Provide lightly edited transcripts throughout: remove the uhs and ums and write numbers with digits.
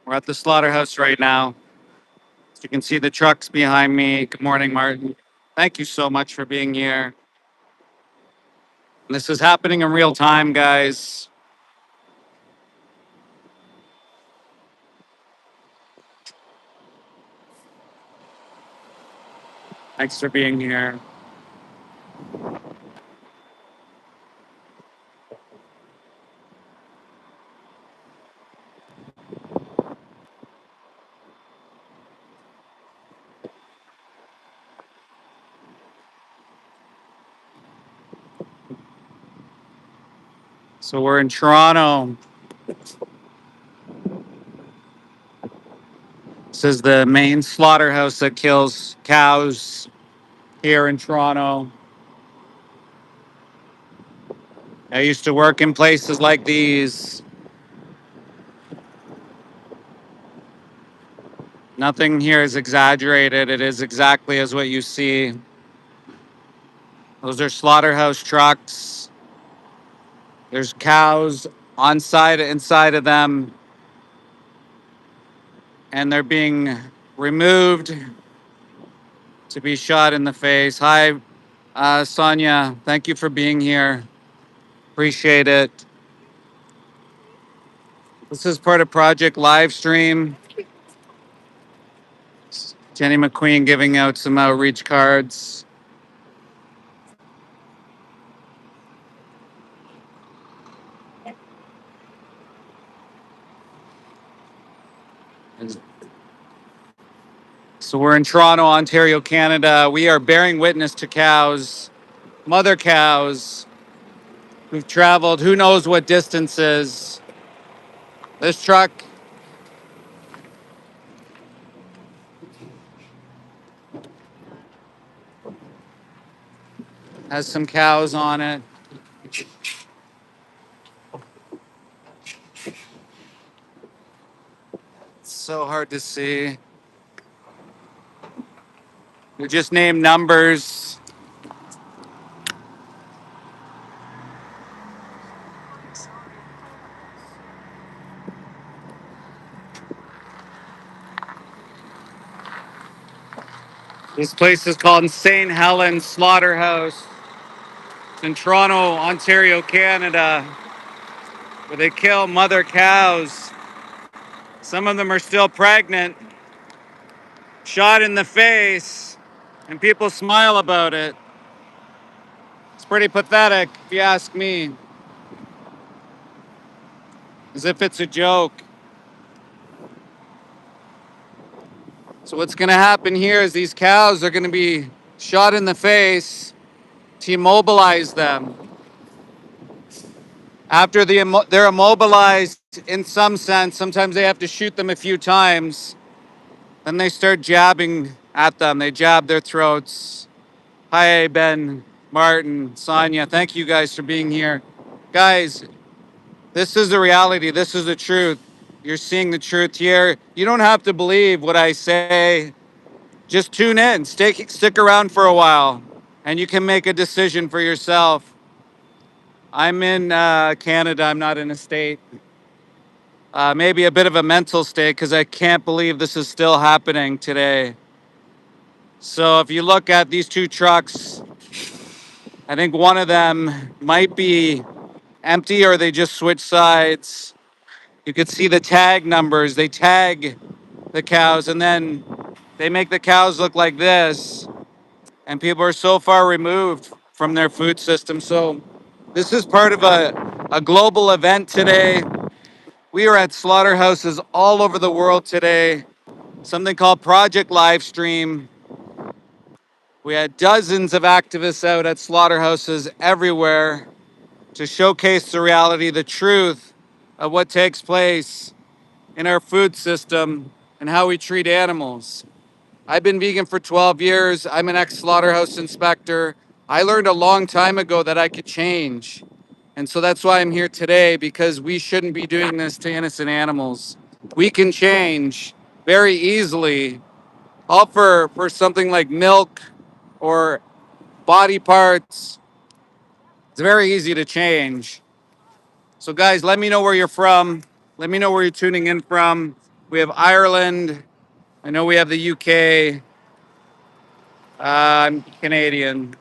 We're at the slaughterhouse right now. As you can see the trucks behind me. Good morning, Martin. Thank you so much for being here. This is happening in real time, guys. Thanks for being here. So we're in Toronto. This is the main slaughterhouse that kills cows here in Toronto. I used to work in places like these. Nothing here is exaggerated. It is exactly as what you see. Those are slaughterhouse trucks. There's cows inside of them, and they're being removed to be shot in the face. Hi, Sonia. Thank you for being here. Appreciate it. This is part of Project Livestream. Jenny McQueen giving out some outreach cards. So we're in Toronto, Ontario, Canada. We are bearing witness to cows, mother cows, who've traveled who knows what distances. This truck has some cows on it. It's so hard to see. We just named numbers. This place is called St. Helens Slaughterhouse in Toronto, Ontario, Canada, where they kill mother cows. Some of them are still pregnant, shot in the face, and people smile about it. It's pretty pathetic, if you ask me. As if it's a joke. So what's going to happen here is these cows are going to be shot in the face to immobilize them. After they're immobilized in some sense, sometimes they have to shoot them a few times. Then they start jabbing at them. They jab their throats. Hi, Ben, Martin, Sonia. Thank you guys for being here. Guys, this is the reality. This is the truth. You're seeing the truth here. You don't have to believe what I say. Just tune in. Stick around for a while, and you can make a decision for yourself. I'm in Canada. I'm not in a state. Maybe a bit of a mental state because I can't believe this is still happening today. So if you look at these two trucks, I think one of them might be empty or they just switch sides. You could see the tag numbers. They tag the cows and then they make the cows look like this. And people are so far removed from their food system. So this is part of a global event today. We are at slaughterhouses all over the world today. Something called Project Livestream. We had dozens of activists out at slaughterhouses everywhere to showcase the reality, the truth of what takes place in our food system and how we treat animals. I've been vegan for 12 years. I'm an ex-slaughterhouse inspector. I learned a long time ago that I could change. And so that's why I'm here today, because we shouldn't be doing this to innocent animals. We can change very easily, all for something like milk or body parts. It's very easy to change. So, guys, let me know where you're from. Let me know where you're tuning in from. We have Ireland. I know we have the UK. I'm Canadian.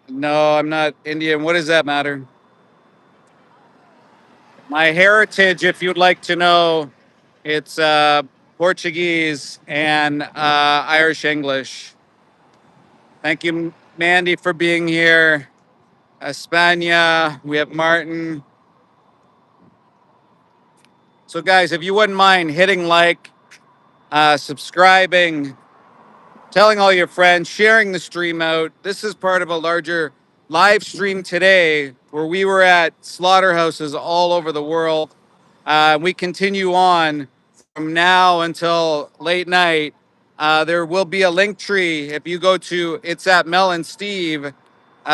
No, I'm not Indian. What does that matter? My heritage, if you'd like to know, it's Portuguese and Irish English. Thank you, Mandy, for being here. Espana, we have Martin. So, guys, if you wouldn't mind hitting like, subscribing, telling all your friends, sharing the stream out. This is part of a larger live stream today where we were at slaughterhouses all over the world. We continue on from now until late night. There will be a link tree. If you go to It's at Mel and Steve,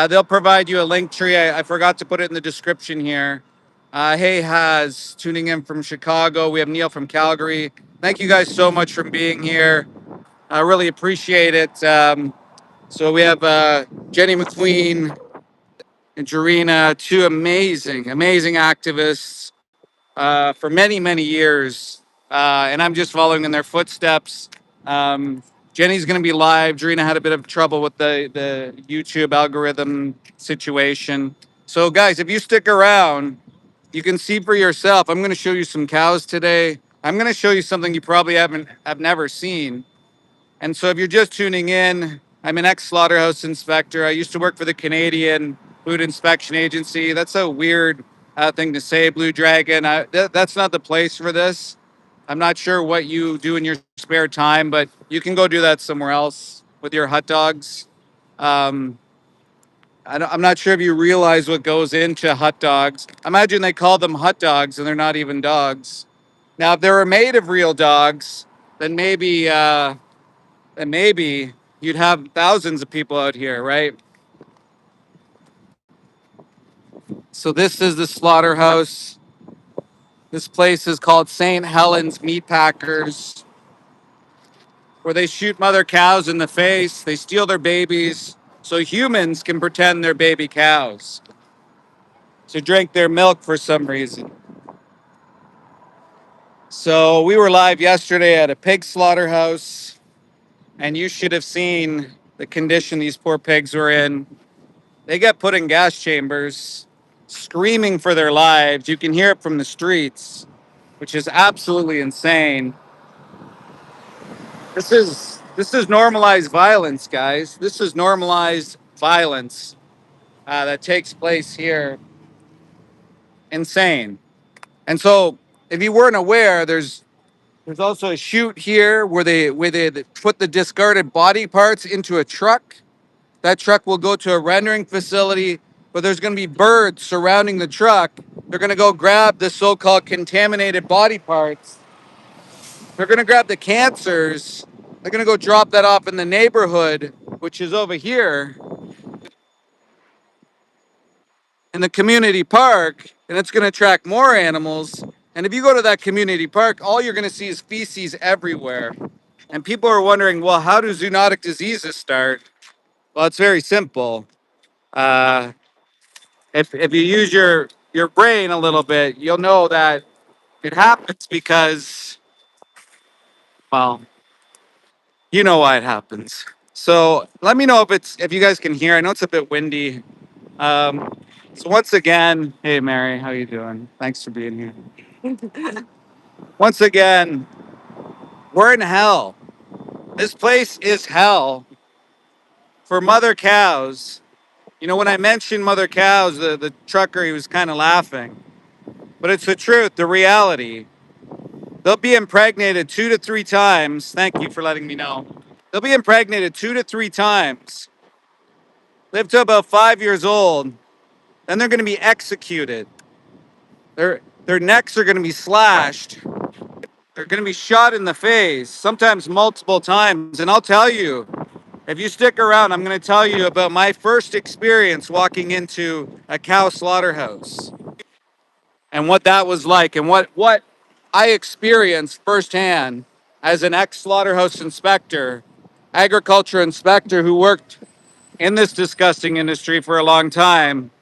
they'll provide you a link tree. I forgot to put it in the description here. Hey, Haz, tuning in from Chicago. We have Neil from Calgary. Thank you guys so much for being here. I really appreciate it. So we have Jenny McQueen and Jarena, two amazing activists for many years. And I'm just following in their footsteps. Jenny's going to be live. Jarena had a bit of trouble with the YouTube algorithm situation. So, guys, if you stick around, you can see for yourself. I'm going to show you some cows today. I'm going to show you something you probably have never seen. And so if you're just tuning in, I'm an ex-slaughterhouse inspector. I used to work for the Canadian Food Inspection Agency. That's a weird thing to say, Blue Dragon. That's not the place for this. I'm not sure what you do in your spare time, but you can go do that somewhere else with your hot dogs. Um, I'm not sure if you realize what goes into hot dogs. Imagine they call them hot dogs and they're not even dogs. Now, if they were made of real dogs, then maybe you'd have thousands of people out here, right? So this is the slaughterhouse. This place is called St. Helens Meat Packers, where they shoot mother cows in the face. They steal their babies so humans can pretend they're baby cows to drink their milk for some reason. So we were live yesterday at a pig slaughterhouse, and you should have seen the condition these poor pigs were in. They get put in gas chambers, screaming for their lives. You can hear it from the streets, which is absolutely insane. This is normalized violence, guys. This is normalized violence that takes place here. Insane. And so, if you weren't aware, there's also a chute here where they put the discarded body parts into a truck. That truck will go to a rendering facility, but there's going to be birds surrounding the truck. They're going to go grab the so-called contaminated body parts. They're going to grab the cancers. They're going to go drop that off in the neighborhood, which is over here in the community park, and it's going to attract more animals. And if you go to that community park, all you're going to see is feces everywhere. And people are wondering, well, how do zoonotic diseases start? Well, it's very simple. Uh, if you use your brain a little bit, you'll know that it happens because, well, you know why it happens. So let me know if you guys can hear. I know it's a bit windy. Um, so once again, hey Mary, how you doing? Thanks for being here. Once again, we're in hell. This place is hell for mother cows. You know, when I mentioned mother cows, the trucker, he was kind of laughing. But it's the truth, the reality. They'll be impregnated 2 to 3 times. Thank you for letting me know. They'll be impregnated 2 to 3 times, live to about 5 years old, then they're going to be executed. Their necks are going to be slashed. They're going to be shot in the face, sometimes multiple times. And I'll tell you, if you stick around, I'm going to tell you about my first experience walking into a cow slaughterhouse and what that was like and what I experienced firsthand as an ex-slaughterhouse inspector, agriculture inspector who worked in this disgusting industry for a long time.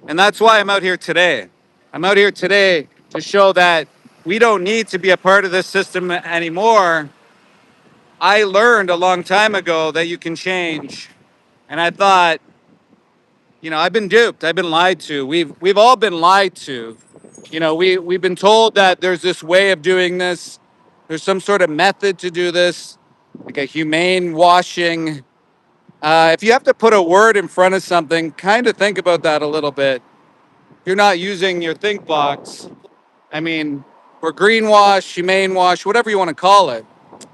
And that's why I'm out here today. I'm out here today to show that we don't need to be a part of this system anymore. I learned a long time ago that you can change. And I thought, I've been duped. I've been lied to. We've all been lied to. We've been told that there's this way of doing this. There's some sort of method to do this, like a humane washing. If you have to put a word in front of something, kind of think about that a little bit. If you're not using your think box, I mean, or greenwash, humane wash, whatever you want to call it.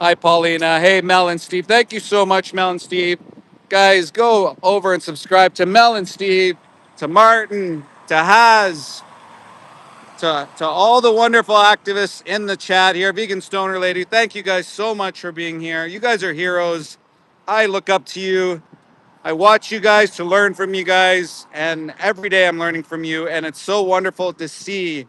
Hi, Paulina. Hey, Mel and Steve. Thank you so much, Mel and Steve. Guys, go over and subscribe to Mel and Steve, to Martin, to Haz, to all the wonderful activists in the chat here. Vegan Stoner Lady, thank you guys so much for being here. You guys are heroes. I look up to you. I watch you guys to learn from you guys. And every day I'm learning from you. And it's so wonderful to see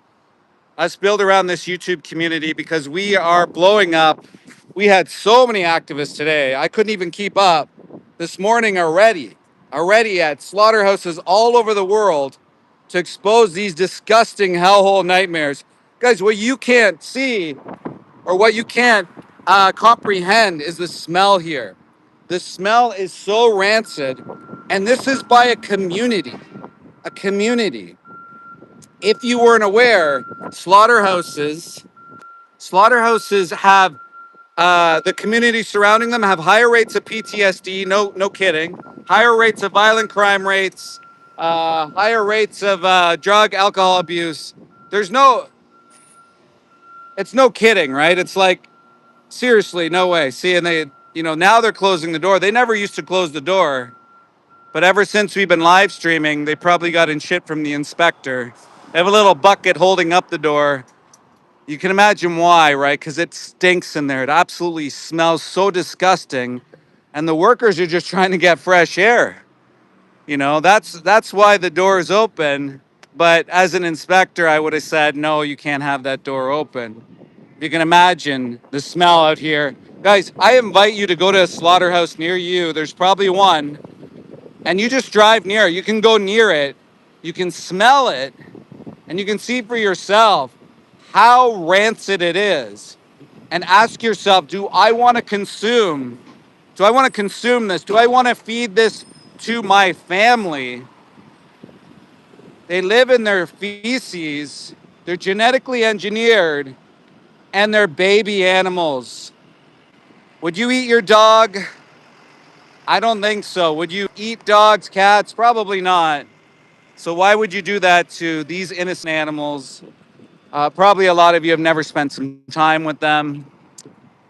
us build around this YouTube community because we are blowing up. We had so many activists today. I couldn't even keep up. This morning already at slaughterhouses all over the world to expose these disgusting hellhole nightmares. Guys, what you can't see or what you can't comprehend is the smell here. The smell is so rancid, and this is by a community. A community. If you weren't aware, slaughterhouses have the community surrounding them have higher rates of PTSD. No kidding. Higher rates of violent crime rates. Higher rates of drug, alcohol abuse. It's no kidding, right? It's like seriously, no way. See, and now they're closing the door. They never used to close the door, but ever since we've been live streaming, they probably got in shit from the inspector. They have a little bucket holding up the door. You can imagine why, right? Because it stinks in there. It absolutely smells so disgusting. And the workers are just trying to get fresh air. That's why the door is open. But as an inspector, I would have said, no, you can't have that door open. You can imagine the smell out here. Guys, I invite you to go to a slaughterhouse near you. There's probably one. And you just drive near it. You can go near it. You can smell it. And you can see for yourself how rancid it is. And ask yourself, do I want to consume? Do I want to consume this? Do I want to feed this to my family? They live in their feces. They're genetically engineered. And they're baby animals. Would you eat your dog? I don't think so. Would you eat dogs, cats? Probably not. So why would you do that to these innocent animals? Probably a lot of you have never spent some time with them.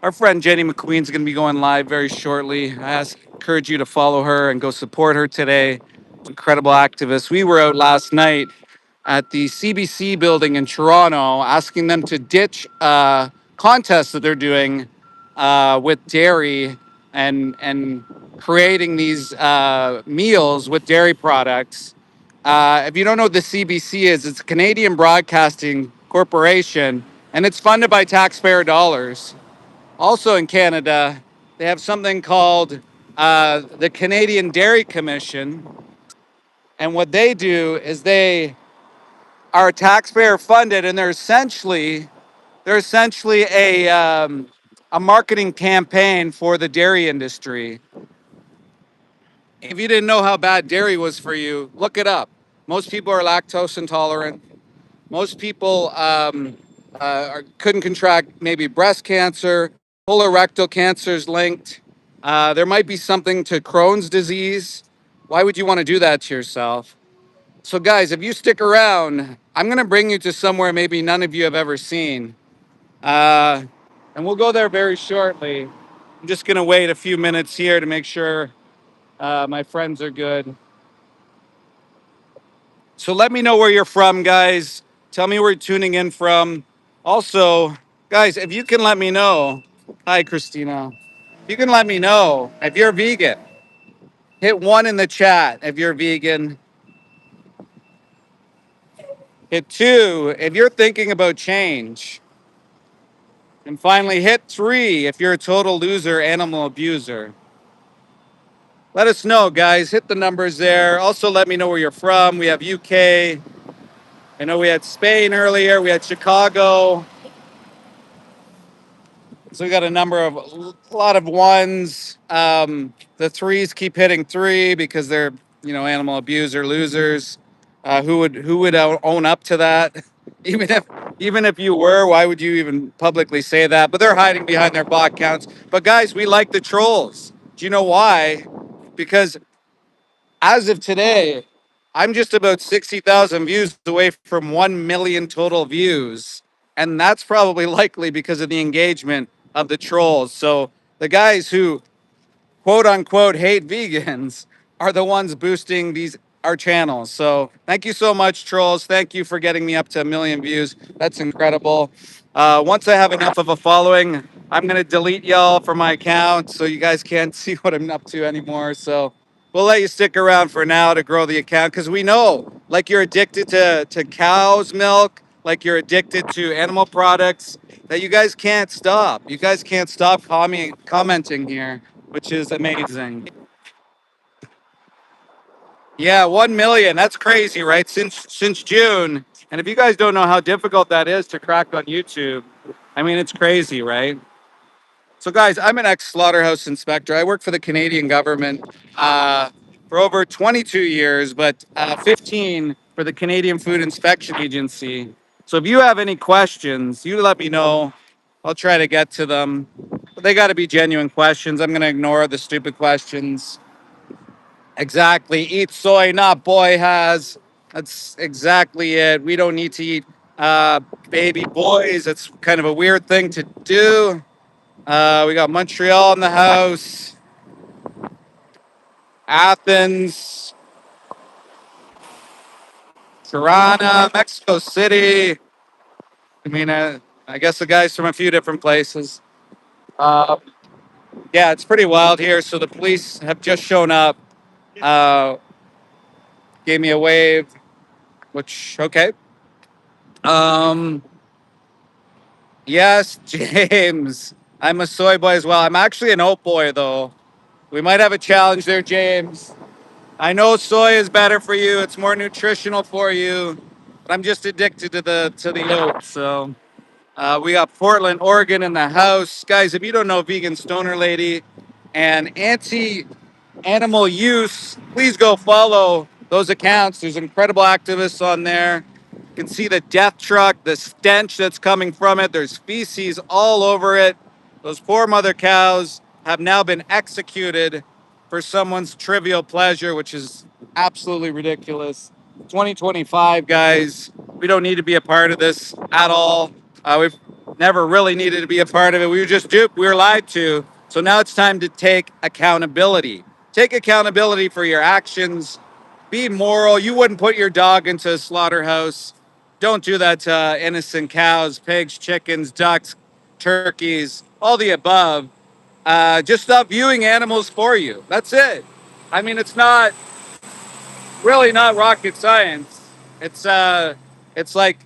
Our friend Jenny McQueen's going to be going live very shortly. Encourage you to follow her and go support her today. Incredible activist. We were out last night at the CBC building in Toronto asking them to ditch a contest that they're doing with dairy and creating these meals with dairy products. If you don't know what the CBC is, it's a Canadian Broadcasting Corporation, and it's funded by taxpayer dollars. Also in Canada, they have something called the Canadian Dairy Commission. And what they do is they are taxpayer funded, and they're essentially a marketing campaign for the dairy industry. If you didn't know how bad dairy was for you, look it up. Most people are lactose intolerant. Most people couldn't contract maybe breast cancer, colorectal cancer is linked. There might be something to Crohn's disease. Why would you want to do that to yourself? So guys, if you stick around, I'm going to bring you to somewhere maybe none of you have ever seen. And we'll go there very shortly. I'm just going to wait a few minutes here to make sure my friends are good. So let me know where you're from, guys. Tell me where you're tuning in from. Also, guys, if you can let me know. Hi, Christina. You can let me know if you're vegan. Hit 1 in the chat if you're vegan. Hit 2 if you're thinking about change. And finally, hit 3 if you're a total loser, animal abuser. let us know, guys. Hit the numbers there. Also, let me know where you're from. We have UK. I know we had Spain earlier. We had Chicago. So we got a lot of ones. The threes keep hitting three because they're animal abuser losers. Who would own up to that? Even if even if you were, why would you even publicly say that? But they're hiding behind their bot counts. But guys, we like the trolls. Do you know why? Because as of today, I'm just about 60,000 views away from 1 million total views. And that's probably likely because of the engagement of the trolls. So the guys who quote unquote hate vegans are the ones boosting these our channels. So thank you so much, trolls. Thank you for getting me up to 1 million views. That's incredible. Once I have enough of a following, I'm gonna delete y'all from my account so you guys can't see what I'm up to anymore. So we'll let you stick around for now to grow the account because we know, like you're addicted to cow's milk, like you're addicted to animal products, that you guys can't stop. You guys can't stop commenting here, which is amazing. Yeah, 1 million. That's crazy, right? Since June. And if you guys don't know how difficult that is to crack on YouTube, I mean, it's crazy, right? So, guys, I'm an ex-slaughterhouse inspector. I work for the Canadian government for over 22 years, but 15 for the Canadian Food Inspection Agency. So, if you have any questions, you let me know. I'll try to get to them. But they got to be genuine questions. I'm going to ignore the stupid questions. Exactly. Eat soy, not boy has. That's exactly it. We don't need to eat baby boys. That's kind of a weird thing to do. We got Montreal in the house, Athens, Tirana, Mexico City. I mean, I guess the guys from a few different places. Uh, yeah, it's pretty wild here. So the police have just shown up, uh, gave me a wave, which, okay. Um, yes, James. I'm a soy boy as well. I'm actually an oat boy, though. We might have a challenge there, James. I know soy is better for you. It's more nutritional for you. But I'm just addicted to the oats. So we got Portland, Oregon in the house. Guys, if you don't know Vegan Stoner Lady and anti-animal use, please go follow those accounts. There's incredible activists on there. You can see the death truck, the stench that's coming from it. There's feces all over it. Those poor mother cows have now been executed for someone's trivial pleasure, which is absolutely ridiculous. 2025, guys, we don't need to be a part of this at all. We've never really needed to be a part of it. We were just duped. We were lied to. So now it's time to take accountability. Take accountability for your actions. Be moral. You wouldn't put your dog into a slaughterhouse. Don't do that to innocent cows, pigs, chickens, ducks, turkeys, all the above. Just stop viewing animals for you. That's it. I mean, it's not really not rocket science. It's like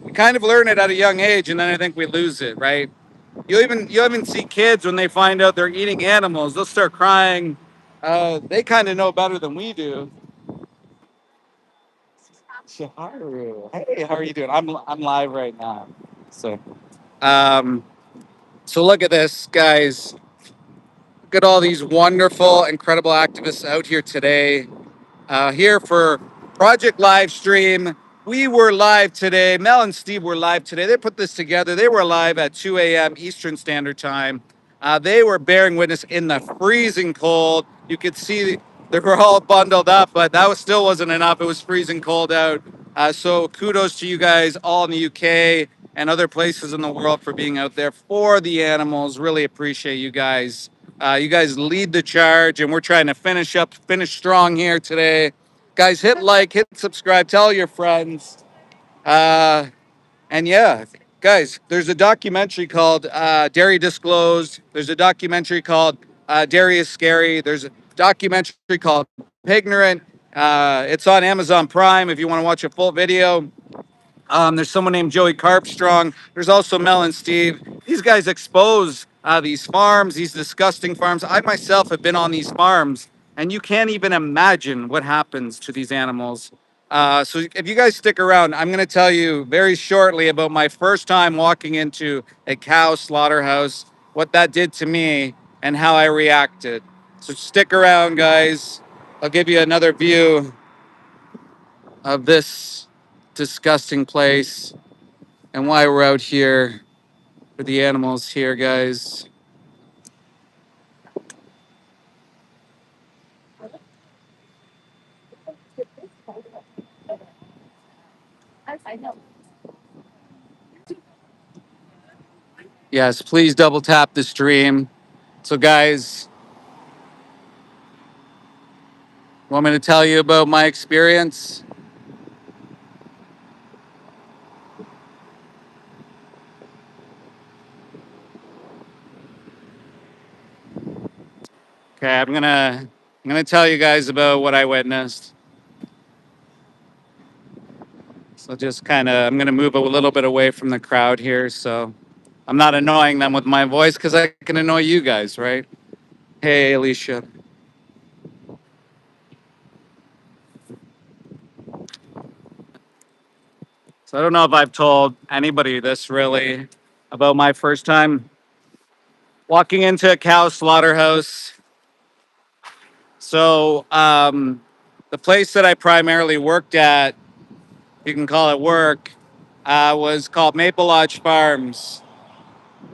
we kind of learn it at a young age, and then I think we lose it, right? You even see kids when they find out they're eating animals, they'll start crying. They kind of know better than we do. Shaharu, hey, how are you doing? I'm live right now, so um, so look at this, guys. Look at all these wonderful, incredible activists out here today. Here for Project Livestream. We were live today. Mel and Steve were live today. They put this together. They were live at 2 a.m. Eastern Standard Time. They were bearing witness in the freezing cold. You could see they were all bundled up, but still wasn't enough. It was freezing cold out. So kudos to you guys all in the UK and other places in the world for being out there for the animals. Really appreciate you guys. You guys lead the charge, and we're trying to finish strong here today. Guys, hit like, hit subscribe, tell your friends. And yeah, guys, there's a documentary called Dairy Disclosed. There's a documentary called Dairy is Scary. There's a documentary called Pignorant. It's on Amazon Prime if you want to watch a full video. There's someone named Joey Carpstrong. There's also Mel and Steve. These guys expose these farms, these disgusting farms. I myself have been on these farms, and you can't even imagine what happens to these animals. So if you guys stick around, I'm going to tell you very shortly about my first time walking into a cow slaughterhouse, what that did to me, and how I reacted. So stick around, guys. I'll give you another view of this disgusting place and why we're out here for the animals here, guys. Yes, please double tap the stream. So, guys, want me to tell you about my experience? Okay, I'm gonna tell you guys about what I witnessed. So just kind of, I'm gonna move a little bit away from the crowd here, so I'm not annoying them with my voice because I can annoy you guys, right? Hey, Alicia. So I don't know if I've told anybody this really about my first time walking into a cow slaughterhouse. So the place that I primarily worked at, you can call it work, was called Maple Lodge Farms.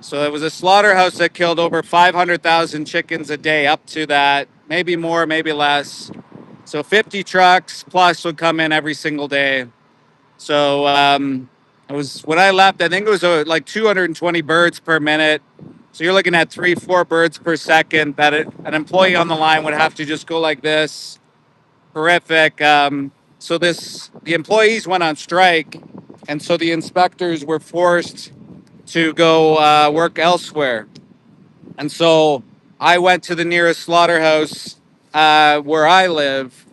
So it was a slaughterhouse that killed over 500,000 chickens a day, up to that, maybe more, maybe less. So 50 trucks plus would come in every single day. So it was when I left, I think it was like 220 birds per minute. So you're looking at 3, 4 birds per second that an employee on the line would have to just go like this. Horrific. So the employees went on strike, and so the inspectors were forced to go work elsewhere. And so I went to the nearest slaughterhouse where I live,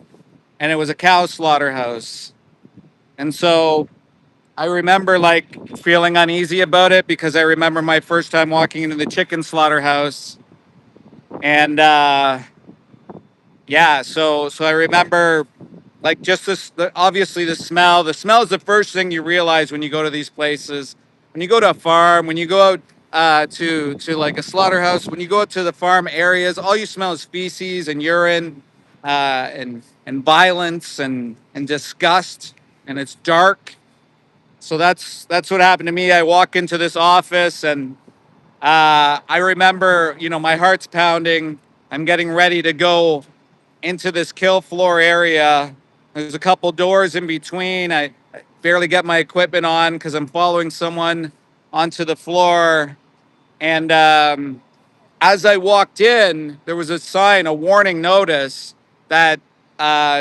and it was a cow slaughterhouse. And so I remember like feeling uneasy about it because I remember my first time walking into the chicken slaughterhouse, and yeah, so I remember like just obviously the smell. The smell is the first thing you realize when you go to these places. When you go to a farm, when you go out to like a slaughterhouse, when you go out to the farm areas, all you smell is feces and urine, and violence and disgust, and it's dark. So that's what happened to me. I walk into this office, and I remember, my heart's pounding. I'm getting ready to go into this kill floor area. There's a couple doors in between. I barely get my equipment on because I'm following someone onto the floor. And as I walked in, there was a sign, a warning notice that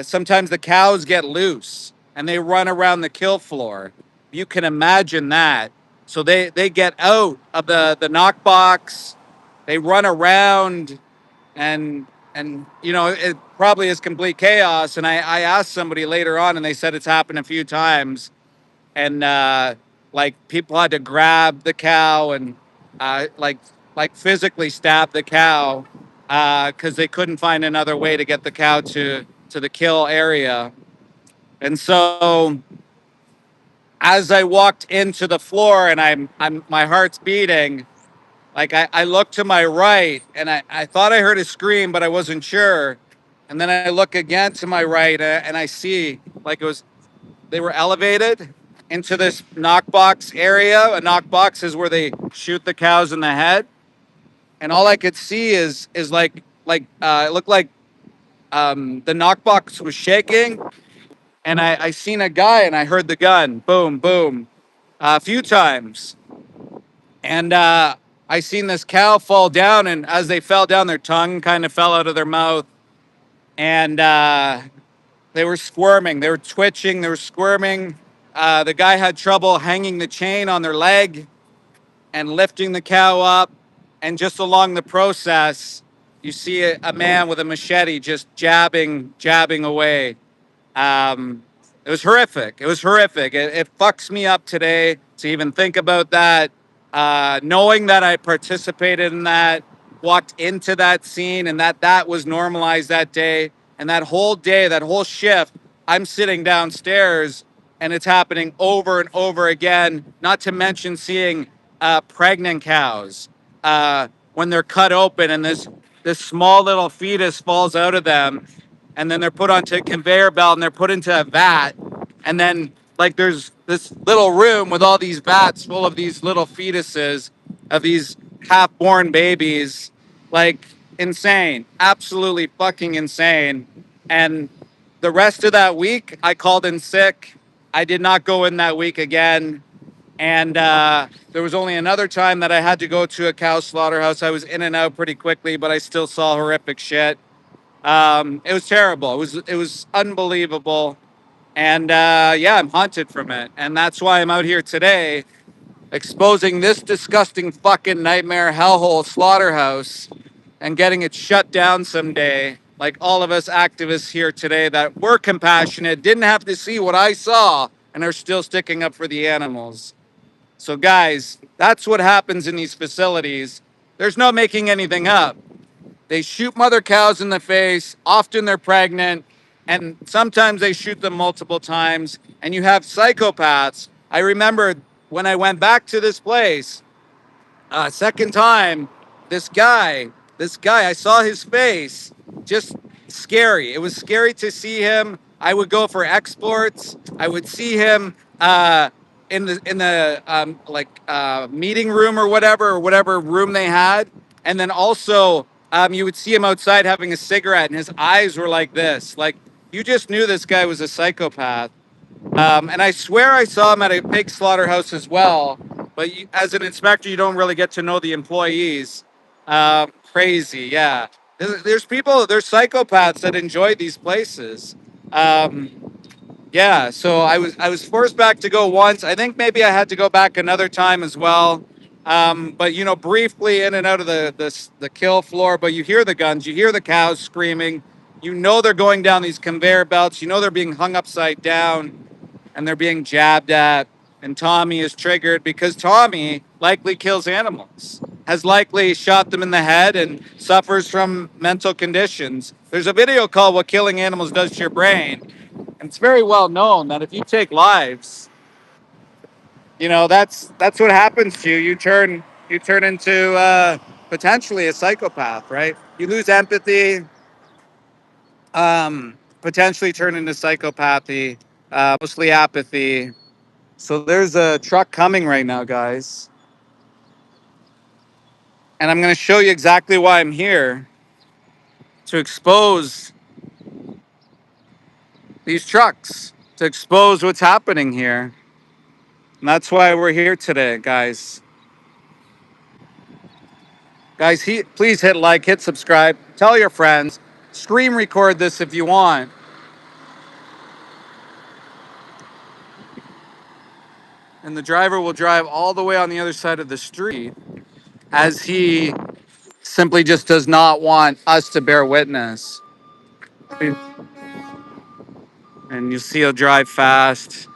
sometimes the cows get loose and they run around the kill floor. You can imagine that. So they get out of the knock box, they run around, and it probably is complete chaos. And I asked somebody later on, and they said it's happened a few times, and like people had to grab the cow and like physically stab the cow because they couldn't find another way to get the cow to the kill area. And so as I walked into the floor, and I'm my heart's beating, like I looked to my right, and I thought I heard a scream, but I wasn't sure. And then I look again to my right, and I see like they were elevated into this knockbox area. A knockbox is where they shoot the cows in the head. And all I could see is it looked like the knockbox was shaking, and I seen a guy, and I heard the gun, boom, boom, a few times. And I seen this cow fall down, and as they fell down, their tongue kind of fell out of their mouth, and they were squirming, they were twitching, they were squirming. The guy had trouble hanging the chain on their leg and lifting the cow up, and just along the process, you see a man with a machete just jabbing away. Um, it was horrific. It was horrific. It fucks me up today to even think about that. Knowing that I participated in that, walked into that scene and that was normalized that day. And that whole day, that whole shift, I'm sitting downstairs and it's happening over and over again, not to mention seeing pregnant cows when they're cut open and this small little fetus falls out of them, and then they're put onto a conveyor belt and they're put into a vat, and then like there's this little room with all these vats full of these little fetuses of these half-born babies, like insane, absolutely fucking insane. And the rest of that week, I called in sick. I did not go in that week again. And there was only another time that I had to go to a cow slaughterhouse. I was in and out pretty quickly, but I still saw horrific shit. It was terrible. It was unbelievable. And yeah, I'm haunted from it. And that's why I'm out here today exposing this disgusting fucking nightmare hellhole slaughterhouse and getting it shut down someday. Like all of us activists here today that were compassionate, didn't have to see what I saw, and are still sticking up for the animals. So, guys, that's what happens in these facilities. There's no making anything up. They shoot mother cows in the face. Often they're pregnant, and sometimes they shoot them multiple times. And you have psychopaths. I remember when I went back to this place, second time, this guy, I saw his face, just scary. It was scary to see him. I would go for exports. I would see him in the meeting room or whatever room they had, and then also you would see him outside having a cigarette, and his eyes were like this, like you just knew this guy was a psychopath. And I swear I saw him at a pig slaughterhouse as well. But as an inspector, you don't really get to know the employees. Crazy, yeah. There's people, there's psychopaths that enjoy these places. Um, yeah, so I was forced back to go once. I think maybe I had to go back another time as well. But briefly in and out of the kill floor. But you hear the guns, you hear the cows screaming. You know they're going down these conveyor belts. You know they're being hung upside down and they're being jabbed at. And Tommy is triggered because Tommy likely kills animals, has likely shot them in the head, and suffers from mental conditions. There's a video called What Killing Animals Does to Your Brain. And it's very well known that if you take lives, that's what happens to you. You turn into potentially a psychopath, right? You lose empathy, potentially turn into psychopathy, mostly apathy. So there's a truck coming right now, guys. And I'm going to show you exactly why I'm here, to expose these trucks, to expose what's happening here. And that's why we're here today, guys. Guys, please hit like, hit subscribe, tell your friends, screen record this if you want. And the driver will drive all the way on the other side of the street, as he simply just does not want us to bear witness. And you see he'll drive fast.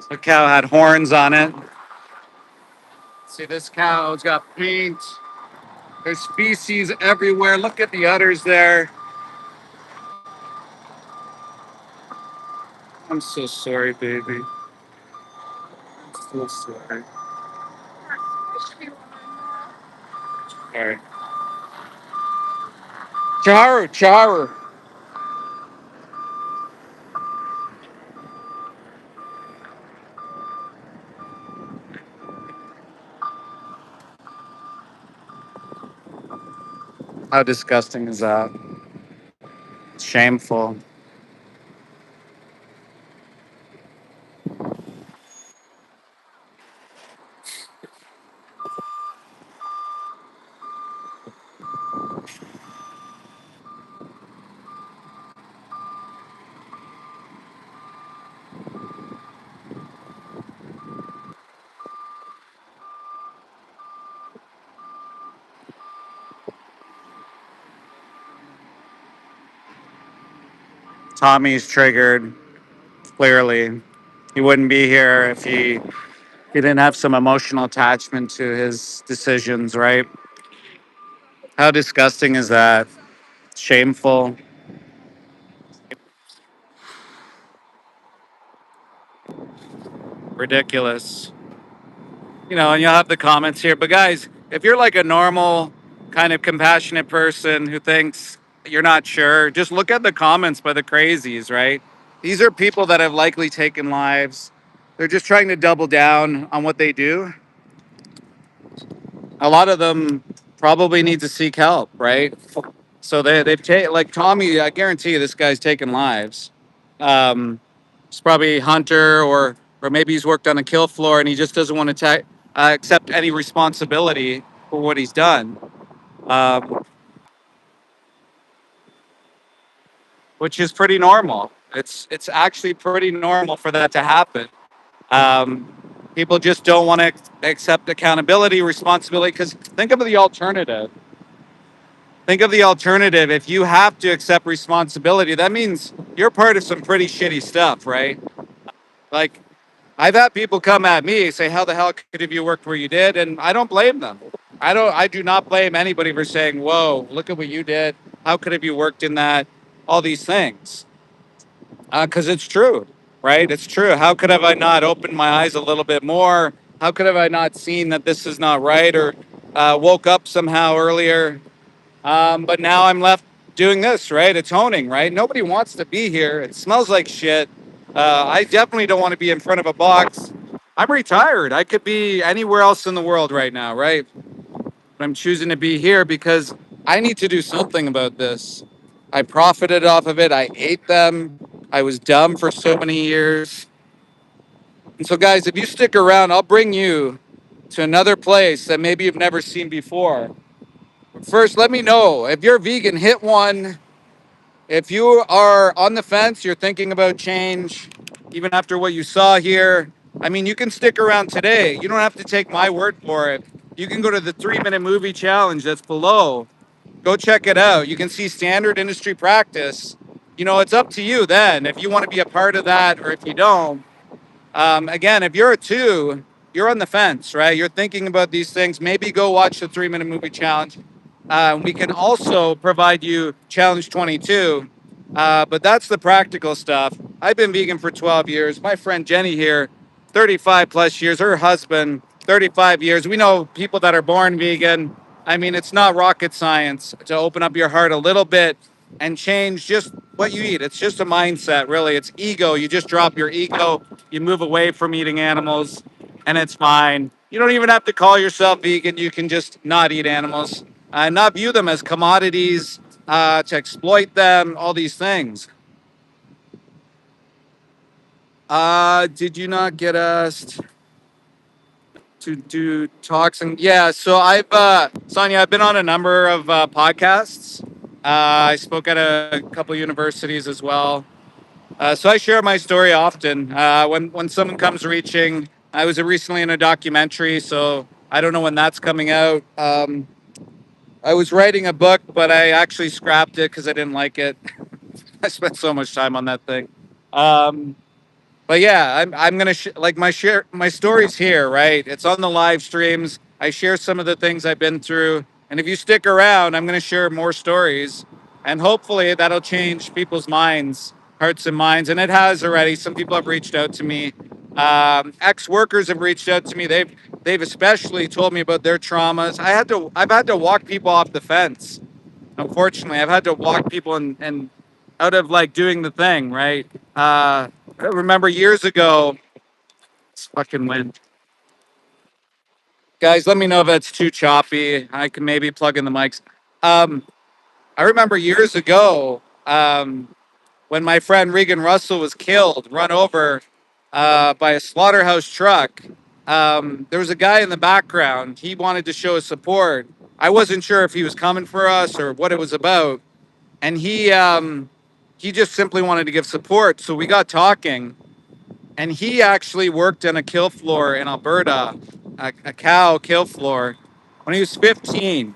The cow had horns on it. See, this cow's got paint. There's species everywhere. Look at the udders there. I'm so sorry, baby. I'm so sorry. All right. Charu, Charu. How disgusting is that? It's shameful. Tommy's triggered, clearly. He wouldn't be here if he didn't have some emotional attachment to his decisions, right? How disgusting is that? Shameful, ridiculous. And you'll have the comments here. But guys, if you're like a normal, kind of compassionate person who thinks you're not sure, just look at the comments by the crazies, right? These are people that have likely taken lives. They're just trying to double down on what they do. A lot of them probably need to seek help, right? So they've taken, like Tommy, I guarantee you this guy's taken lives. He's probably a hunter, or maybe he's worked on a kill floor and he just doesn't want to accept any responsibility for what he's done, um, which is pretty normal. It's actually pretty normal for that to happen. Um, People just don't want to accept accountability, responsibility. Because think of the alternative. Think of the alternative. If you have to accept responsibility, that means you're part of some pretty shitty stuff, right? Like, I've had people come at me say, "How the hell could have you worked where you did?" And I don't blame them. I do not blame anybody for saying, "Whoa, look at what you did. How could have you worked in that?" All these things, because it's true, right? It's true. How could have I not opened my eyes a little bit more? How could have I not seen that this is not right, or woke up somehow earlier? But now I'm left doing this, right? Atoning, right? Nobody wants to be here. It smells like shit. I definitely don't want to be in front of a box. I'm retired. I could be anywhere else in the world right now, right? But I'm choosing to be here because I need to do something about this. I profited off of it. I ate them. I was dumb for so many years. And so, guys, if you stick around, I'll bring you to another place that maybe you've never seen before. First, let me know if you're vegan, hit one. If you are on the fence, you're thinking about change, even after what you saw here. I mean, you can stick around today. You don't have to take my word for it. You can go to the 3 minute movie challenge that's below. Go check it out. You can see standard industry practice. It's up to you then if you want to be a part of that or if you don't. Again, if you're a two, you're on the fence, right? You're thinking about these things. Maybe go watch the 3 minute movie challenge. We can also provide you challenge 22, but that's the practical stuff. I've been vegan for 12 years. My friend Jenny here, 35 plus years. Her husband, 35 years. We know people that are born vegan. I mean, it's not rocket science to open up your heart a little bit and change just what you eat. It's just a mindset, really. It's ego. You just drop your ego, you move away from eating animals, and it's fine. You don't even have to call yourself vegan. You can just not eat animals, not view them as commodities, to exploit them, all these things. Did you not get asked to do talks? And yeah, so Sonia, I've been on a number of podcasts. I spoke at a couple universities as well. So I share my story often. When someone comes reaching, I was recently in a documentary, so I don't know when that's coming out. I was writing a book, but I actually scrapped it because I didn't like it. I spent so much time on that thing. Um, but yeah, I'm gonna like my story's here, right? It's on the live streams. I share some of the things I've been through, and if you stick around, I'm gonna share more stories, and hopefully that'll change people's minds, hearts and minds. And it has already. Some people have reached out to me. Ex-workers have reached out to me. They've especially told me about their traumas. I've had to walk people off the fence. Unfortunately, I've had to walk people and out of like doing the thing, right? I remember years ago, it's fucking wind. Guys, let me know if it's too choppy. I can maybe plug in the mics. Um, I remember years ago, when my friend Regan Russell was killed, run over by a slaughterhouse truck. There was a guy in the background. He wanted to show his support. I wasn't sure if he was coming for us or what it was about, and he just simply wanted to give support. So we got talking, and he actually worked on a kill floor in Alberta, a cow kill floor, when he was 15.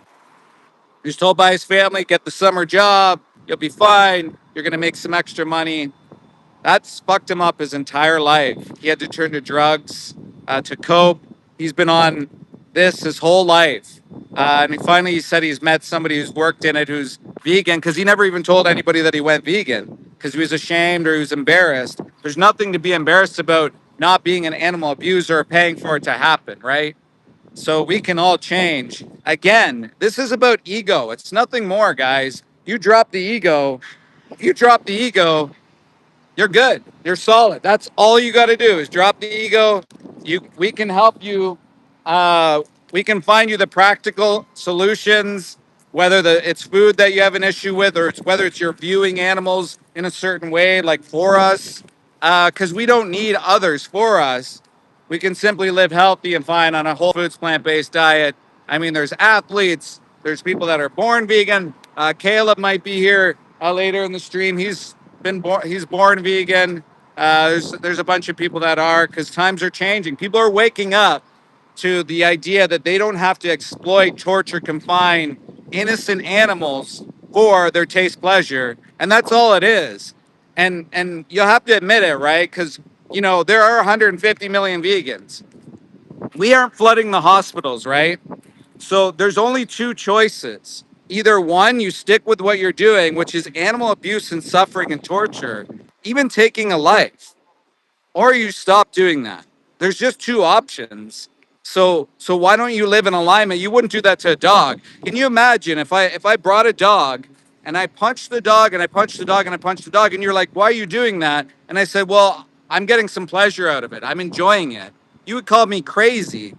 He was told by his family, get the summer job, You'll be fine. You're going to make some extra money. That's fucked him up his entire life. He had to turn to drugs to cope. He's been on this his whole life. And finally, he said he's met somebody who's worked in it who's vegan because he never even told anybody that he went vegan because he was ashamed or he was embarrassed. There's nothing to be embarrassed about not being an animal abuser or paying for it to happen, right? So we can all change. Again, this is about ego. It's nothing more, guys. You drop the ego. You drop the ego, you're good. You're solid. That's all you got to do is drop the ego. We can help you. We can find you the practical solutions, whether it's food that you have an issue with, or whether it's you're viewing animals in a certain way, like for us, because we don't need others for us. We can simply live healthy and fine on a whole foods, plant-based diet. I mean, there's athletes, there's people that are born vegan. Caleb might be here later in the stream. He's born vegan. There's a bunch of people that are, because times are changing. People are waking up to the idea that they don't have to exploit, torture, confine innocent animals for their taste pleasure, and that's all it is. And you'll have to admit it, right? Because there are 150 million vegans. We aren't flooding the hospitals, right? So there's only two choices. Either one, you stick with what you're doing, which is animal abuse and suffering and torture, even taking a life, or you stop doing that. There's just two options. So why don't you live in alignment? You wouldn't do that to a dog. Can you imagine if I brought a dog and I punched the dog and I punched the dog and I punched the dog and you're like, why are you doing that? And I said, well, I'm getting some pleasure out of it. I'm enjoying it. You would call me crazy.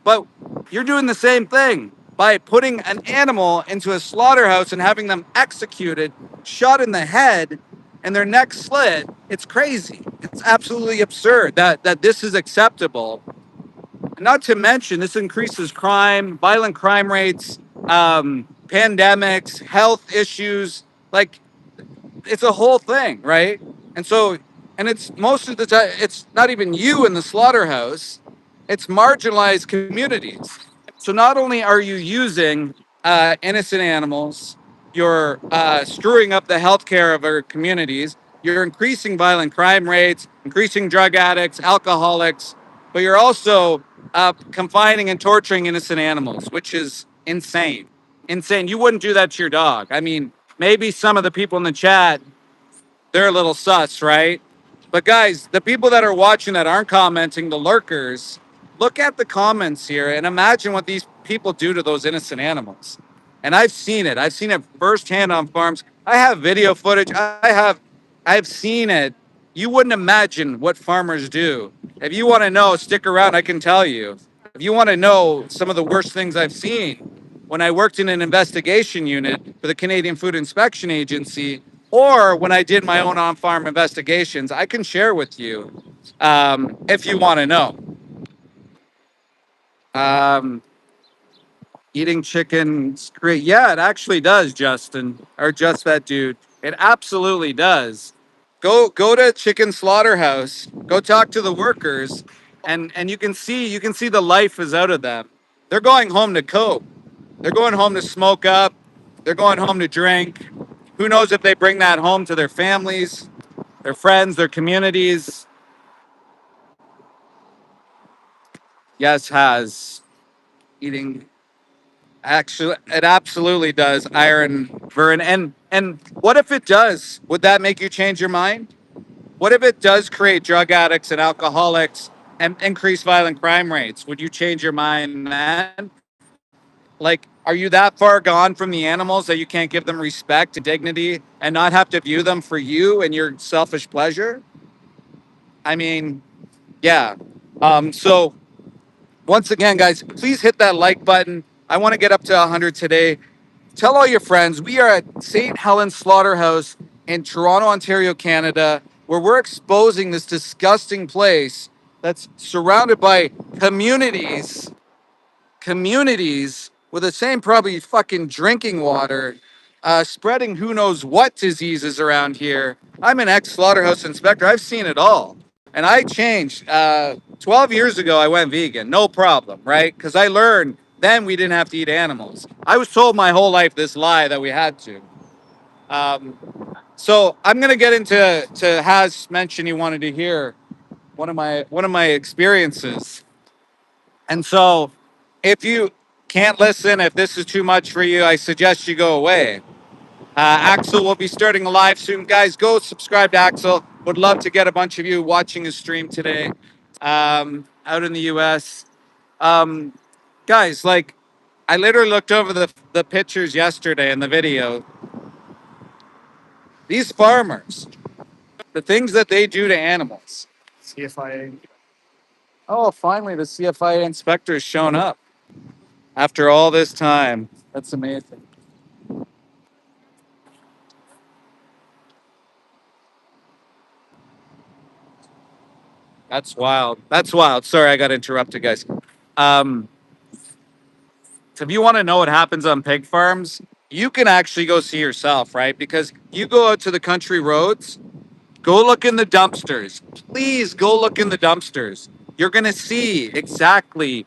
But you're doing the same thing by putting an animal into a slaughterhouse and having them executed, shot in the head, and their neck slit. It's crazy. It's absolutely absurd that this is acceptable. Not to mention, this increases crime, violent crime rates, pandemics, health issues. Like, it's a whole thing, right? And so, and it's most of the time, it's not even you in the slaughterhouse, it's marginalized communities. So not only are you using innocent animals, you're screwing up the healthcare of our communities, you're increasing violent crime rates, increasing drug addicts, alcoholics, but you're also confining and torturing innocent animals, which is insane. Insane. You wouldn't do that to your dog. I mean, maybe some of the people in the chat, they're a little sus, right? But guys, the people that are watching that aren't commenting, the lurkers, look at the comments here and imagine what these people do to those innocent animals. And I've seen it. I've seen it firsthand on farms. I have video footage. I've seen it. You wouldn't imagine what farmers do. If you want to know, stick around. I can tell you. If you want to know some of the worst things I've seen, when I worked in an investigation unit for the Canadian Food Inspection Agency, or when I did my own on-farm investigations, I can share with you if you want to know. Eating chicken's great. Yeah, it actually does, Justin, or just that dude. It absolutely does. Go to chicken slaughterhouse. Go talk to the workers, and you can see the life is out of them. They're going home to cope. They're going home to smoke up. They're going home to drink. Who knows if they bring that home to their families, their friends, their communities. Yes, has eating. Actually, it absolutely does, Iron Vern. And what if it does? Would that make you change your mind? What if it does create drug addicts and alcoholics and increase violent crime rates? Would you change your mind then? Like, are you that far gone from the animals that you can't give them respect and dignity and not have to view them for you and your selfish pleasure? I mean, yeah. So once again, guys, please hit that like button. I want to get up to 100 today. Tell all your friends. We are at St. Helens Slaughterhouse in Toronto, Ontario, Canada, where we're exposing this disgusting place that's surrounded by communities with the same probably fucking drinking water, spreading who knows what diseases around here. I'm an ex-slaughterhouse inspector. I've seen it all. And I changed. 12 years ago, I went vegan. No problem, right? Because I learned then we didn't have to eat animals. I was told my whole life this lie that we had to. So I'm gonna get into Has mentioned he wanted to hear one of my experiences, and so if you can't listen, if this is too much for you, I suggest you go away. Axel will be starting a live soon, guys. Go subscribe to Axel. Would love to get a bunch of you watching his stream today, out in the U.S. Um, guys, like I literally looked over the pictures yesterday and the video. These farmers, the things that they do to animals. CFIA. Oh, finally, the CFIA inspector's shown up after all this time. That's amazing. That's wild. That's wild. Sorry, I got interrupted, guys. Um, so if you want to know what happens on pig farms, you can actually go see yourself, right? Because you go out to the country roads, go look in the dumpsters. Please go look in the dumpsters. You're gonna see exactly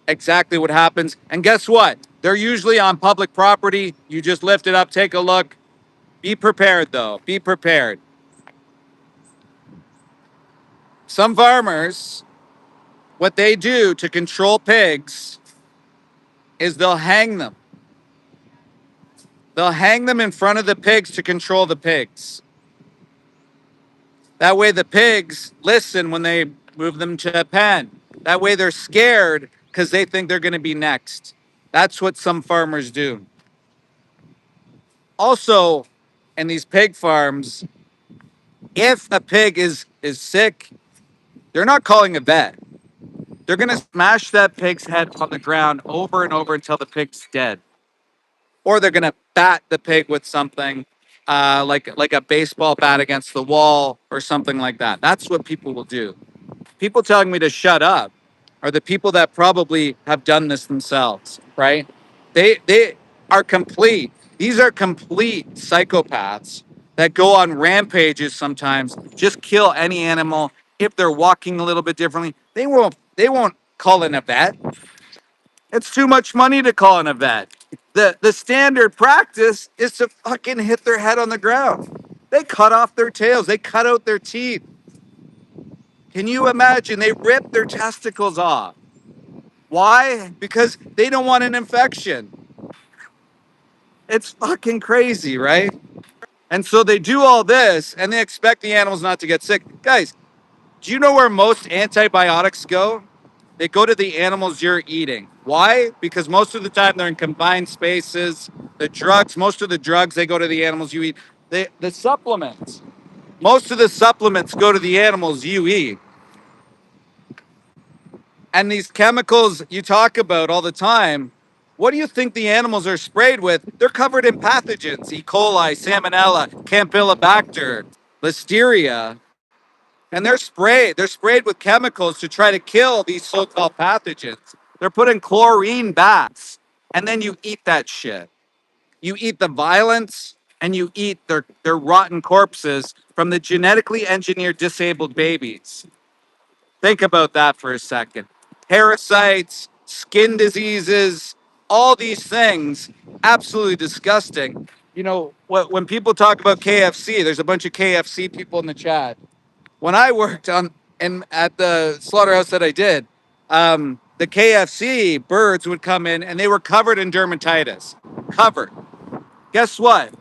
what happens. And guess what? They're usually on public property. You just lift it up, take a look. Be prepared, though. Be prepared. Some farmers, what they do to control pigs is they'll hang them. They'll hang them in front of the pigs to control the pigs. That way, the pigs listen when they move them to a pen. That way, they're scared because they think they're going to be next. That's what some farmers do. Also, in these pig farms, if a pig is sick, they're not calling a vet. They're gonna smash that pig's head on the ground over and over until the pig's dead, or they're gonna bat the pig with something, like a baseball bat against the wall or something like that. That's what people will do. People telling me to shut up are the people that probably have done this themselves, right? They are complete. These are complete psychopaths that go on rampages sometimes, just kill any animal if they're walking a little bit differently. They won't call in a vet. It's too much money to call in a vet. The standard practice is to fucking hit their head on the ground. They cut off their tails, they cut out their teeth. Can you imagine? They rip their testicles off. Why? Because they don't want an infection. It's fucking crazy, right? And so they do all this and they expect the animals not to get sick. Guys, do you know where most antibiotics go? They go to the animals you're eating. Why? Because most of the time they're in confined spaces. The drugs, most of the drugs, they go to the animals you eat. The supplements, most of the supplements go to the animals you eat. And these chemicals you talk about all the time, what do you think the animals are sprayed with? They're covered in pathogens: E. coli, Salmonella, Campylobacter, Listeria. And they're sprayed. They're sprayed with chemicals to try to kill these so-called pathogens. They're put in chlorine baths. And then you eat that shit. You eat the violence and you eat their rotten corpses from the genetically engineered disabled babies. Think about that for a second. Parasites, skin diseases, all these things, absolutely disgusting. You know, when people talk about KFC, there's a bunch of KFC people in the chat. When I worked at the slaughterhouse that I did, the KFC birds would come in and they were covered in dermatitis. Covered. Guess what?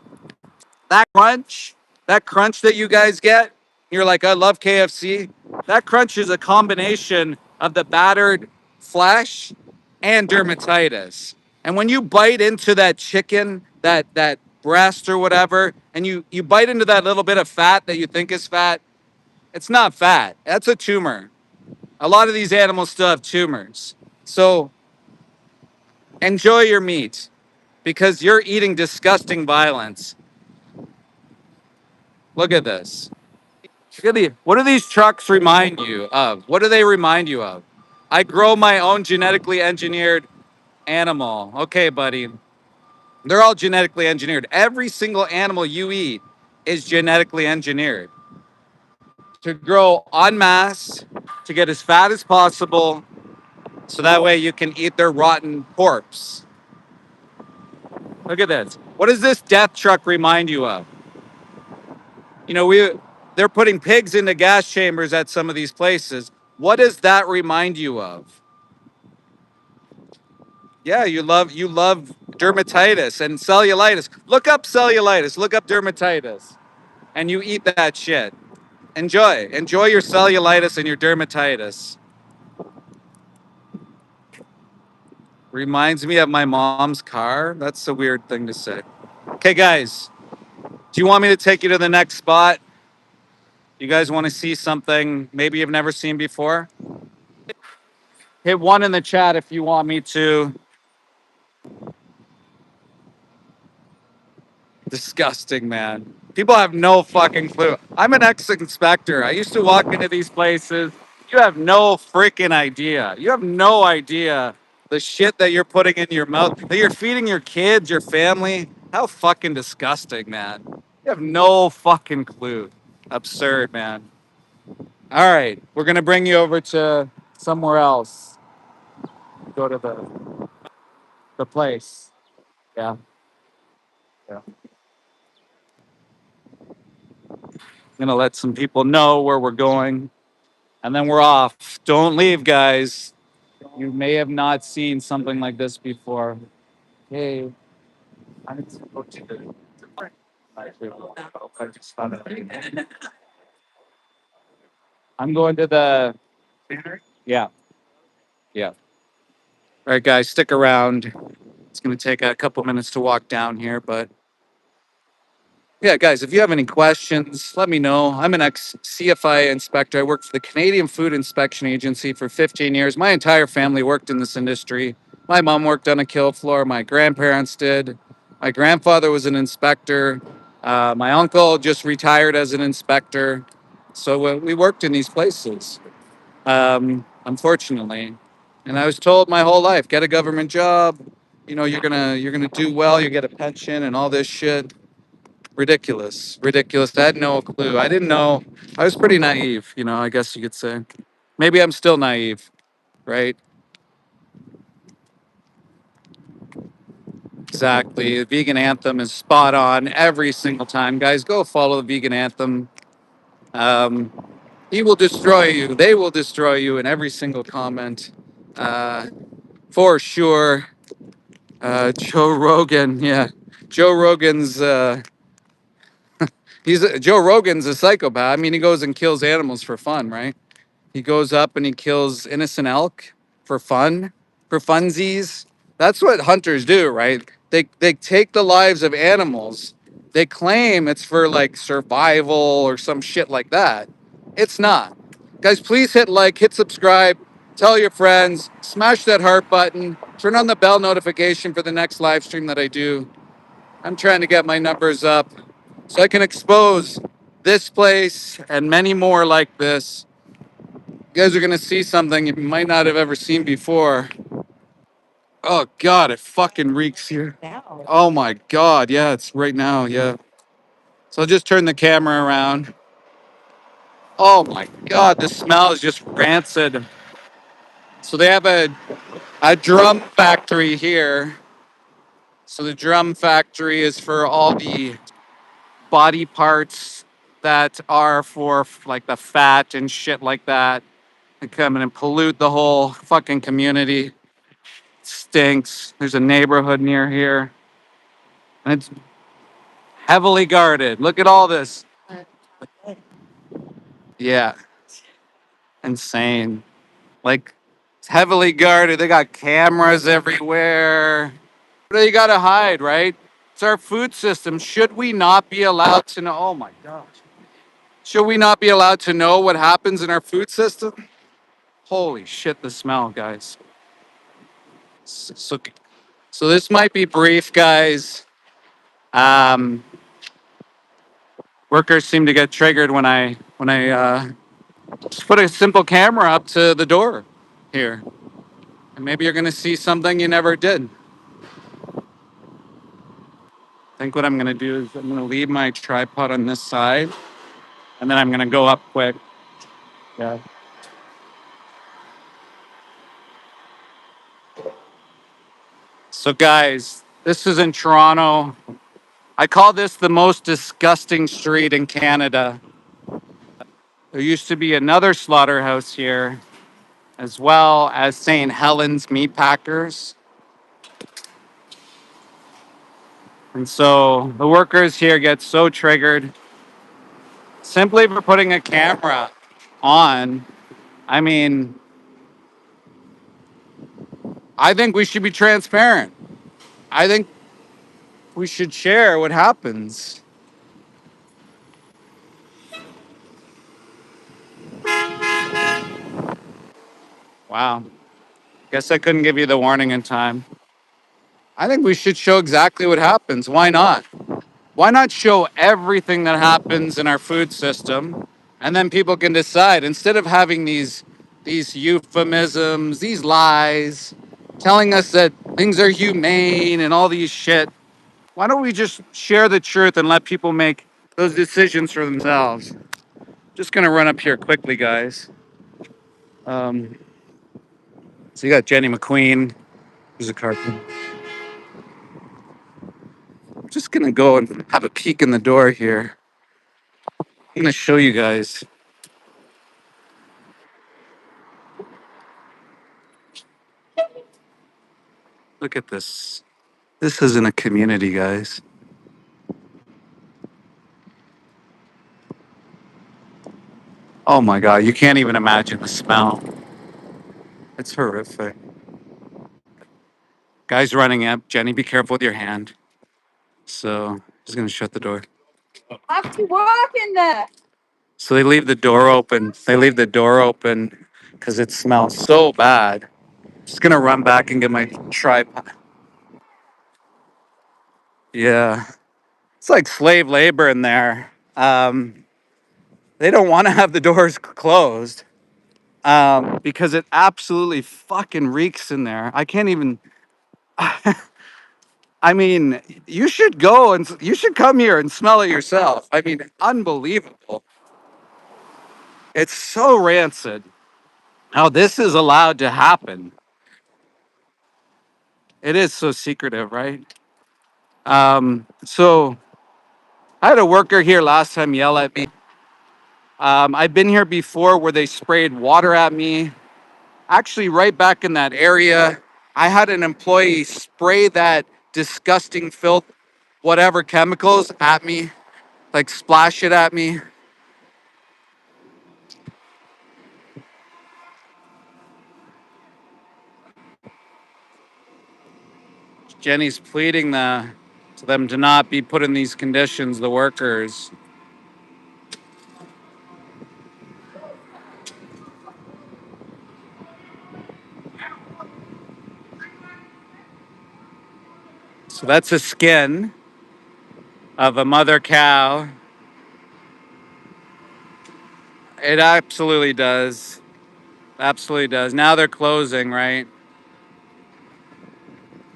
That crunch that you guys get, you're like, I love KFC. That crunch is a combination of the battered flesh and dermatitis. And when you bite into that chicken, that breast or whatever, and you bite into that little bit of fat that you think is fat, it's not fat. That's a tumor. A lot of these animals still have tumors. So enjoy your meat because you're eating disgusting violence. Look at this. What do these trucks remind you of? What do they remind you of? I grow my own genetically engineered animal. Okay, buddy. They're all genetically engineered. Every single animal you eat is genetically engineered to grow en masse, to get as fat as possible, so that way you can eat their rotten corpse. Look at this. What does this death truck remind you of? You know, they're putting pigs into gas chambers at some of these places. What does that remind you of? Yeah, you love dermatitis and cellulitis. Look up cellulitis, look up dermatitis, and you eat that shit. Enjoy your cellulitis and your dermatitis. Reminds me of my mom's car. That's a weird thing to say. Okay, guys, do you want me to take you to the next spot? You guys want to see something maybe you've never seen before? Hit one in the chat if you want me to. Disgusting, man. People have no fucking clue. I'm an ex-inspector. I used to walk into these places. You have no freaking idea. You have no idea the shit that you're putting in your mouth, that you're feeding your kids, your family. How fucking disgusting, man. You have no fucking clue. Absurd, man. All right, we're gonna bring you over to somewhere else. Go to the place. Yeah. Yeah. I'm gonna let some people know where we're going, and then we're off. Don't leave, guys. You may have not seen something like this before. Hey, I need to go to the. I'm going to the. Yeah, yeah. All right, guys, stick around. It's gonna take a couple minutes to walk down here, but yeah, guys, if you have any questions, let me know. I'm an ex CFI inspector. I worked for the Canadian Food Inspection Agency for 15 years. My entire family worked in this industry. My mom worked on a kill floor. My grandparents did. My grandfather was an inspector. My uncle just retired as an inspector. So we worked in these places, unfortunately. And I was told my whole life, get a government job. You know, you're gonna do well. You get a pension and all this shit. Ridiculous, ridiculous. I had no clue. I didn't know. I was pretty naive, you know, I guess you could say. Maybe I'm still naive, right? Exactly. The vegan anthem is spot on every single time. Guys, go follow the vegan anthem. Um, he will destroy you. They will destroy you in every single comment. Uh, for sure. Joe Rogan, yeah. Joe Rogan's Joe Rogan's a psychopath. I mean, he goes and kills animals for fun, right? He goes up and he kills innocent elk for fun, for funsies. That's what hunters do, right? They take the lives of animals. They claim it's for like survival or some shit like that. It's not. Guys, please hit like, hit subscribe, tell your friends, smash that heart button, turn on the bell notification for the next live stream that I do. I'm trying to get my numbers up so I can expose this place and many more like this. You guys are gonna see something you might not have ever seen before. Oh God, it fucking reeks here. Oh my God, yeah, it's right now, yeah. So I'll just turn the camera around. Oh my God, the smell is just rancid. So they have a drum factory here. So the drum factory is for all the body parts that are for like the fat and shit like that. They come in and pollute the whole fucking community. Stinks. There's a neighborhood near here, and it's heavily guarded. Look at all this. Yeah, insane. Like, it's heavily guarded. They got cameras everywhere. What do you got to hide, right? It's our food system. Should we not be allowed to know? Oh my gosh. Should we not be allowed to know what happens in our food system? Holy shit, the smell, guys. So, so this might be brief, guys. Um, Workers seem to get triggered when I just put a simple camera up to the door here, and maybe you're gonna see something you never did. I think what I'm gonna do is I'm gonna leave my tripod on this side, and then I'm gonna go up quick. Yeah. So guys, this is in Toronto. I call this the most disgusting street in Canada. There used to be another slaughterhouse here, as well as St. Helens Meat Packers. And so the workers here get so triggered simply for putting a camera on. I mean, I think we should be transparent. I think we should share what happens. Wow. Guess I couldn't give you the warning in time. I think we should show exactly what happens. Why not? Why not show everything that happens in our food system, and then people can decide instead of having these euphemisms, these lies, telling us that things are humane and all these shit. Why don't we just share the truth and let people make those decisions for themselves? Just gonna run up here quickly, guys. Um, so you got Jenny McQueen, who's a cartoon. I'm just gonna go and have a peek in the door here. I'm gonna show you guys. Look at this. This isn't a community, guys. Oh my God, you can't even imagine the smell. It's horrific. Guys running up. Jenny, be careful with your hand. So, just gonna shut the door. I have to walk in there. So they leave the door open. They leave the door open because it smells so bad. Just gonna run back and get my tripod. Yeah, it's like slave labor in there. They don't want to have the doors closed because it absolutely fucking reeks in there. I can't even. I mean, you should go and you should come here and smell it yourself. I mean, unbelievable. It's so rancid. How this is allowed to happen. It is so secretive, right? So I had a worker here last time yell at me. I've been here before where they sprayed water at me. Actually, right back in that area, I had an employee spray that disgusting filth, whatever chemicals at me, like splash it at me. Jenny's pleading to them to not be put in these conditions, the workers. So that's a skin of a mother cow. It absolutely does. Absolutely does. Now they're closing, right?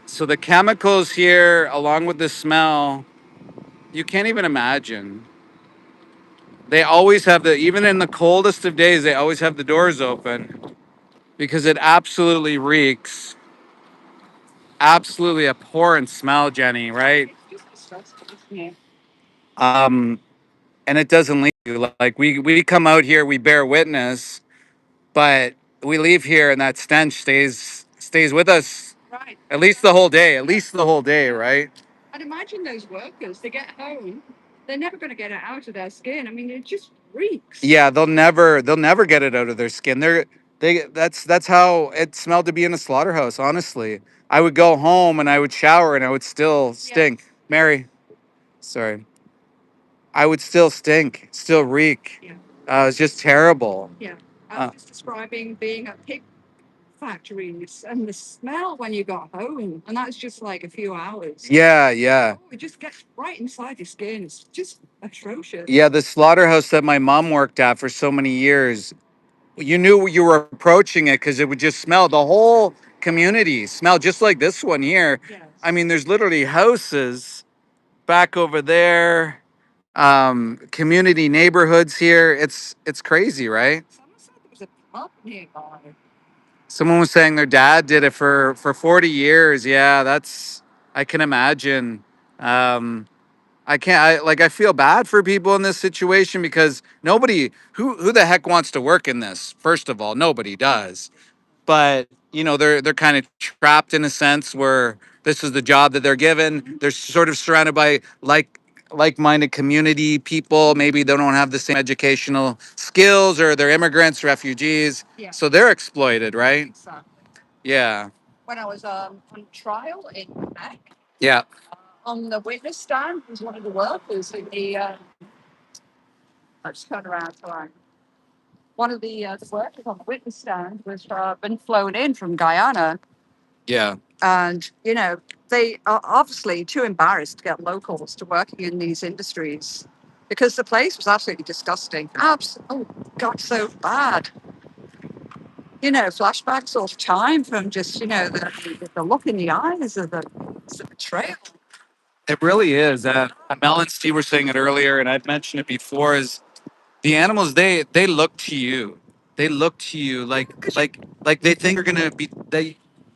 So the chemicals here, along with the smell, you can't even imagine. They always have even in the coldest of days, they always have the doors open because it absolutely reeks. Absolutely abhorrent smell, Jenny, right? Um, and it doesn't leave you. Like we come out here, we bear witness, but we leave here and that stench stays with us at least the whole day. At least the whole day, right? I'd imagine those workers, they get home, they're never going to get it out of their skin. I mean, it just reeks. Yeah, they'll never get it out of their skin. That's how it smelled to be in a slaughterhouse. Honestly, I would go home and I would shower and I would still stink. Yeah. Mary, sorry, I would still stink, still reek. Yeah. It's just terrible. Yeah, I was just describing being at pig factories and the smell when you got home, and that's just like a few hours. Yeah, yeah. Oh, it just gets right inside your skin. It's just atrocious. Yeah, the slaughterhouse that my mom worked at for so many years, you knew you were approaching it because it would just smell. The whole community smelled just like this one here. Yes. I mean, there's literally houses back over there, community neighborhoods here. It's crazy, right? Someone said there was a pub nearby. Someone was saying their dad did it for 40 years. Yeah, I can imagine. Um, I can't. I feel bad for people in this situation because nobody who the heck wants to work in this. First of all, nobody does. But they're kind of trapped in a sense where this is the job that they're given. They're sort of surrounded by like-minded community people. Maybe they don't have the same educational skills, or they're immigrants, refugees. Yeah. So they're exploited, right? Exactly. Yeah. When I was on trial in Quebec, yeah, on the witness stand was one of the workers in the. I just turned around. Sorry. One of the workers on the witness stand was been flown in from Guyana. Yeah. And, they are obviously too embarrassed to get locals to working in these industries because the place was absolutely disgusting. Oh, God, so bad. Flashbacks all the time from just, the look in the eyes of the betrayal. It really is. Mel and Steve were saying it earlier, and I've mentioned it before, is the animals, they look to you. They look to you like they think you're gonna be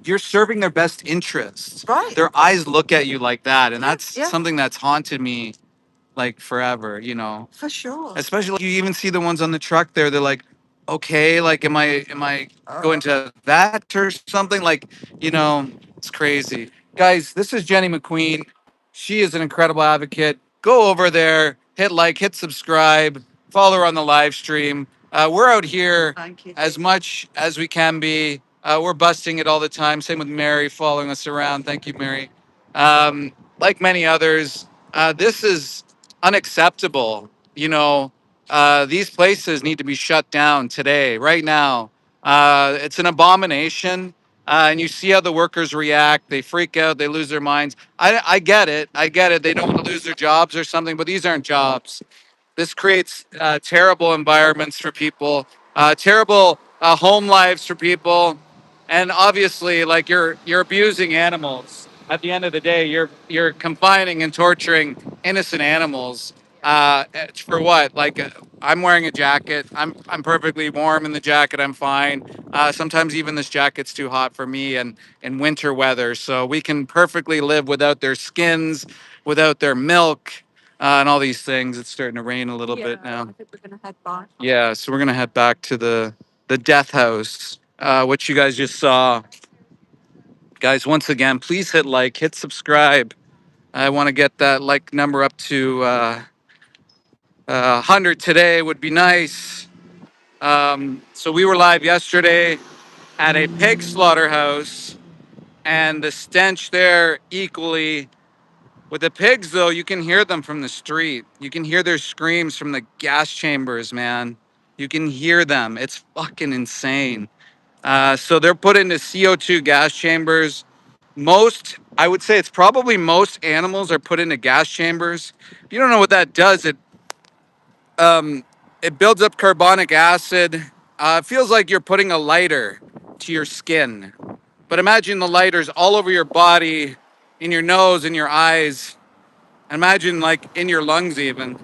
you're serving their best interests. Right. Their eyes look at you like that, and that's something that's haunted me like forever. For sure. Especially you even see the ones on the truck there. They're like, okay, like am I going to that or something? Like, it's crazy. Guys, this is Jenny McQueen. She is an incredible advocate. Go over there, hit like, hit subscribe, follow her on the live stream. We're out here as much as we can be. We're busting it all the time. Same with Mary following us around. Thank you, Mary. Like many others, this is unacceptable. These places need to be shut down today, right now. It's an abomination. And you see how the workers react. They freak out. They lose their minds. I get it. I get it. They don't want to lose their jobs or something, but these aren't jobs. This creates terrible environments for people, terrible home lives for people, and obviously, like you're abusing animals. At the end of the day, you're confining and torturing innocent animals. For what? Like I'm wearing a jacket. I'm perfectly warm in the jacket. I'm fine. Sometimes even this jacket's too hot for me, and in winter weather. So we can perfectly live without their skins, without their milk, and all these things. It's starting to rain a little bit now. I think we're gonna head back. Yeah, so we're gonna head back to the death house, which you guys just saw. Guys, once again, please hit like, hit subscribe. I want to get that like number up to 100 today. Would be nice. So we were live yesterday at a pig slaughterhouse, and the stench there equally. With the pigs, though, you can hear them from the street. You can hear their screams from the gas chambers, man. You can hear them. It's fucking insane. So they're put into CO2 gas chambers. I would say it's probably most animals are put into gas chambers. If you don't know what that does, it builds up carbonic acid. It feels like you're putting a lighter to your skin. But imagine the lighters all over your body, in your nose, in your eyes. Imagine like in your lungs even.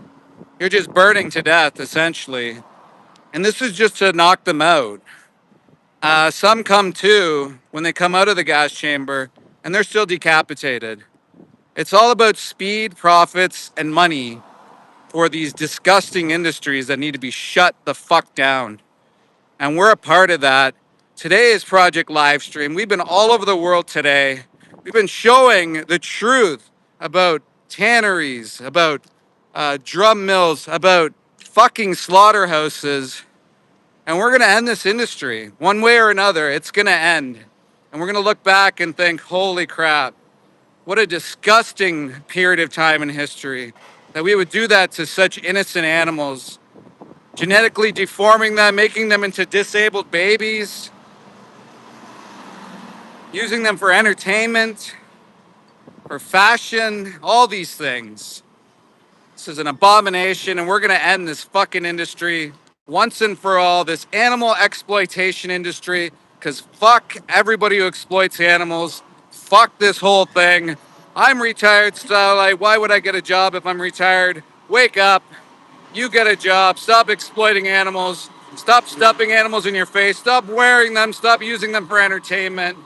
You're just burning to death, essentially. And this is just to knock them out. Some come to when they come out of the gas chamber and they're still decapitated. It's all about speed, profits, and money for these disgusting industries that need to be shut the fuck down. And we're a part of that. Today is Project Livestream. We've been all over the world today. We've been showing the truth about tanneries, about drum mills, about fucking slaughterhouses. And we're going to end this industry one way or another. It's going to end. And we're going to look back and think, holy crap, what a disgusting period of time in history that we would do that to such innocent animals, genetically deforming them, making them into disabled babies, using them for entertainment, for fashion, all these things. This is an abomination, and we're going to end this fucking industry once and for all, this animal exploitation industry, because fuck everybody who exploits animals. Fuck this whole thing. I'm retired, Starlight. Why would I get a job if I'm retired? Wake up. You get a job. Stop exploiting animals. Stop stuffing animals in your face. Stop wearing them. Stop using them for entertainment.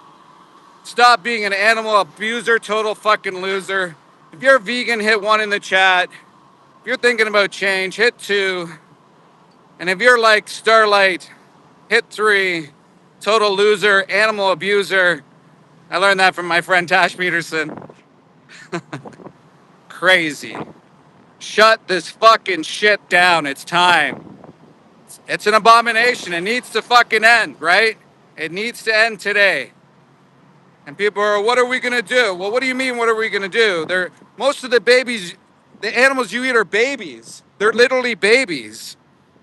Stop being an animal abuser, total fucking loser. If you're a vegan, hit 1 in the chat. If you're thinking about change, hit 2. And if you're like Starlight, hit 3. Total loser, animal abuser. I learned that from my friend Tash Peterson. Crazy. Shut this fucking shit down. It's time. It's an abomination. It needs to fucking end, right? It needs to end today. And people are, what are we gonna do? Well, what do you mean, what are we gonna do? Most of the babies, the animals you eat are babies. They're literally babies.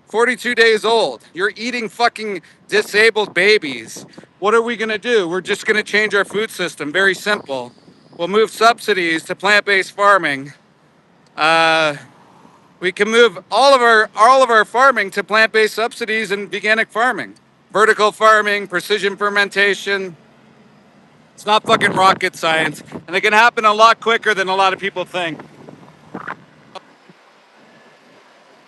42 days old. You're eating fucking disabled babies. What are we gonna do? We're just gonna change our food system. Very simple. We'll move subsidies to plant-based farming. We can move all of our farming to plant-based subsidies and organic farming, vertical farming, precision fermentation. It's not fucking rocket science, and it can happen a lot quicker than a lot of people think.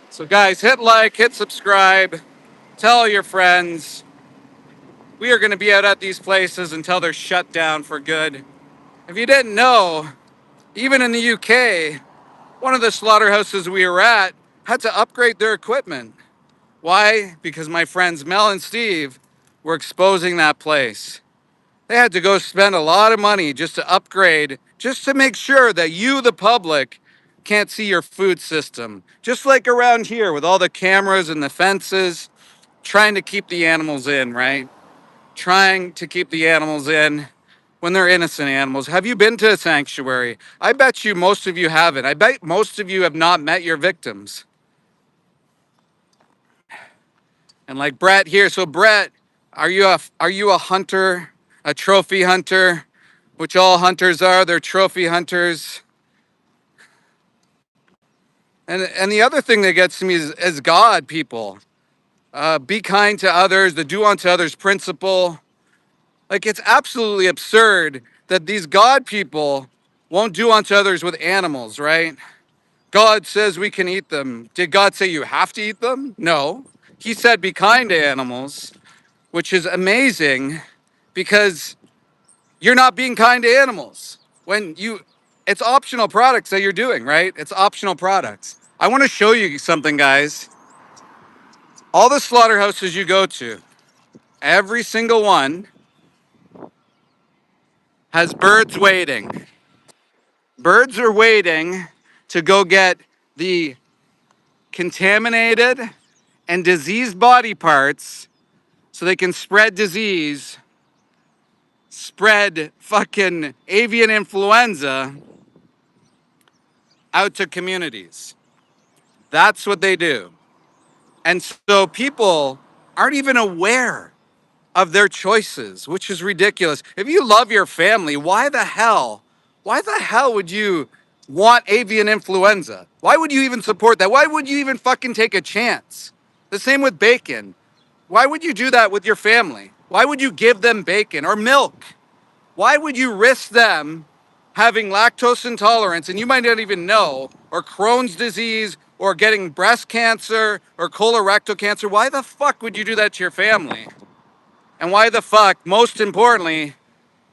So guys, hit like, hit subscribe, tell your friends. We are going to be out at these places until they're shut down for good. If you didn't know, even in the UK, one of the slaughterhouses we were at had to upgrade their equipment. Why? Because my friends Mel and Steve were exposing that place. They had to go spend a lot of money just to upgrade, just to make sure that you, the public, can't see your food system. Just like around here with all the cameras and the fences, trying to keep the animals in, right? Trying to keep the animals in when they're innocent animals. Have you been to a sanctuary? I bet you most of you haven't. I bet most of you have not met your victims. And like Brett here, so Brett, are you a hunter, a trophy hunter, which all hunters are? They're trophy hunters. And the other thing that gets to me is God, people. Be kind to others, the do unto others principle. Like, it's absolutely absurd that these God people won't do unto others with animals, right? God says we can eat them. Did God say you have to eat them? No. He said be kind to animals, which is amazing because you're not being kind to animals. It's optional products that you're doing, right? It's optional products. I want to show you something, guys. All the slaughterhouses you go to, every single one has birds waiting. Birds are waiting to go get the contaminated and diseased body parts so they can spread disease, spread fucking avian influenza out to communities. That's what they do. And so people aren't even aware of their choices, which is ridiculous. If you love your family, why the hell would you want avian influenza? Why would you even support that? Why would you even fucking take a chance? The same with bacon. Why would you do that with your family? Why would you give them bacon or milk? Why would you risk them having lactose intolerance and you might not even know, or Crohn's disease, or getting breast cancer or colorectal cancer? Why the fuck would you do that to your family? And why the fuck, most importantly,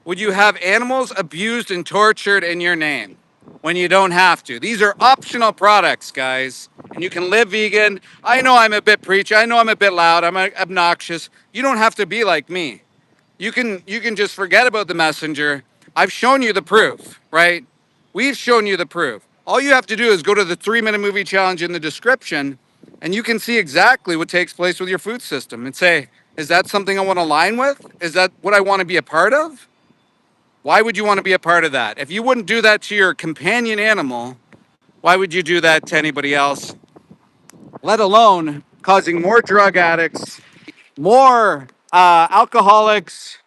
would you have animals abused and tortured in your name when you don't have to? These are optional products, guys, and you can live vegan. I know I'm a bit preachy. I know I'm a bit loud. I'm obnoxious. You don't have to be like me. You can just forget about the messenger. I've shown you the proof, right? We've shown you the proof. All you have to do is go to the 3-minute movie challenge in the description, and you can see exactly what takes place with your food system and say, is that something I want to align with? Is that what I want to be a part of? Why would you want to be a part of that? If you wouldn't do that to your companion animal, why would you do that to anybody else? Let alone causing more drug addicts, more alcoholics,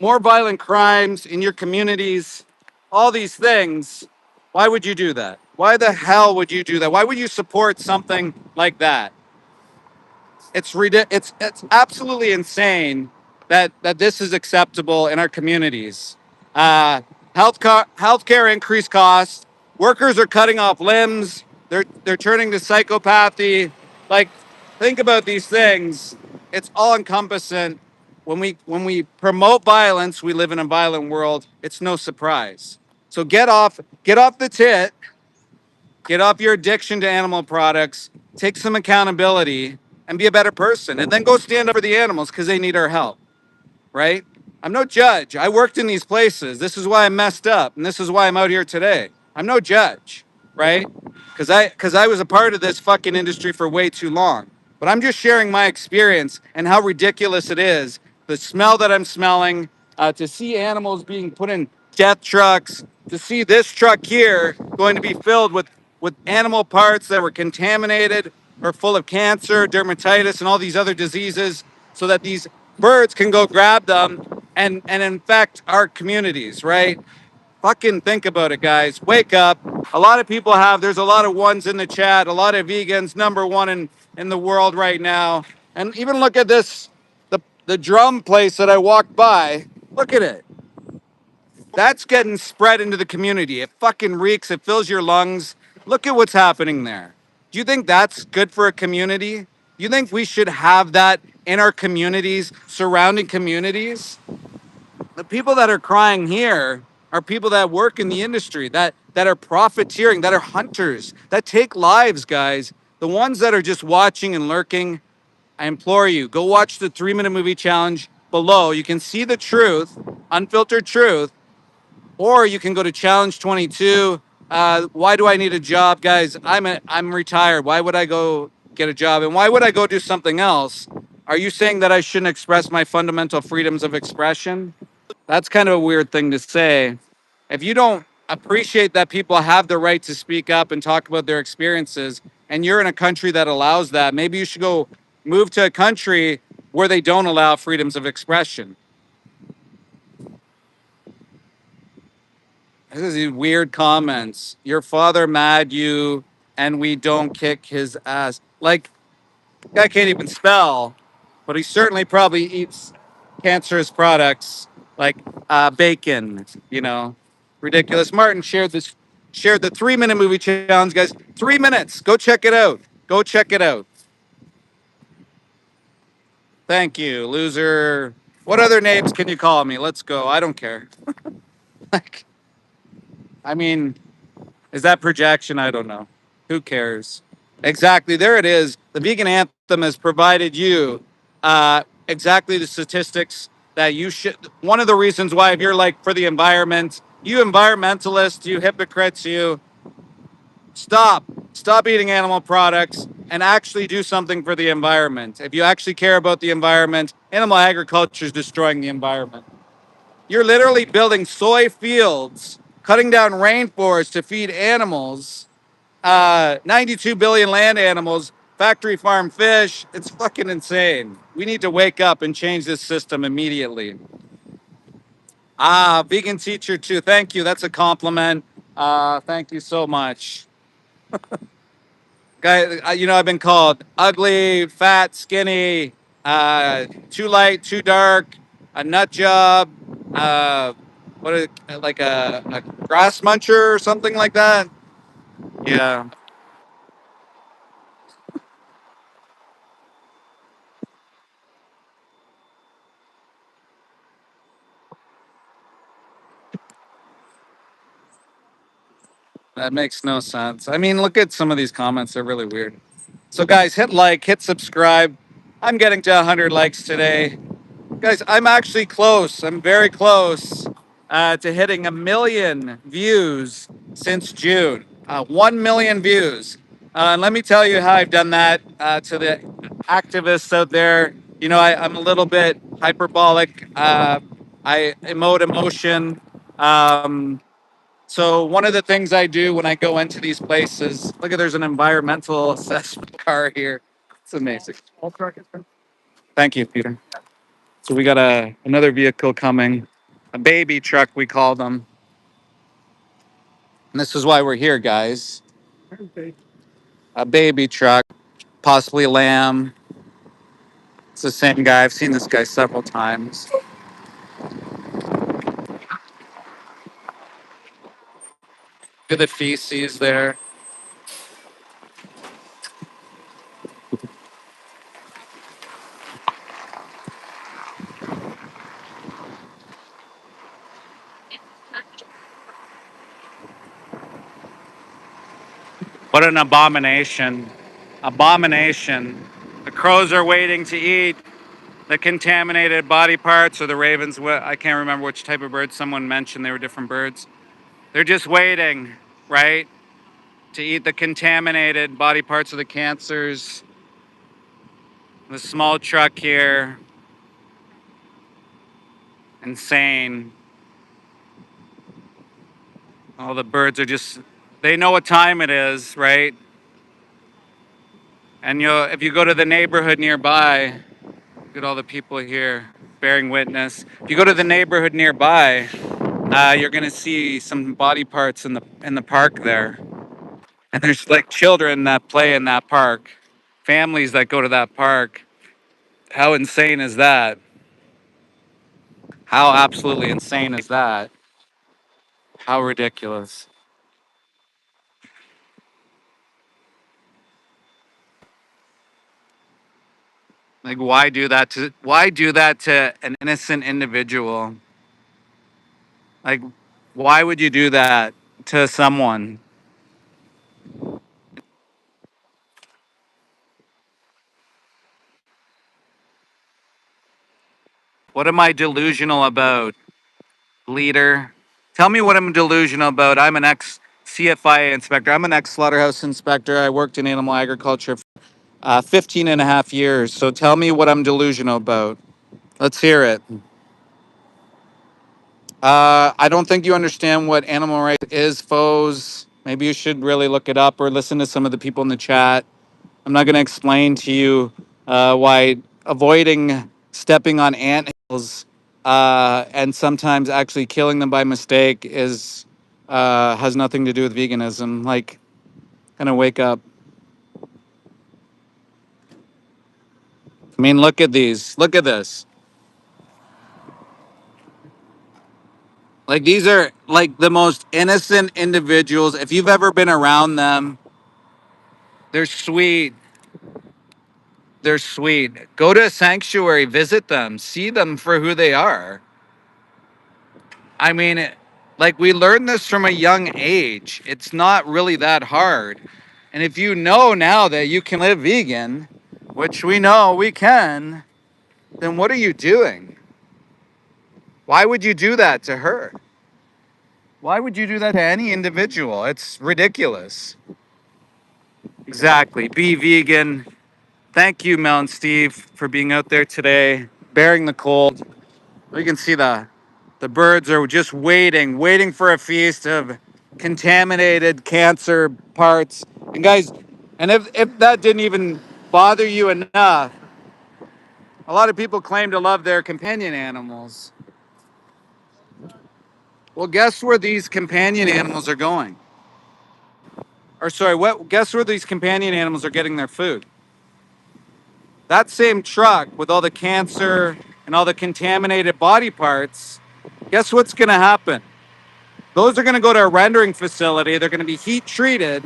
more violent crimes in your communities, all these things. Why would you do that? Why the hell would you do that? Why would you support something like that? It's absolutely insane that this is acceptable in our communities. Uh, healthcare increased costs. Workers are cutting off limbs. They're turning to psychopathy. Like, think about these things. It's all encompassing. When we promote violence, we live in a violent world. It's no surprise. So get off the tit, get off your addiction to animal products, take some accountability, and be a better person. And then go stand up for the animals because they need our help, right? I'm no judge. I worked in these places. This is why I messed up, and this is why I'm out here today. I'm no judge, right? Because I was a part of this fucking industry for way too long. But I'm just sharing my experience and how ridiculous it is. The smell that I'm smelling, to see animals being put in death trucks, to see this truck here going to be filled with animal parts that were contaminated or full of cancer, dermatitis, and all these other diseases, so that these birds can go grab them and infect our communities, right? Fucking think about it, guys. Wake up. A lot of people have, there's a lot of ones in the chat, a lot of vegans, number one in the world right now. And even look at this, the drum place that I walked by. Look at it. That's getting spread into the community. It fucking reeks. It fills your lungs. Look at what's happening there. Do you think that's good for a community? You think we should have that in our communities, surrounding communities? The people that are crying here are people that work in the industry, that are profiteering, that are hunters, that take lives, guys. The ones that are just watching and lurking, I implore you, go watch the 3-minute movie challenge below. You can see the truth, unfiltered truth, or you can go to Challenge 22. Why do I need a job, guys? I'm retired. Why would I go get a job? And why would I go do something else? Are you saying that I shouldn't express my fundamental freedoms of expression? That's kind of a weird thing to say. If you don't appreciate that people have the right to speak up and talk about their experiences, and you're in a country that allows that, maybe you should go move to a country where they don't allow freedoms of expression. This is these weird comments. Your father mad you, and we don't kick his ass. Like, guy can't even spell, but he certainly probably eats cancerous products like bacon. You know, ridiculous. Martin shared the 3-minute movie challenge, guys. 3 minutes. Go check it out. Go check it out. Thank you, loser. What other names can you call me? Let's go. I don't care. Like, I mean, is that projection? I don't know. Who cares? Exactly. There it is. The vegan anthem has provided you exactly the statistics that you should. One of the reasons why, if you're like for the environment, you environmentalists, you hypocrites, you stop. Stop eating animal products and actually do something for the environment. If you actually care about the environment, animal agriculture is destroying the environment. You're literally building soy fields, cutting down rainforests to feed animals, 92 billion land animals, factory farm fish. It's fucking insane. We need to wake up and change this system immediately. Vegan teacher too. Thank you. That's a compliment. Thank you so much. Guy, you know, I've been called ugly, fat, skinny, too light, too dark, a nut job, like a grass muncher or something like that. Yeah. That makes no sense. I mean, look at some of these comments. They're really weird. So, guys, hit like, hit subscribe. I'm getting to 100 likes today. Guys, I'm actually close. I'm very close to hitting 1 million views since June. 1 million views. And let me tell you how I've done that to the activists out there. You know, I'm a little bit hyperbolic. I emote emotion. Um, so one of the things I do when I go into these places, look at there's an environmental assessment car here. It's amazing. Thank you, Peter. So we got another vehicle coming, a baby truck we call them, and this is why we're here, guys. A baby truck, possibly a lamb. It's the same guy. I've seen this guy several times. Look at the feces there. What an abomination. Abomination. The crows are waiting to eat the contaminated body parts, or the ravens. I can't remember which type of bird someone mentioned. They were different birds. They're just waiting, right, to eat the contaminated body parts of the cancers. The small truck here. Insane. All the birds are just, they know what time it is, right? And if you go to the neighborhood nearby, look at all the people here bearing witness. If you go to the neighborhood nearby, you're gonna see some body parts in the park there. And there's like children that play in that park, families that go to that park. How insane is that? How absolutely insane is that? How ridiculous. Like why do that to an innocent individual? Like why would you do that to someone? What am I delusional about, leader? Tell me what I'm delusional about. I'm an ex CFIA inspector. I'm an ex slaughterhouse inspector. I worked in animal agriculture for 15 and a half years. So tell me what I'm delusional about. Let's hear it. I don't think you understand what animal rights is, foes. Maybe you should really look it up or listen to some of the people in the chat. I'm not going to explain to you why avoiding stepping on anthills and sometimes actually killing them by mistake is has nothing to do with veganism. Like, kind of wake up. I mean, look at these. Look at this. Like, these are like the most innocent individuals. If you've ever been around them, they're sweet. They're sweet. Go to a sanctuary, visit them, see them for who they are. I mean, like we learned this from a young age. It's not really that hard. And if you know now that you can live vegan, which we know we can, then what are you doing? Why would you do that to her? Why would you do that to any individual? It's ridiculous. Exactly. Be vegan. Thank you, Mel and Steve, for being out there today, bearing the cold. You can see the birds are just waiting for a feast of contaminated cancer parts. And guys, and if that didn't even bother you enough, a lot of people claim to love their companion animals. Well, guess where these companion animals are going? Or sorry, what guess where these companion animals are getting their food? That same truck with all the cancer and all the contaminated body parts, guess what's going to happen? Those are going to go to a rendering facility. They're going to be heat treated,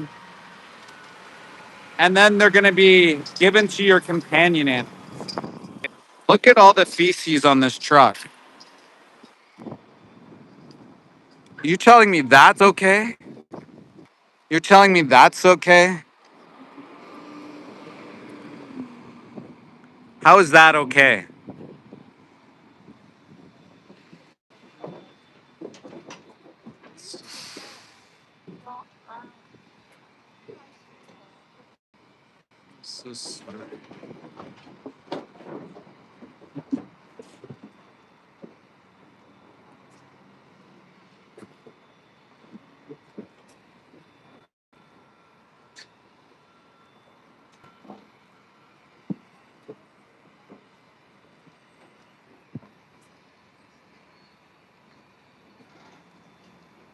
and then they're going to be given to your companion animal. Look at all the feces on this truck. Are you telling me that's okay? You're telling me that's okay? How is that okay? So sorry.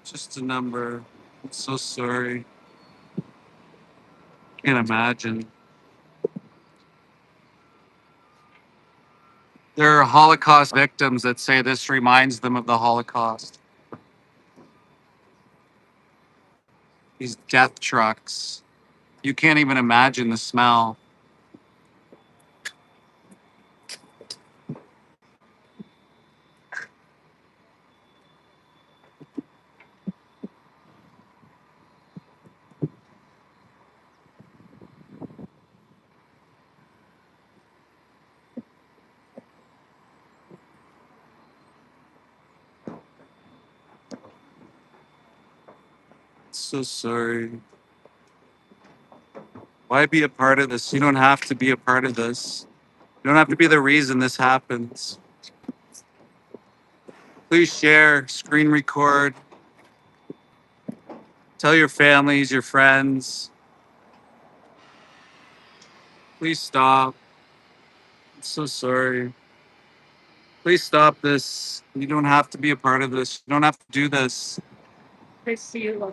Just a number. I'm so sorry. Can't imagine. There are Holocaust victims that say this reminds them of the Holocaust. These death trucks. You can't even imagine the smell. So sorry. Why be a part of this? You don't have to be a part of this. You don't have to be the reason this happens. Please share, screen record, tell your families, your friends. Please stop. I'm so sorry. Please stop this. You don't have to be a part of this. You don't have to do this. You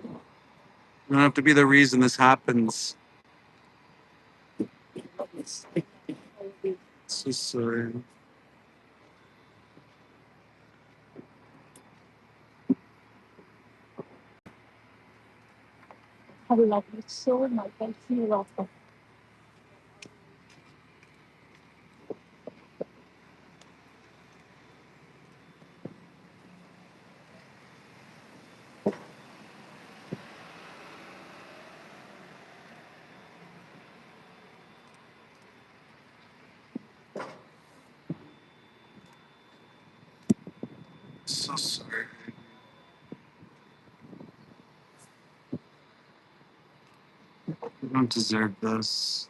don't have to be the reason this happens. So sorry. I love you so much. I feel welcome. So sorry. You don't deserve this.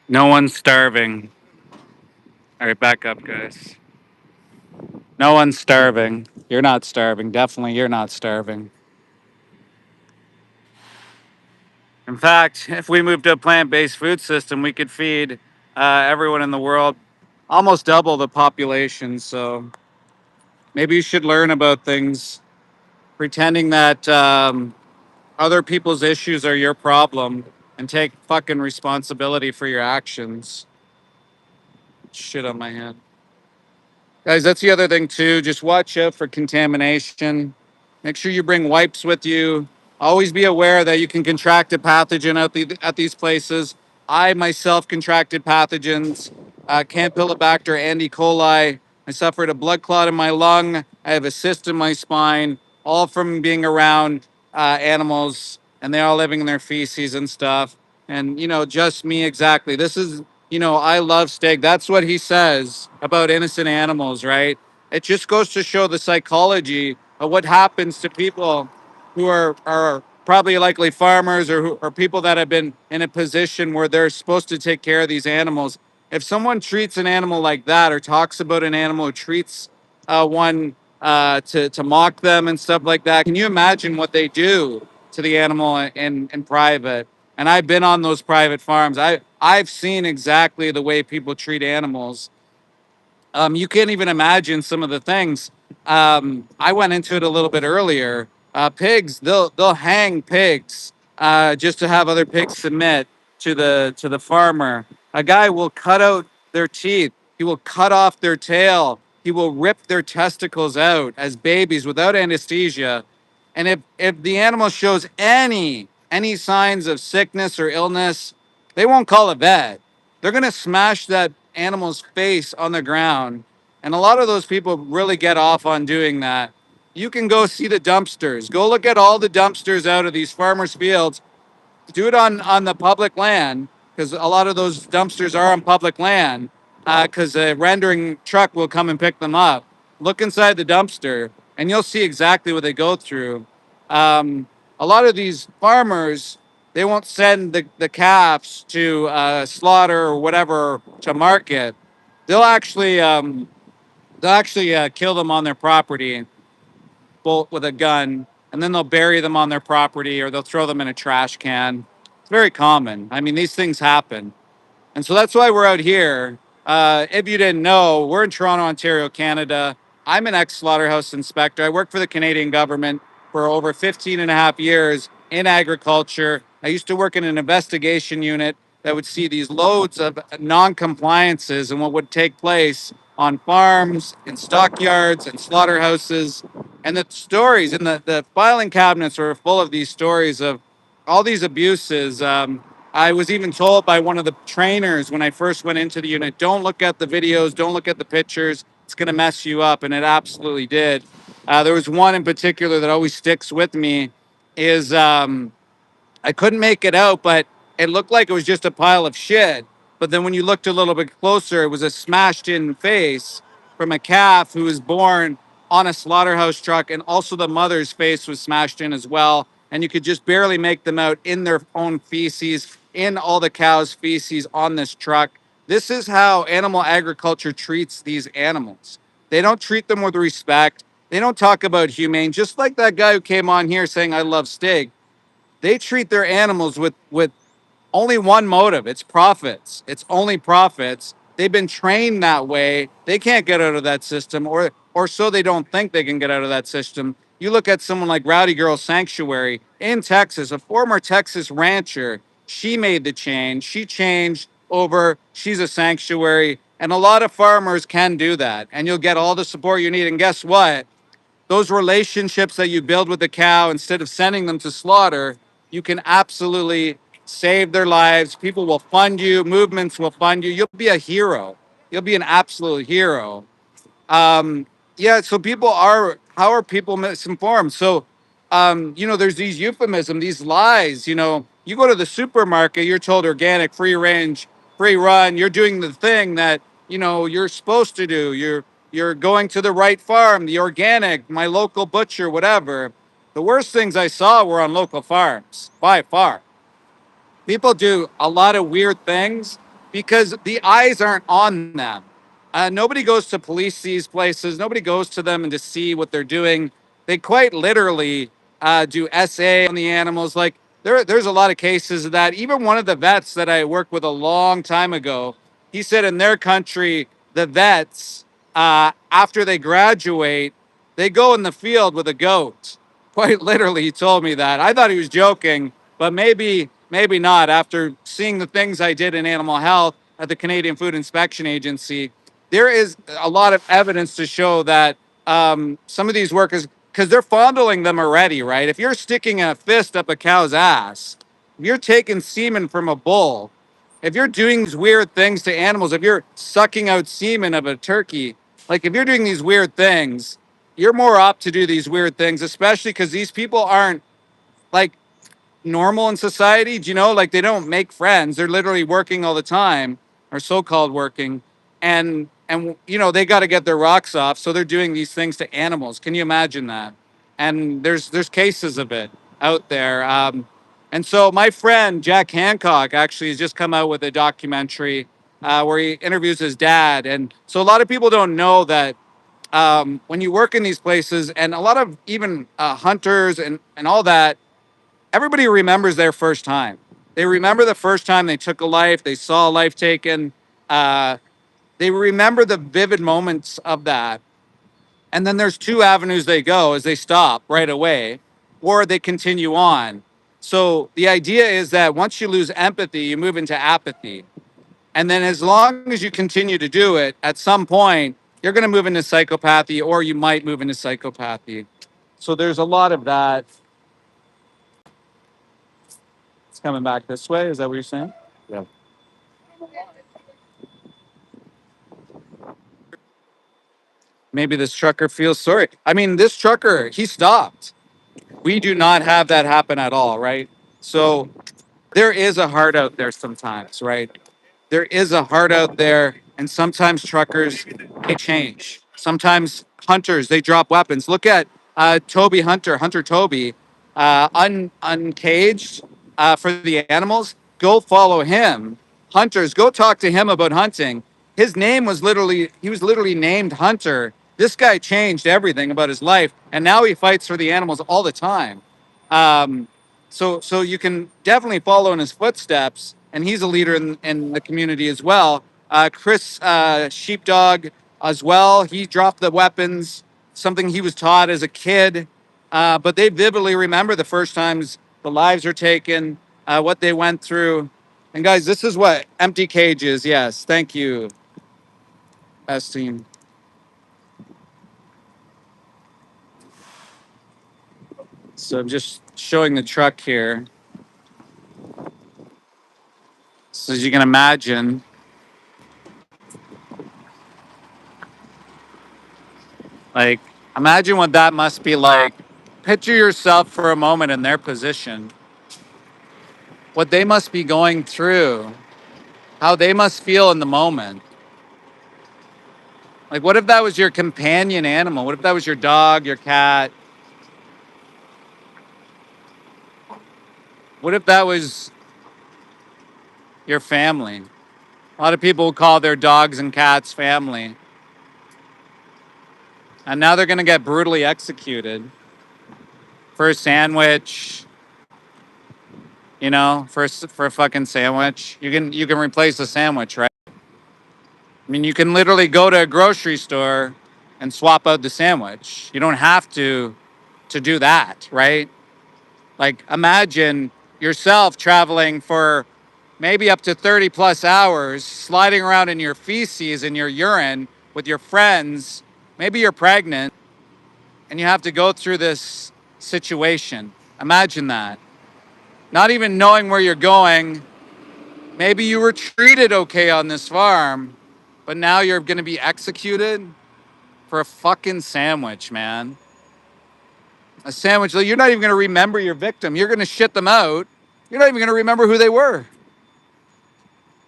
No one's starving. All right, back up, guys. No one's starving. You're not starving. Definitely, you're not starving. In fact, if we moved to a plant based food system, we could feed everyone in the world, almost double the population. So maybe you should learn about things. Pretending that other people's issues are your problem and take fucking responsibility for your actions. Shit on my hand. Guys, that's the other thing too. Just watch out for contamination. Make sure you bring wipes with you. Always be aware that you can contract a pathogen at these places. I myself contracted pathogens, Campylobacter and E. coli. I suffered a blood clot in my lung. I have a cyst in my spine, all from being around animals, and they all living in their feces and stuff. And just me exactly. This is I love steak. That's what he says about innocent animals, right? It just goes to show the psychology of what happens to people who are probably likely farmers or people that have been in a position where they're supposed to take care of these animals. If someone treats an animal like that or talks about an animal who treats one to mock them and stuff like that, can you imagine what they do to the animal in private? And I've been on those private farms. I've seen exactly the way people treat animals. You can't even imagine some of the things. I went into it a little bit earlier. Pigs, they'll hang pigs just to have other pigs submit to the farmer. A guy will cut out their teeth. He will cut off their tail. He will rip their testicles out as babies without anesthesia. And if the animal shows any signs of sickness or illness, they won't call a vet. They're gonna smash that animal's face on the ground. And a lot of those people really get off on doing that. You can go see the dumpsters. Go look at all the dumpsters out of these farmers' fields. Do it on the public land because a lot of those dumpsters are on public land because a rendering truck will come and pick them up. Look inside the dumpster and you'll see exactly what they go through. A lot of these farmers, they won't send the calves to slaughter or whatever to market. They'll actually kill them on their property, bolt with a gun, and then they'll bury them on their property or they'll throw them in a trash can. It's very common. I mean, these things happen. And so that's why we're out here. If you didn't know, we're in Toronto, Ontario, Canada. I'm an ex-slaughterhouse inspector. I worked for the Canadian government for over 15 and a half years in agriculture. I used to work in an investigation unit that would see these loads of non-compliances and what would take place on farms, in stockyards, and slaughterhouses. And the stories and the filing cabinets were full of these stories of all these abuses. I was even told by one of the trainers when I first went into the unit, don't look at the videos, don't look at the pictures. It's going to mess you up. And it absolutely did. There was one in particular that always sticks with me is I couldn't make it out, but it looked like it was just a pile of shit. But then when you looked a little bit closer, it was a smashed in face from a calf who was born on a slaughterhouse truck. And also the mother's face was smashed in as well. And you could just barely make them out in their own feces, in all the cows' feces on this truck. This is how animal agriculture treats these animals. They don't treat them with respect. They don't talk about humane, just like that guy who came on here saying, I love steak. They treat their animals with only one motive. It's profits. It's only profits. They've been trained that way. They can't get out of that system, or so they don't think they can get out of that system. You look at someone like Rowdy Girl Sanctuary in Texas, a former Texas rancher. She made the change. She changed over. She's a sanctuary. And a lot of farmers can do that. And you'll get all the support you need. And guess what? Those relationships that you build with the cow, instead of sending them to slaughter, you can absolutely save their lives. People will fund you, movements will fund you. You'll be a hero. You'll be an absolute hero. Yeah, so people are, how are people misinformed? So, there's these euphemisms, these lies. You go to the supermarket, you're told organic, free range, free run. You're doing the thing that, you're supposed to do. You're going to the right farm, the organic, my local butcher, whatever. The worst things I saw were on local farms, by far. People do a lot of weird things because the eyes aren't on them. Nobody goes to police these places. Nobody goes to them and to see what they're doing. They quite literally do SA on the animals. Like there's a lot of cases of that. Even one of the vets that I worked with a long time ago, he said in their country, the vets, after they graduate, they go in the field with a goat. Quite literally, he told me that. I thought he was joking, but maybe not. After seeing the things I did in animal health at the Canadian Food Inspection Agency, there is a lot of evidence to show that some of these workers, because they're fondling them already, right? If you're sticking a fist up a cow's ass, if you're taking semen from a bull, if you're doing these weird things to animals, if you're sucking out semen of a turkey, like if you're doing these weird things, you're more apt to do these weird things, especially because these people aren't like normal in society. Do you know, like they don't make friends. They're literally working all the time, or so-called working, and they got to get their rocks off, so they're doing these things to animals. Can you imagine that? And there's cases of it out there. And so my friend Jack Hancock actually has just come out with a documentary where he interviews his dad. And so a lot of people don't know that when you work in these places, and a lot of even hunters and all that, everybody remembers their first time. They remember the first time they took a life, they saw a life taken. Uh, they remember the vivid moments of that. And then there's two avenues they go: is they stop right away or they continue on. So the idea is that once you lose empathy, you move into apathy. And then as long as you continue to do it, at some point, you're going to move into psychopathy, or you might move into psychopathy. So there's a lot of that. It's coming back this way. Is that what you're saying? Yeah. Maybe this trucker feels sorry. I mean, this trucker, he stopped. We do not have that happen at all, right? So there is a heart out there sometimes, right? There is a heart out there, and sometimes truckers, they change. Sometimes hunters, they drop weapons. Look at Toby Hunter, Hunter Toby, uncaged for the animals. Go follow him. Hunters, go talk to him about hunting. His name was literally, he was literally named Hunter. This guy changed everything about his life, and now he fights for the animals all the time. Um, so you can definitely follow in his footsteps, and he's a leader in the community as well. Chris Sheepdog as well. He dropped the weapons, something he was taught as a kid, but they vividly remember the first times the lives are taken, what they went through. And guys, this is what empty cages. Yes, thank you, Esteem. So I'm just showing the truck here. So as you can imagine, like, imagine what that must be like. Picture yourself for a moment in their position, what they must be going through, how they must feel in the moment. Like, what if that was your companion animal? What if that was your dog, your cat? What if that was your family? A lot of people call their dogs and cats family. And now they're going to get brutally executed for a sandwich, you know, for a fucking sandwich. You can replace a sandwich, right? I mean, you can literally go to a grocery store and swap out the sandwich. You don't have to do that, right? Like, imagine yourself traveling for maybe up to 30 plus hours, sliding around in your feces and your urine with your friends. Maybe you're pregnant and you have to go through this situation. Imagine that. Not even knowing where you're going. Maybe you were treated okay on this farm, but now you're going to be executed for a fucking sandwich, man. A sandwich. You're not even going to remember your victim. You're going to shit them out. You're not even going to remember who they were.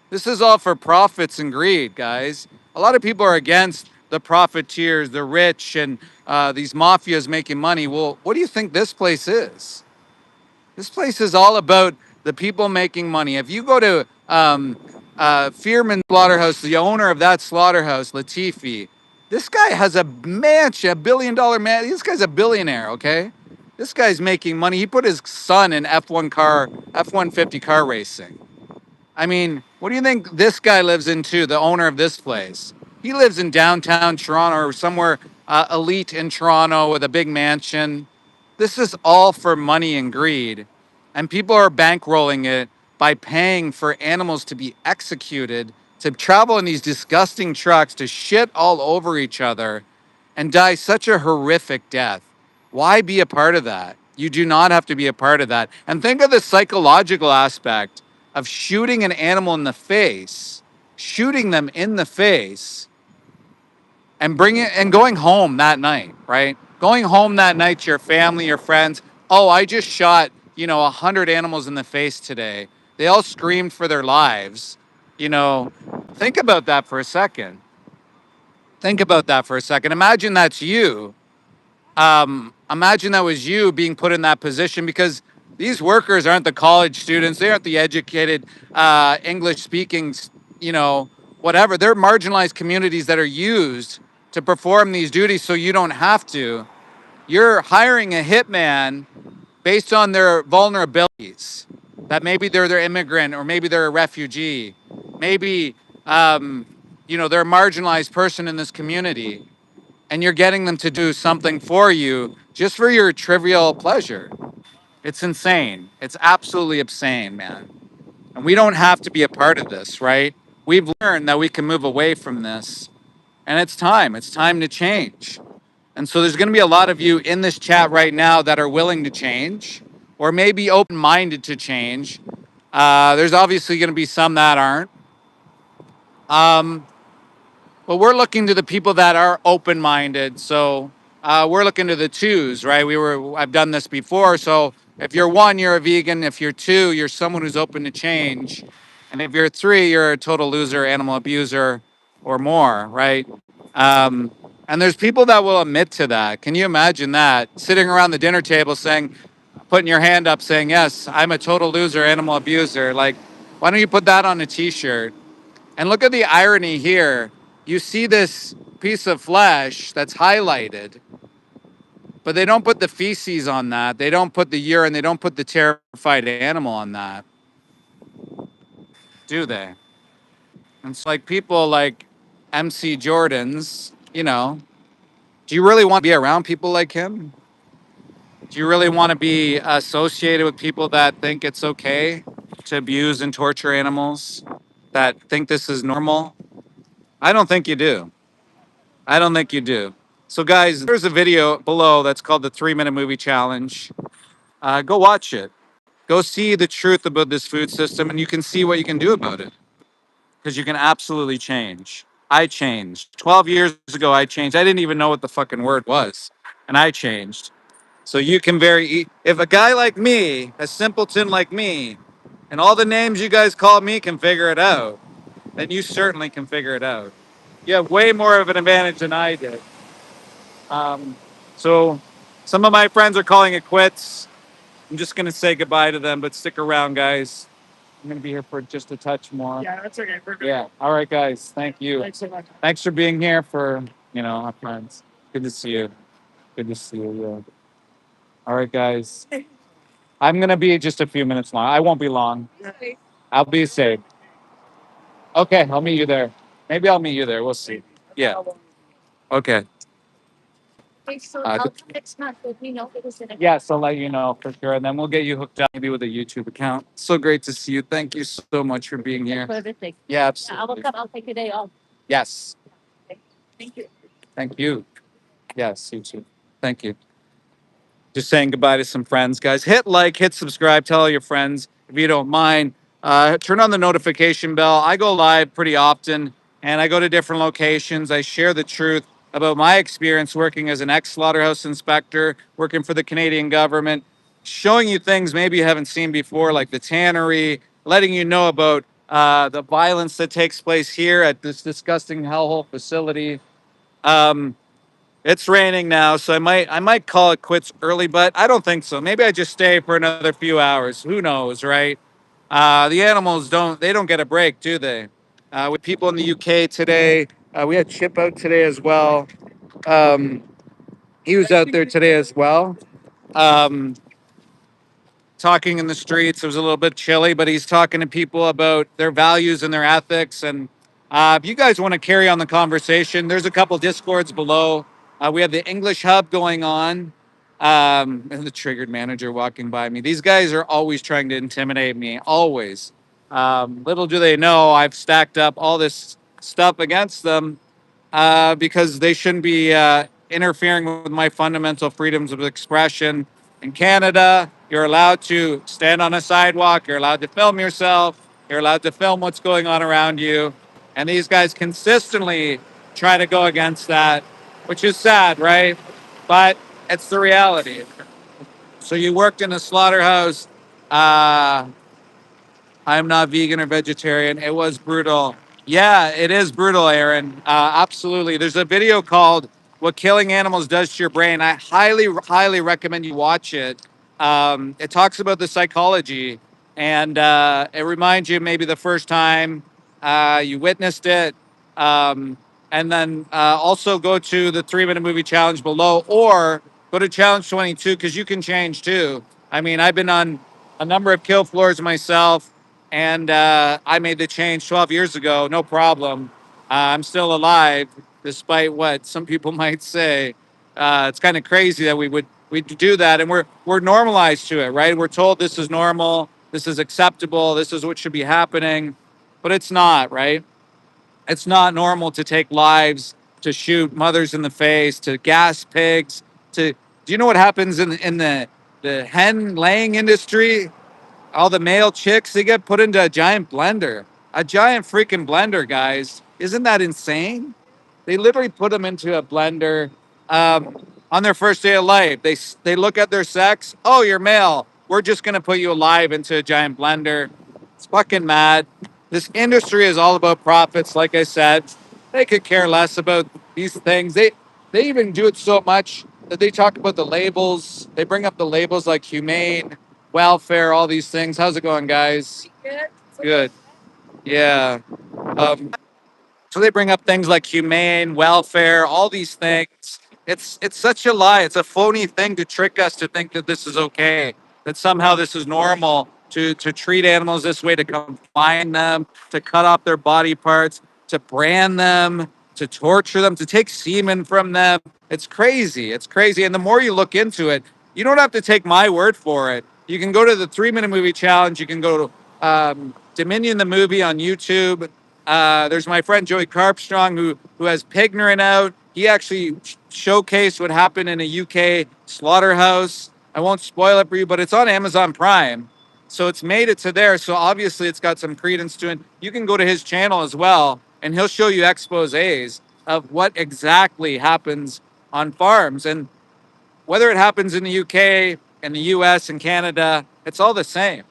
This is all for profits and greed, guys. A lot of people are against the profiteers, the rich, and these mafias making money. Well, what do you think this place is? This place is all about the people making money. If you go to Fearman Slaughterhouse, the owner of that slaughterhouse, Latifi, this guy has a mansion, $1 billion man. This guy's a billionaire, okay? This guy's making money. He put his son in F-150 car racing. I mean, what do you think this guy lives in too, the owner of this place? He lives in downtown Toronto or somewhere elite in Toronto with a big mansion. This is all for money and greed. And people are bankrolling it by paying for animals to be executed, to travel in these disgusting trucks, to shit all over each other and die such a horrific death. Why be a part of that? You do not have to be a part of that. And think of the psychological aspect of shooting an animal in the face, shooting them in the face, and going home that night, right? Going home that night to your family, your friends. Oh, I just shot, 100 animals in the face today. They all screamed for their lives. You know, think about that for a second. Think about that for a second. Imagine that's you. Imagine that was you being put in that position, because these workers aren't the college students. They aren't the educated, English speaking, you know, whatever. They're marginalized communities that are used to perform these duties so you don't have to. You're hiring a hitman based on their vulnerabilities, that maybe they're immigrant, or maybe they're a refugee. Maybe, they're a marginalized person in this community, and you're getting them to do something for you just for your trivial pleasure. It's insane. It's absolutely insane, man. And we don't have to be a part of this, right? We've learned that we can move away from this, and it's time. It's time to change. And so there's going to be a lot of you in this chat right now that are willing to change, or maybe open-minded to change. There's obviously going to be some that aren't. Well, we're looking to the people that are open-minded. So we're looking to the twos, right? I've done this before. So if you're one, you're a vegan. If you're two, you're someone who's open to change. And if you're three, you're a total loser, animal abuser, or more, right? Um, and there's people that will admit to that. Can you imagine that? Sitting around the dinner table saying, putting your hand up saying, yes, I'm a total loser, animal abuser. Like, why don't you put that on a t-shirt? And look at the irony here. You see this piece of flesh that's highlighted, but they don't put the feces on that. They don't put the urine. They don't put the terrified animal on that, do they? And it's like people like MC Jordan's, do you really want to be around people like him? Do you really want to be associated with people that think it's okay to abuse and torture animals, that think this is normal? I don't think you do. I don't think you do. So, guys, there's a video below that's called the 3-Minute Movie Challenge. Go watch it. Go see the truth about this food system, and you can see what you can do about it. Because you can absolutely change. I changed. 12 years ago, I changed. I didn't even know what the fucking word was, and I changed. So you can if a guy like me, a simpleton like me, and all the names you guys call me can figure it out, then you certainly can figure it out. You have way more of an advantage than I did. Um, so some of my friends are calling it quits. I'm just gonna say goodbye to them, but stick around, guys. I'm gonna be here for just a touch more. Yeah, that's okay. Yeah. All right, guys. Thank you. Thanks so much. Thanks for being here. Our friends. Good to see you. Good to see you. Yeah. All right, guys. I'm gonna be just a few minutes long. I won't be long. I'll be safe. Okay, I'll meet you there. Maybe I'll meet you there. We'll see. Yeah. Okay. Okay, so I'll come next month. Let me know if it was in a. Yes, I'll let you know for sure, and then we'll get you hooked up maybe with a YouTube account. So great to see you. Thank you so much for being here. For everything. Yeah, absolutely. I will come. I'll take a day off. Yes. Okay. Thank you. Thank you. Yes, you too. Thank you. Just saying goodbye to some friends, guys. Hit like, hit subscribe, tell all your friends if you don't mind. Turn on the notification bell. I go live pretty often, and I go to different locations. I share the truth about my experience working as an ex-slaughterhouse inspector, working for the Canadian government, showing you things maybe you haven't seen before, like the tannery, letting you know about the violence that takes place here at this disgusting hellhole facility. Um, it's raining now, so I might call it quits early, but I don't think so. Maybe I just stay for another few hours. Who knows, right? The animals don't get a break, do they? With people in the UK today, we had Chip out today as well. Um, he was out there today as well. Um, Talking in the streets. It was a little bit chilly, but he's talking to people about their values and their ethics. And if you guys want to carry on the conversation, there's a couple discords below. We have the English hub going on, and the triggered manager walking by me. These guys are always trying to intimidate me, always. Little do they know I've stacked up all this stuff against them because they shouldn't be interfering with my fundamental freedoms of expression. In Canada, you're allowed to stand on a sidewalk, you're allowed to film yourself, you're allowed to film what's going on around you. And these guys consistently try to go against that, which is sad, right? But it's the reality. So you worked in a slaughterhouse. Uh, I'm not vegan or vegetarian. It was brutal. Yeah, it is brutal, Aaron. Absolutely. There's a video called "What Killing Animals Does to Your Brain." I highly, highly recommend you watch it. It talks about the psychology, and it reminds you maybe the first time you witnessed it. And then also go to the 3 minute movie challenge below, or go to challenge 22 because you can change too. I mean, I've been on a number of kill floors myself, and I made the change 12 years ago, no problem. I'm still alive, despite what some people might say. It's kind of crazy that we do that, and we're normalized to it, right? We're told this is normal, this is acceptable, this is what should be happening, but it's not, right? It's not normal to take lives, to shoot mothers in the face, to gas pigs. To do you know what happens in the hen laying industry? All the male chicks, they get put into a giant blender. A giant freaking blender, guys. Isn't that insane? They literally put them into a blender on their first day of life. They look at their sex. Oh, you're male. We're just gonna put you alive into a giant blender. It's fucking mad. This industry is all about profits. Like I said, they could care less about these things. They even do it so much that they talk about the labels. They bring up the labels like humane, welfare, all these things. How's it going, guys? Good. Yeah. So they bring up things like humane, welfare, all these things. It's such a lie. It's a phony thing to trick us to think that this is okay, that somehow this is normal to treat animals this way, to confine them, to cut off their body parts, to brand them, to torture them, to take semen from them. It's crazy. It's crazy. And the more you look into it, you don't have to take my word for it. You can go to the 3 minute movie challenge. You can go to Dominion the movie on YouTube. There's my friend Joey Carpstrong who has Pignorant out. He actually showcased what happened in a UK slaughterhouse. I won't spoil it for you, but it's on Amazon Prime. So it's made it to there. So obviously it's got some credence to it. You can go to his channel as well, and he'll show you exposés of what exactly happens on farms. And whether it happens in the UK, in the US, and Canada, it's all the same.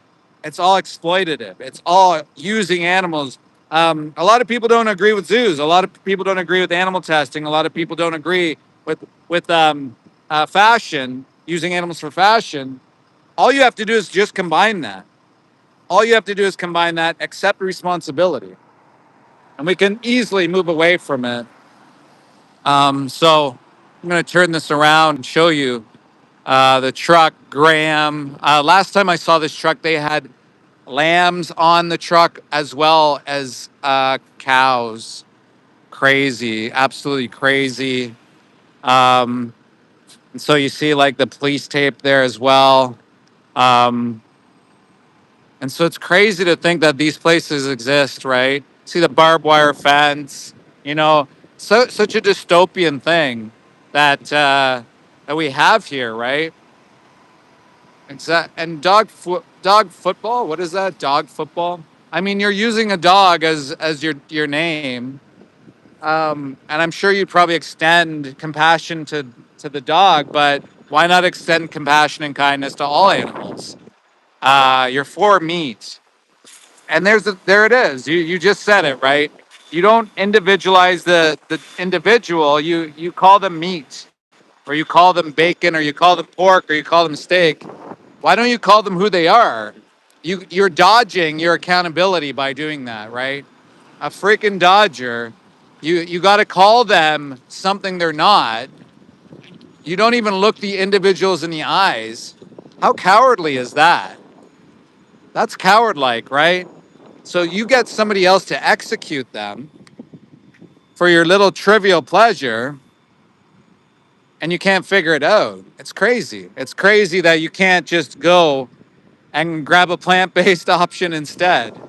It's all exploitative. It's all using animals. A lot of people don't agree with zoos. A lot of people don't agree with animal testing. A lot of people don't agree with fashion, using animals for fashion. All you have to do is just combine that. All you have to do is combine that, accept responsibility, and we can easily move away from it. So I'm going to turn this around and show you the truck, Graham. Last time I saw this truck, they had lambs on the truck as well as cows. Crazy, absolutely crazy. Um, and so you see like the police tape there as well. Um, and so it's crazy to think that these places exist, right? See the barbed wire fence, you know, so such a dystopian thing that we have here, right? Exact. And dog football. What is that? Dog football. I mean, you're using a dog as your name, and I'm sure you'd probably extend compassion to the dog, but why not extend compassion and kindness to all animals? You're for meat, and there it is. You just said it right. You don't individualize the individual. You call them meat, or you call them bacon, or you call them pork, or you call them steak. Why don't you call them who they are? You're dodging your accountability by doing that, right? A freaking dodger. You got to call them something they're not. You don't even look the individuals in the eyes. How cowardly is that? That's coward-like, right? So you get somebody else to execute them for your little trivial pleasure, and you can't figure it out. It's crazy. It's crazy that you can't just go and grab a plant-based option instead.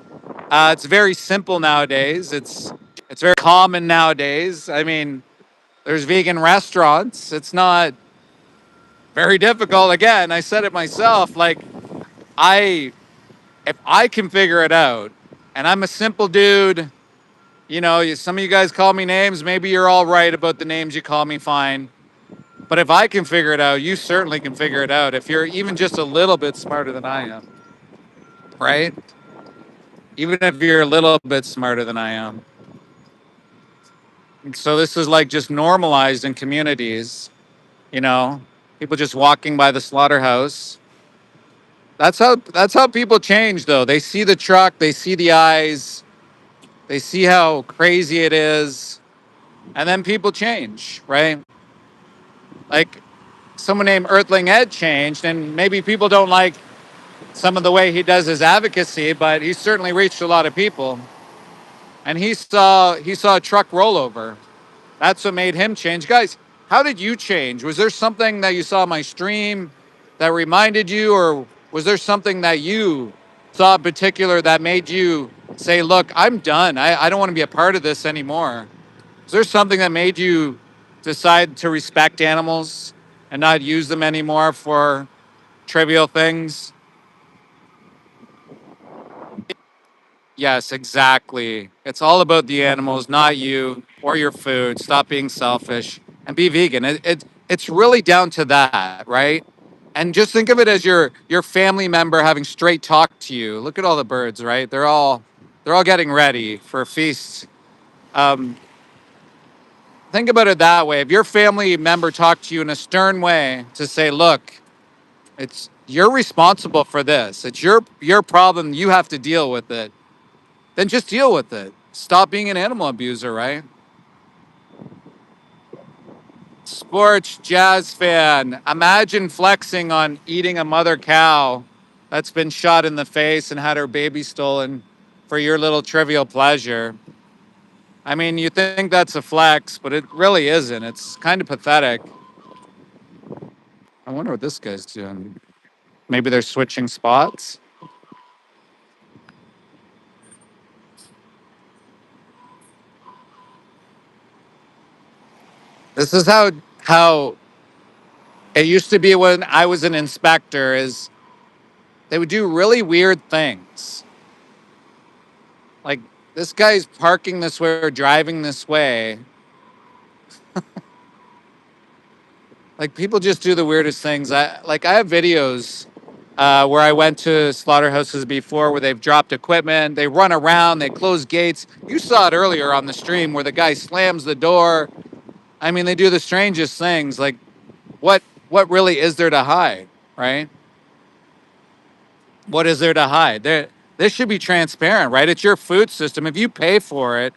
It's very simple nowadays. It's very common nowadays. I mean, there's vegan restaurants. It's not very difficult. Again, I said it myself. Like I, if I can figure it out, and I'm a simple dude. You know, some of you guys call me names. Maybe you're all right about the names you call me. Fine. But if I can figure it out, you certainly can figure it out. If you're even just a little bit smarter than I am, right? Even if you're a little bit smarter than I am. So this is like just normalized in communities, you know, people just walking by the slaughterhouse. That's how people change though. They see the truck, they see the eyes, they see how crazy it is, and then people change, right? Like someone named Earthling Ed changed, and maybe people don't like some of the way he does his advocacy, but he certainly reached a lot of people. And he saw a truck rollover. That's what made him change. Guys, how did you change? Was there something that you saw on my stream that reminded you, or was there something that you saw in particular that made you say, look, I'm done. I don't want to be a part of this anymore? Is there something that made you decide to respect animals and not use them anymore for trivial things? Yes, exactly. It's all about the animals, not you or your food. Stop being selfish and be vegan. It's really down to that, right? And just think of it as your family member having straight talk to you. Look at all the birds, right? They're all getting ready for a feast. Um, think about it that way. If your family member talked to you in a stern way to say, "Look, it's you're responsible for this. It's your problem. You have to deal with it." Then just deal with it. Stop being an animal abuser, right? Sports jazz fan. Imagine flexing on eating a mother cow that's been shot in the face and had her baby stolen for your little trivial pleasure. I mean, you think that's a flex, but it really isn't. It's kind of pathetic. I wonder what this guy's doing. Maybe they're switching spots. This is how it used to be when I was an inspector. Is They would do really weird things. Like this guy's parking this way or driving this way. Like people just do the weirdest things. I have videos where I went to slaughterhouses before where they've dropped equipment, they run around, they close gates. You saw it earlier on the stream where the guy slams the door. I mean, they do the strangest things. Like what really is there to hide, right? What is there to hide? This should be transparent, right? It's your food system. If you pay for it,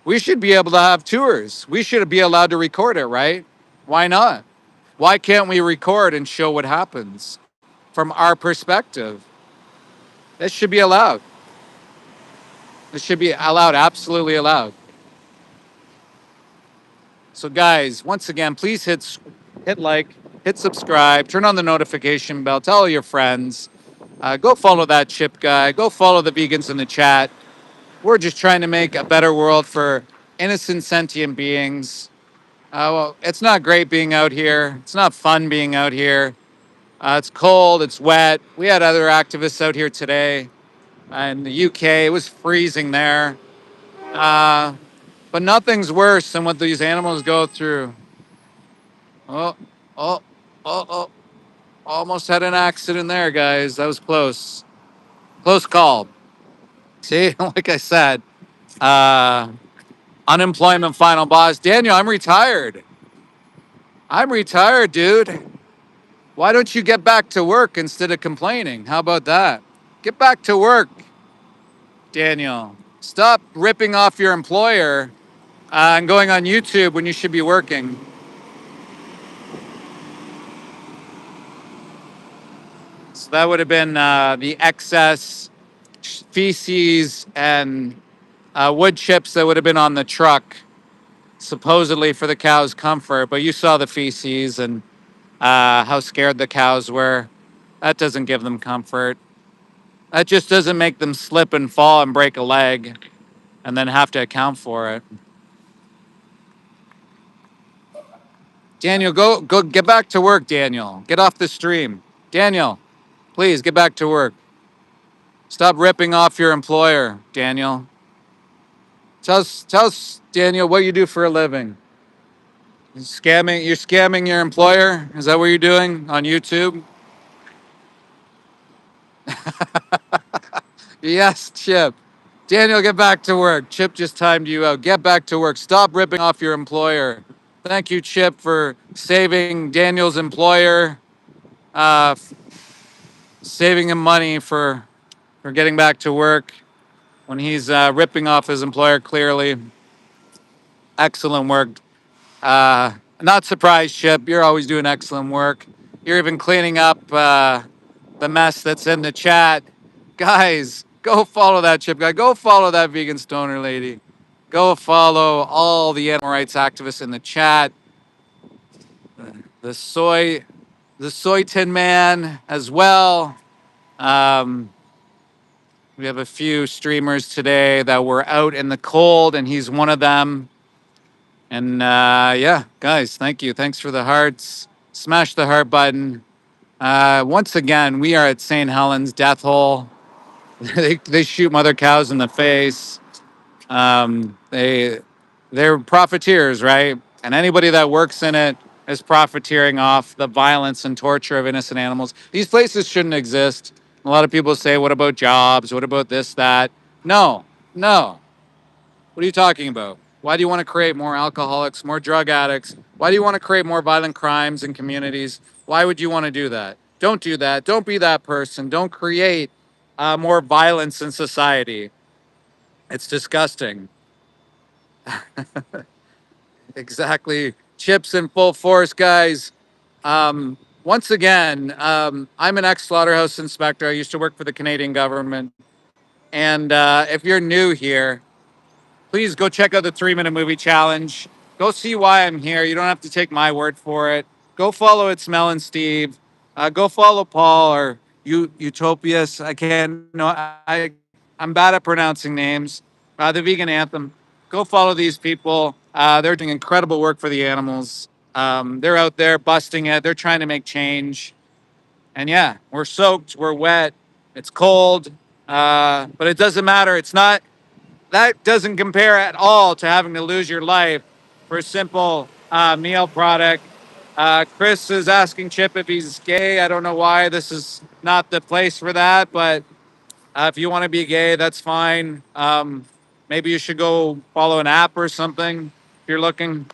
we should be able to have tours. We should be allowed to record it, right? Why not? Why can't we record and show what happens from our perspective? This should be allowed. This should be allowed, absolutely allowed. So, guys, once again, please hit like, hit subscribe, turn on the notification bell, tell all your friends. Go follow that chip guy. Go follow the vegans in the chat. We're just trying to make a better world for innocent sentient beings. Well, it's not great being out here. It's not fun being out here. It's cold. It's wet. We had other activists out here today in the UK. It was freezing there. But nothing's worse than what these animals go through. Oh, oh, oh, oh. Almost had an accident there, guys. That was close. Close call. See, like I said, uh, unemployment final boss. Daniel, I'm retired. I'm retired, dude. Why don't you get back to work instead of complaining? How about that? Get back to work, Daniel. Stop ripping off your employer and going on YouTube when you should be working. So that would have been the excess feces and wood chips that would have been on the truck, supposedly for the cows' comfort. But you saw the feces and how scared the cows were. That doesn't give them comfort. That just doesn't make them slip and fall and break a leg and then have to account for it. Daniel, go get back to work, Daniel. Get off the stream. Daniel, please get back to work. Stop ripping off your employer, Daniel. Tell us, Daniel, what you do for a living. You're scamming your employer? Is that what you're doing on YouTube? Yes, Chip. Daniel, get back to work. Chip just timed you out. Get back to work. Stop ripping off your employer. Thank you, Chip, for saving Daniel's employer, uh, saving him money for getting back to work when he's ripping off his employer clearly. Excellent work. Not surprised, Chip. You're always doing excellent work. You're even cleaning up the mess that's in the chat. Guys, go follow that Chip guy. Go follow that vegan stoner lady. Go follow all the animal rights activists in the chat. The soy tin man as well. We have a few streamers today that were out in the cold, and he's one of them. And yeah, guys, thank you. Thanks for the hearts. Smash the heart button. Once again, we are at St. Helens Death Hole. They shoot mother cows in the face. They're profiteers, right? And anybody that works in it is profiteering off the violence and torture of innocent animals. These places shouldn't exist. A lot of people say, "What about jobs? What about this, that?" No, no. What are you talking about? Why do you want to create more alcoholics, more drug addicts? Why do you want to create more violent crimes in communities? Why would you want to do that? Don't do that. Don't be that person. Don't create more violence in society. It's disgusting. Exactly. Chips in full force, guys. Once again, I'm an ex-slaughterhouse inspector. I used to work for the Canadian government. And if you're new here, please go check out the 3 Minute Movie Challenge. Go see why I'm here. You don't have to take my word for it. Go follow It's Mel and Steve. Go follow Paul or Utopias. I can't know. I'm bad at pronouncing names. The Vegan Anthem. Go follow these people. They're doing incredible work for the animals. They're out there busting it. They're trying to make change. And yeah, we're soaked, we're wet, it's cold, but it doesn't matter. It's not, that doesn't compare at all to having to lose your life for a simple meal product. Chris is asking Chip if he's gay. I don't know why. This is not the place for that, but if you want to be gay, that's fine. Maybe you should go follow an app or something if you're looking.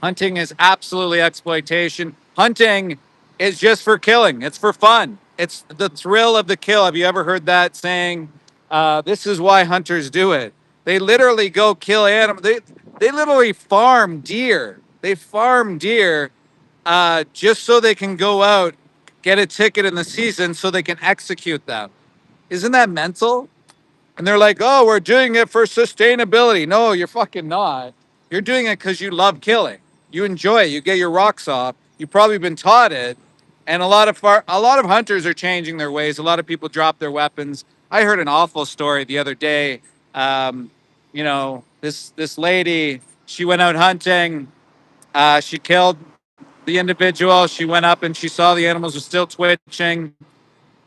Hunting is absolutely exploitation. Hunting is just for killing. It's for fun. It's the thrill of the kill. Have you ever heard that saying? This is why hunters do it. They literally go kill animals. They literally farm deer. They farm deer just so they can go out, get a ticket in the season so they can execute them. Isn't that mental? And they're like, oh, we're doing it for sustainability. No, you're fucking not. You're doing it because you love killing. You enjoy it. You get your rocks off. You've probably been taught it. And a lot of hunters are changing their ways. A lot of people drop their weapons. I heard an awful story the other day. This lady, she went out hunting. She killed the individual. She went up and she saw the animals were still twitching.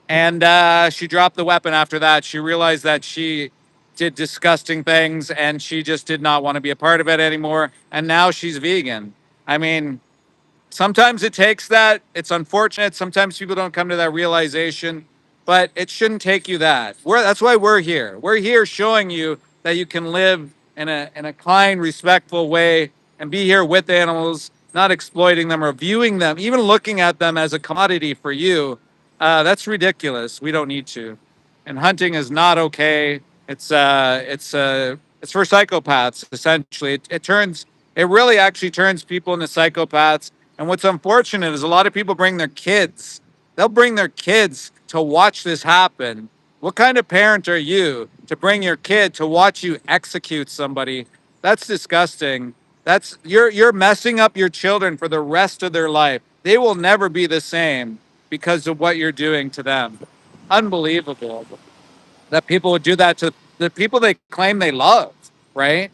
And she dropped the weapon after that. She realized that she did disgusting things and she just did not want to be a part of it anymore. And now she's vegan. I mean, sometimes it takes that. It's unfortunate. Sometimes people don't come to that realization, but it shouldn't take you that. That's why we're here. We're here showing you that you can live in a kind, respectful way and be here with animals, not exploiting them or viewing them, even looking at them as a commodity for you. That's ridiculous. We don't need to. And hunting is not okay. It's for psychopaths essentially. It really actually turns people into psychopaths. And what's unfortunate is a lot of people bring their kids. They'll bring their kids to watch this happen. What kind of parent are you to bring your kid to watch you execute somebody? That's disgusting. You're messing up your children for the rest of their life. They will never be the same because of what you're doing to them. Unbelievable that people would do that to the people they claim they love, right?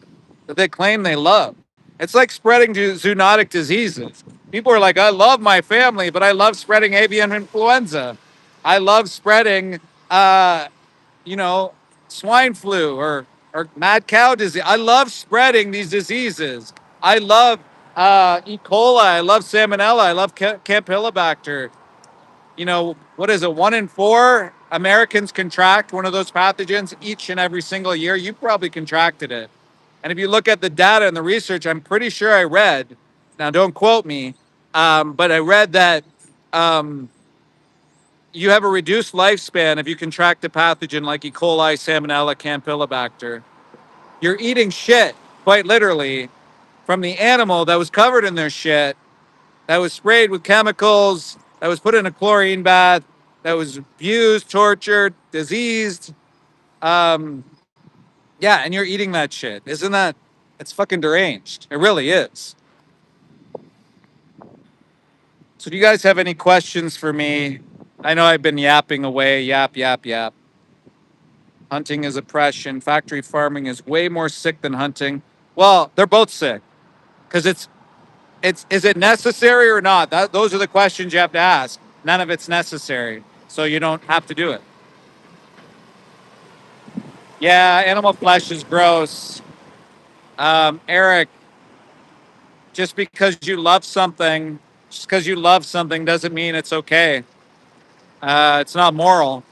That they claim they love. It's like spreading zoonotic diseases. People are like, I love my family, but I love spreading avian influenza. I love spreading, uh, you know, swine flu or mad cow disease. I love spreading these diseases. I love E. coli. I love salmonella. I love campylobacter. What is it? 1 in 4 Americans contract one of those pathogens each and every single year. You probably contracted it. And if you look at the data and the research, I'm pretty sure I read, now don't quote me, but I read that you have a reduced lifespan if you contract a pathogen like E. coli, salmonella, campylobacter. You're eating shit, quite literally, from the animal that was covered in their shit, that was sprayed with chemicals, that was put in a chlorine bath, that was abused, tortured, diseased. Um, yeah, and you're eating that shit. Isn't that? It's fucking deranged. It really is. So, do you guys have any questions for me? I know I've been yapping away, yap, yap, yap. Hunting is oppression. Factory farming is way more sick than hunting. Well, they're both sick because it's is it necessary or not? Those are the questions you have to ask. None of it's necessary, so you don't have to do it. Yeah, animal flesh is gross. Eric, just because you love something, just because you love something doesn't mean it's okay. It's not moral.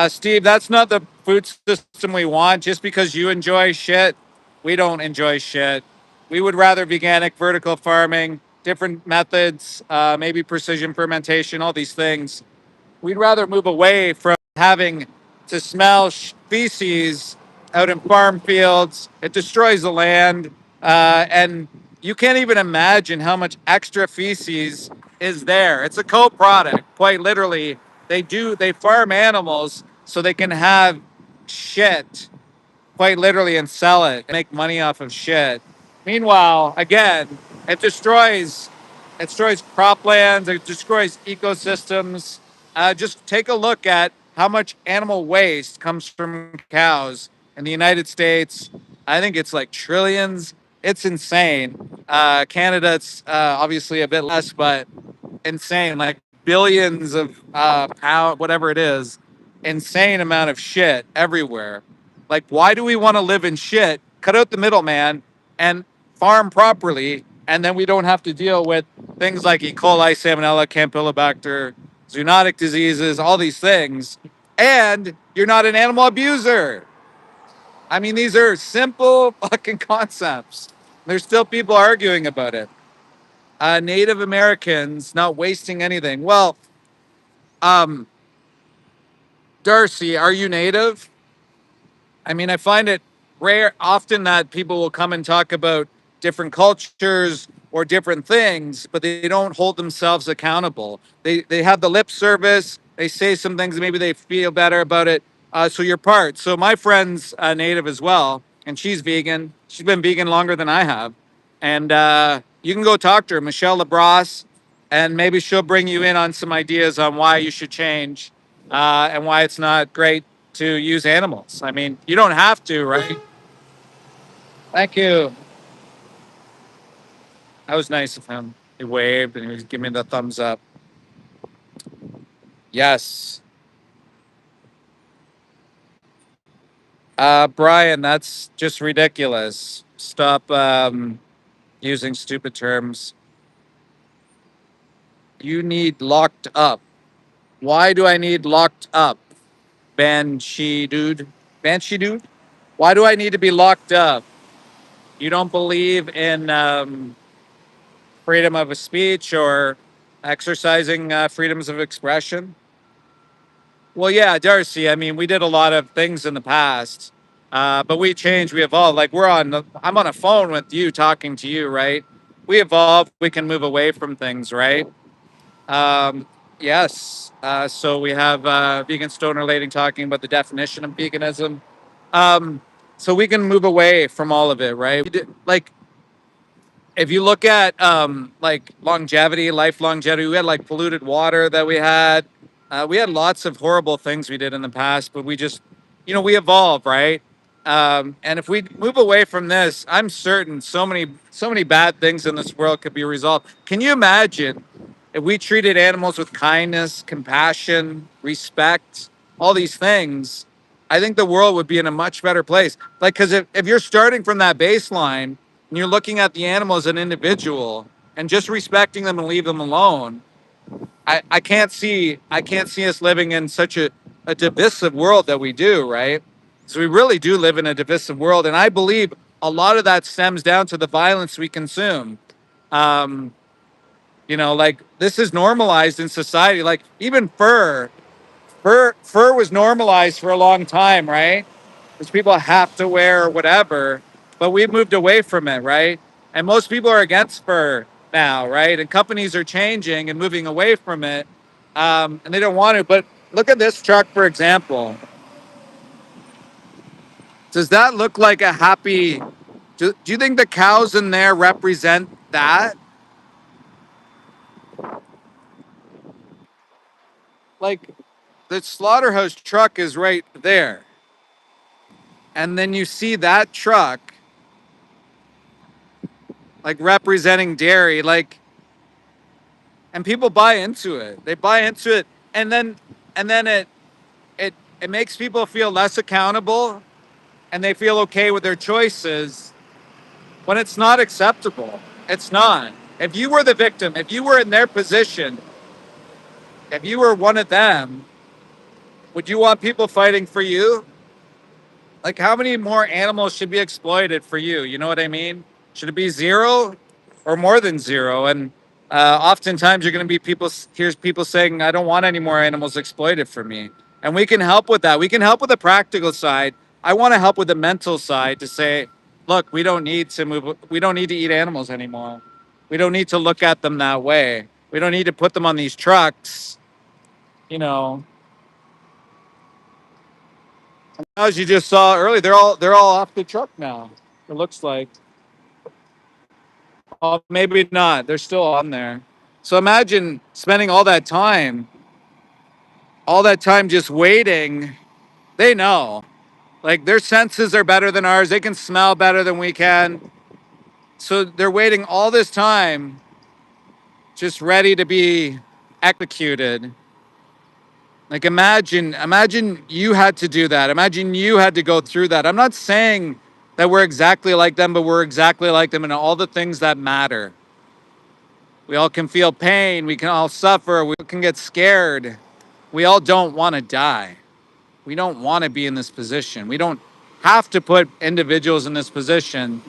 Steve, that's not the food system we want. Just because you enjoy shit, we don't enjoy shit. We would rather veganic, vertical farming, different methods, maybe precision fermentation, all these things. We'd rather move away from having to smell feces out in farm fields. It destroys the land. And you can't even imagine how much extra feces is there. It's a co-product, quite literally. They farm animals so they can have shit, quite literally, and sell it and make money off of shit. Meanwhile, again, it destroys croplands, it destroys ecosystems. Just take a look at how much animal waste comes from cows in the United States. I think it's like trillions. It's insane. Canada, it's obviously a bit less, but insane. Like billions of pound, whatever it is, insane amount of shit everywhere. Like, why do we want to live in shit? Cut out the middleman and farm properly, and then we don't have to deal with things like E. coli, Salmonella, Campylobacter, zoonotic diseases, all these things. And you're not an animal abuser. I mean, these are simple fucking concepts. There's still people arguing about it. Native Americans not wasting anything. Well, um, Darcy, are you Native? I mean, I find it rare often that people will come and talk about different cultures or different things, but they don't hold themselves accountable. They have the lip service. They say some things, maybe they feel better about it. So you're part. So my friend's Native as well, and she's vegan. She's been vegan longer than I have, and you can go talk to her, Michelle Labrosse, and maybe she'll bring you in on some ideas on why you should change and why it's not great to use animals. I mean, you don't have to, right? Thank you. That was nice of him. He waved and he was giving me the thumbs up. Yes. Brian, that's just ridiculous. Stop using stupid terms. You need locked up. Why do I need locked up? Banshee dude. Banshee dude? Why do I need to be locked up? You don't believe in freedom of speech or exercising freedoms of expression? Well, yeah, Darcy. I mean, we did a lot of things in the past, but we changed. We evolved. Like I'm on a phone with you, talking to you, right? We evolved. We can move away from things, right? Yes. So we have vegan stoner lady talking about the definition of veganism. Um, so we can move away from all of it, right? Like if you look at like longevity, life longevity, we had like polluted water that we had. We had lots of horrible things we did in the past, but we just, we evolve, right? And if we move away from this, I'm certain so many bad things in this world could be resolved. Can you imagine if we treated animals with kindness, compassion, respect, all these things? I think the world would be in a much better place. Like, because if you're starting from that baseline, and you're looking at the animal as an individual and just respecting them and leave them alone, I can't see us living in such a divisive world that we do, right? So we really do live in a divisive world, and I believe a lot of that stems down to the violence we consume. Um, like this is normalized in society. Like even fur was normalized for a long time, right? Because people have to wear or whatever, but we've moved away from it, right? And most people are against fur now, right? And companies are changing and moving away from it, and they don't want to. But look at this truck, for example. Does that look like a happy? Do you think the cows in there represent that? Like the slaughterhouse truck is right there, and then you see that truck like representing dairy, like, and people buy into it. They buy into it, and then it makes people feel less accountable, and they feel okay with their choices when it's not acceptable. It's not. If you were the victim, if you were in their position, if you were one of them, would you want people fighting for you? Like, how many more animals should be exploited for you? You know what I mean? Should it be zero or more than zero? And oftentimes you're going to be here's people saying, I don't want any more animals exploited for me. And we can help with that. We can help with the practical side. I want to help with the mental side to say, look, we don't need to move. We don't need to eat animals anymore. We don't need to look at them that way. We don't need to put them on these trucks. You know, as you just saw earlier, they're all off the truck now. It looks like. Oh, maybe not. They're still on there. So imagine spending all that time just waiting. They know. Like their senses are better than ours. They can smell better than we can. So they're waiting all this time, just ready to be executed. Like imagine you had to do that. Imagine you had to go through that. I'm not saying that we're exactly like them, but we're exactly like them in all the things that matter. We all can feel pain. We can all suffer. We can get scared. We all don't want to die. We don't want to be in this position. We don't have to put individuals in this position.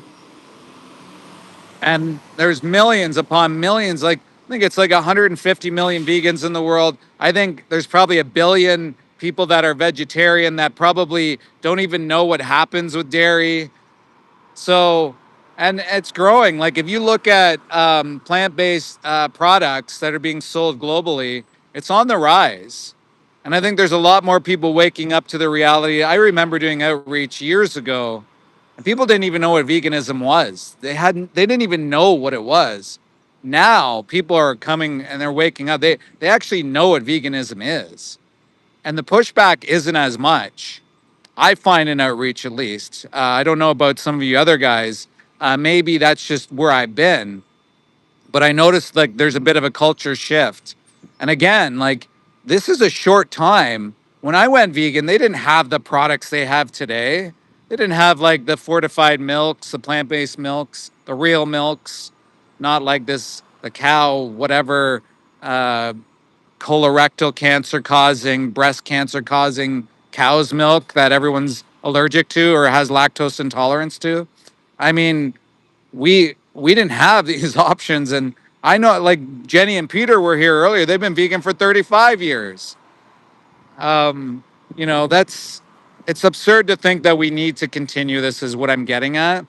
And there's millions upon millions. Like, I think it's like 150 million vegans in the world. I think there's probably a billion people that are vegetarian that probably don't even know what happens with dairy. So, and it's growing. Like, if you look at plant-based products that are being sold globally, it's on the rise. And I think there's a lot more people waking up to the reality. I remember doing outreach years ago, and people didn't even know what veganism was. They didn't even know what it was. Now people are coming and they're waking up. They actually know what veganism is. And the pushback isn't as much. I find in outreach, at least. I don't know about some of you other guys. Maybe that's just where I've been, but I noticed like there's a bit of a culture shift. And again, like this is a short time. When I went vegan, they didn't have the products they have today. They didn't have like the fortified milks, the plant-based milks, the real milks, not like this, the cow, whatever, uh, colorectal cancer causing, breast cancer causing cow's milk that everyone's allergic to or has lactose intolerance to. I mean, we didn't have these options. And I know like Jenny and Peter were here earlier. They've been vegan for 35 years. Um, you know, that's it's absurd to think that we need to continue this is what I'm getting at.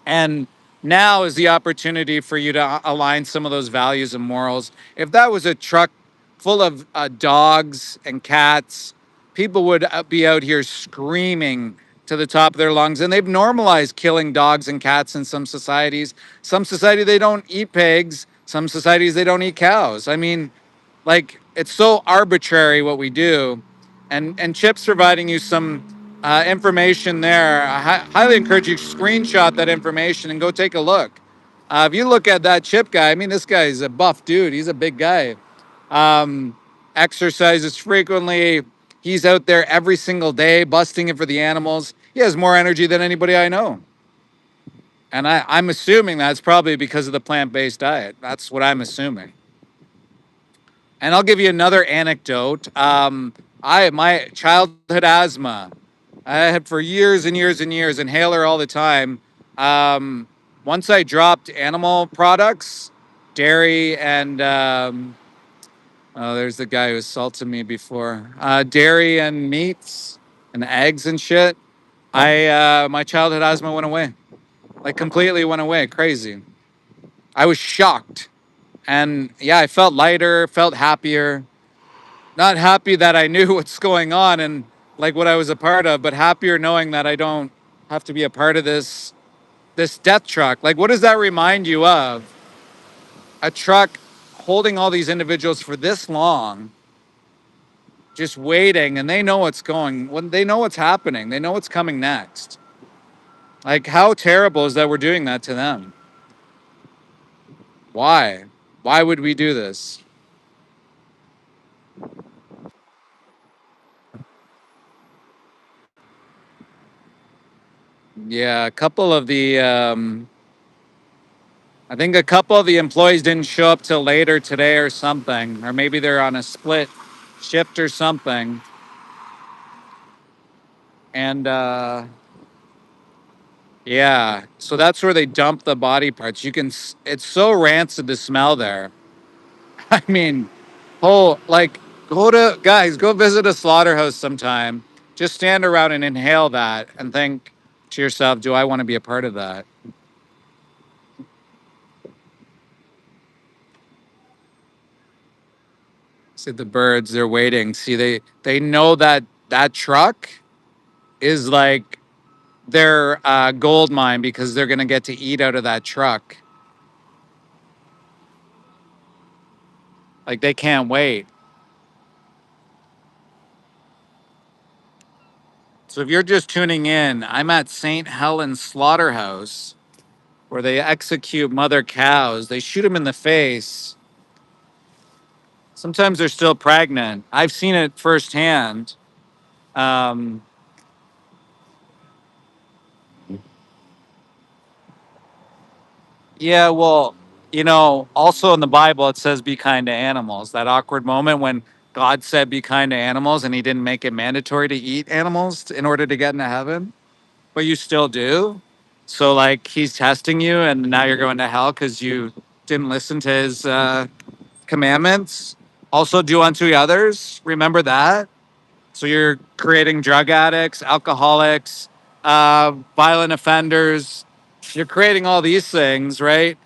And now is the opportunity for you to align some of those values and morals. If that was a truck full of dogs and cats, people would be out here screaming to the top of their lungs. And they've normalized killing dogs and cats in some societies. Some society, they don't eat pigs. Some societies, they don't eat cows. I mean, like, it's so arbitrary what we do. And Chip's providing you some information there. I highly encourage you to screenshot that information and go take a look. If you look at that Chip guy, I mean, this guy's a buff dude. He's a big guy. Um, Exercises frequently. He's out there every single day busting it for the animals. He has more energy than anybody I know. And I'm assuming that's probably because of the plant-based diet. That's what I'm assuming. And I'll give you another anecdote. I my childhood asthma. I had for years and years and years, inhaler all the time. Um, Once I dropped animal products, dairy and oh, there's the guy who assaulted me before. Dairy and meats and eggs and shit. I my childhood asthma went away, like completely went away. Crazy. I was shocked, and yeah, I felt lighter, felt happier. Not happy that I knew what's going on and like what I was a part of, but happier knowing that I don't have to be a part of this death truck. Like, what does that remind you of? A truck holding all these individuals for this long, just waiting, and they know what's going. When they know what's happening, they know what's coming next. Like, how terrible is that we're doing that to them? Why? Why would we do this? Yeah, a couple of the I think a couple of the employees didn't show up till later today or something, or maybe they're on a split shift or something. And yeah, so that's where they dump the body parts. It's so rancid the smell there. I mean, oh, like go visit a slaughterhouse sometime. Just stand around and inhale that and think to yourself, do I want to be a part of that? See the birds, they're waiting. See, they know that that truck is like their gold mine because they're going to get to eat out of that truck. Like they can't wait. So if you're just tuning in, I'm at St. Helens Slaughterhouse where they execute mother cows. They shoot them in the face. Sometimes they're still pregnant. I've seen it firsthand. Um, yeah, well, also in the Bible, it says be kind to animals. That awkward moment when God said be kind to animals and he didn't make it mandatory to eat animals in order to get into heaven, but you still do. So, like, he's testing you, and now you're going to hell because you didn't listen to his commandments. Also, do unto others. Remember that. So you're creating drug addicts, alcoholics, violent offenders. You're creating all these things, right?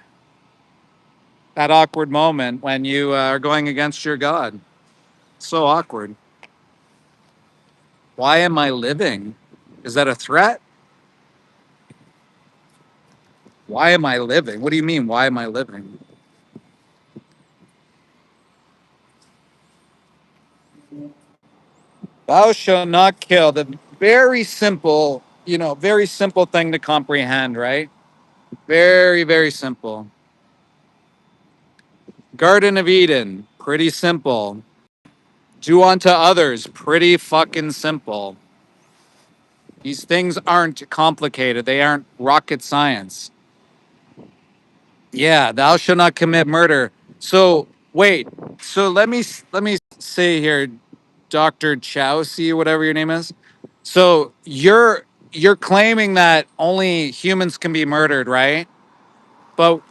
That awkward moment when you are going against your God. So awkward. Why am I living? Is that a threat? Why am I living? What do you mean? Why am I living? Thou shalt not kill. The very simple, very simple thing to comprehend, right? Very, very simple. Garden of Eden, pretty simple. Do unto others, pretty fucking simple. These things aren't complicated. They aren't rocket science. Yeah, thou shalt not commit murder. So wait. So let me say here, Dr. Chowsey, whatever your name is. So you're claiming that only humans can be murdered, right? But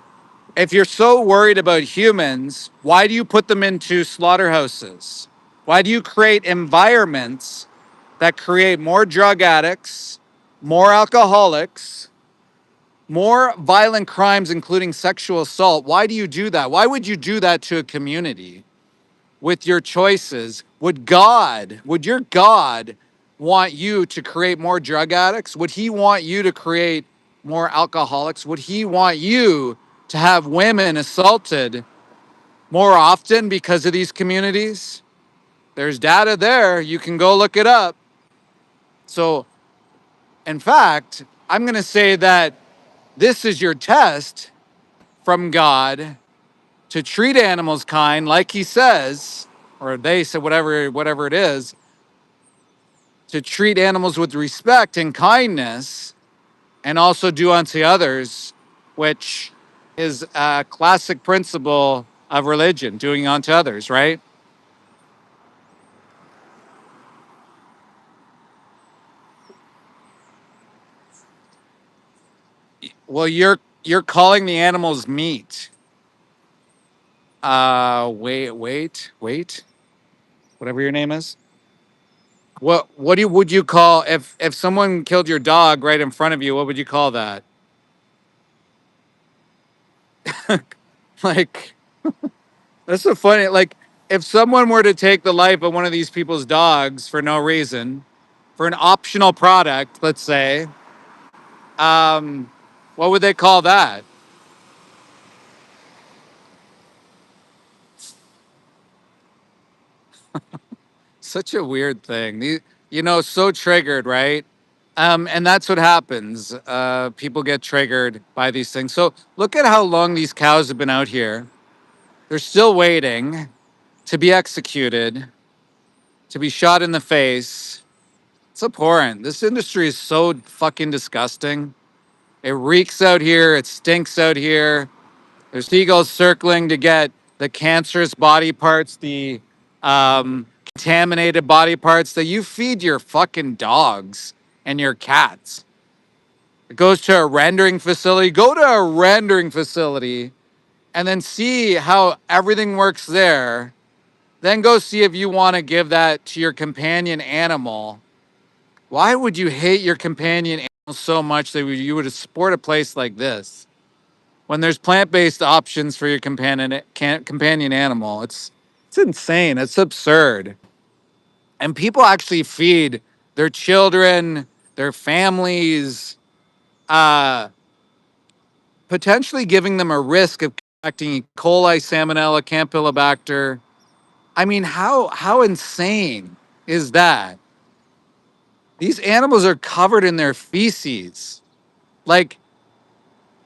if you're so worried about humans, why do you put them into slaughterhouses? Why do you create environments that create more drug addicts, more alcoholics, more violent crimes, including sexual assault? Why do you do that? Why would you do that to a community with your choices? Would your God want you to create more drug addicts? Would he want you to create more alcoholics? Would he want you to have women assaulted more often because of these communities? There's data there. You can go look it up. So, in fact, I'm going to say that this is your test from God to treat animals kind, like he says, or they said, whatever it is, to treat animals with respect and kindness, and also do unto others, which is a classic principle of religion, doing unto others, right? Well, you're calling the animals meat. Wait. Whatever your name is. Would you call if someone killed your dog right in front of you? What would you call that? Like, that's so funny. Like, if someone were to take the life of one of these people's dogs for no reason, for an optional product, let's say, um, what would they call that? Such a weird thing. So triggered, right? And that's what happens. People get triggered by these things. So look at how long these cows have been out here. They're still waiting to be executed, to be shot in the face. It's abhorrent. This industry is so fucking disgusting. It reeks out here. It stinks out here. There's seagulls circling to get the cancerous body parts, the contaminated body parts that you feed your fucking dogs and your cats. It goes to a rendering facility. Go to a rendering facility and then see how everything works there. Then go see if you want to give that to your companion animal. Why would you hate your companion animal so much that you would support a place like this when there's plant-based options for your companion animal? It's insane. It's absurd. And people actually feed their children, their families, uh, potentially giving them a risk of contracting E. coli, salmonella, campylobacter. I mean, how insane is that? These animals are covered in their feces. Like,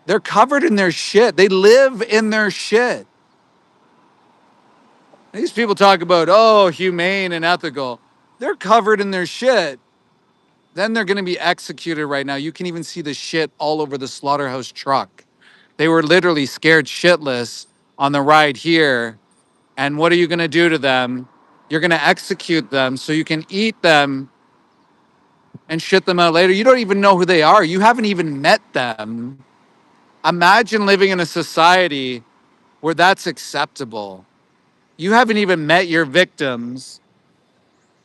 They're covered in their shit. They live in their shit. These people talk about, oh, humane and ethical. They're covered in their shit. Then they're going to be executed right now. You can even see the shit all over the slaughterhouse truck. They were literally scared shitless on the ride here. And what are you going to do to them? You're going to execute them so you can eat them and shit them out later. You don't even know who they are. You haven't even met them. Imagine living in a society where that's acceptable. You haven't even met your victims.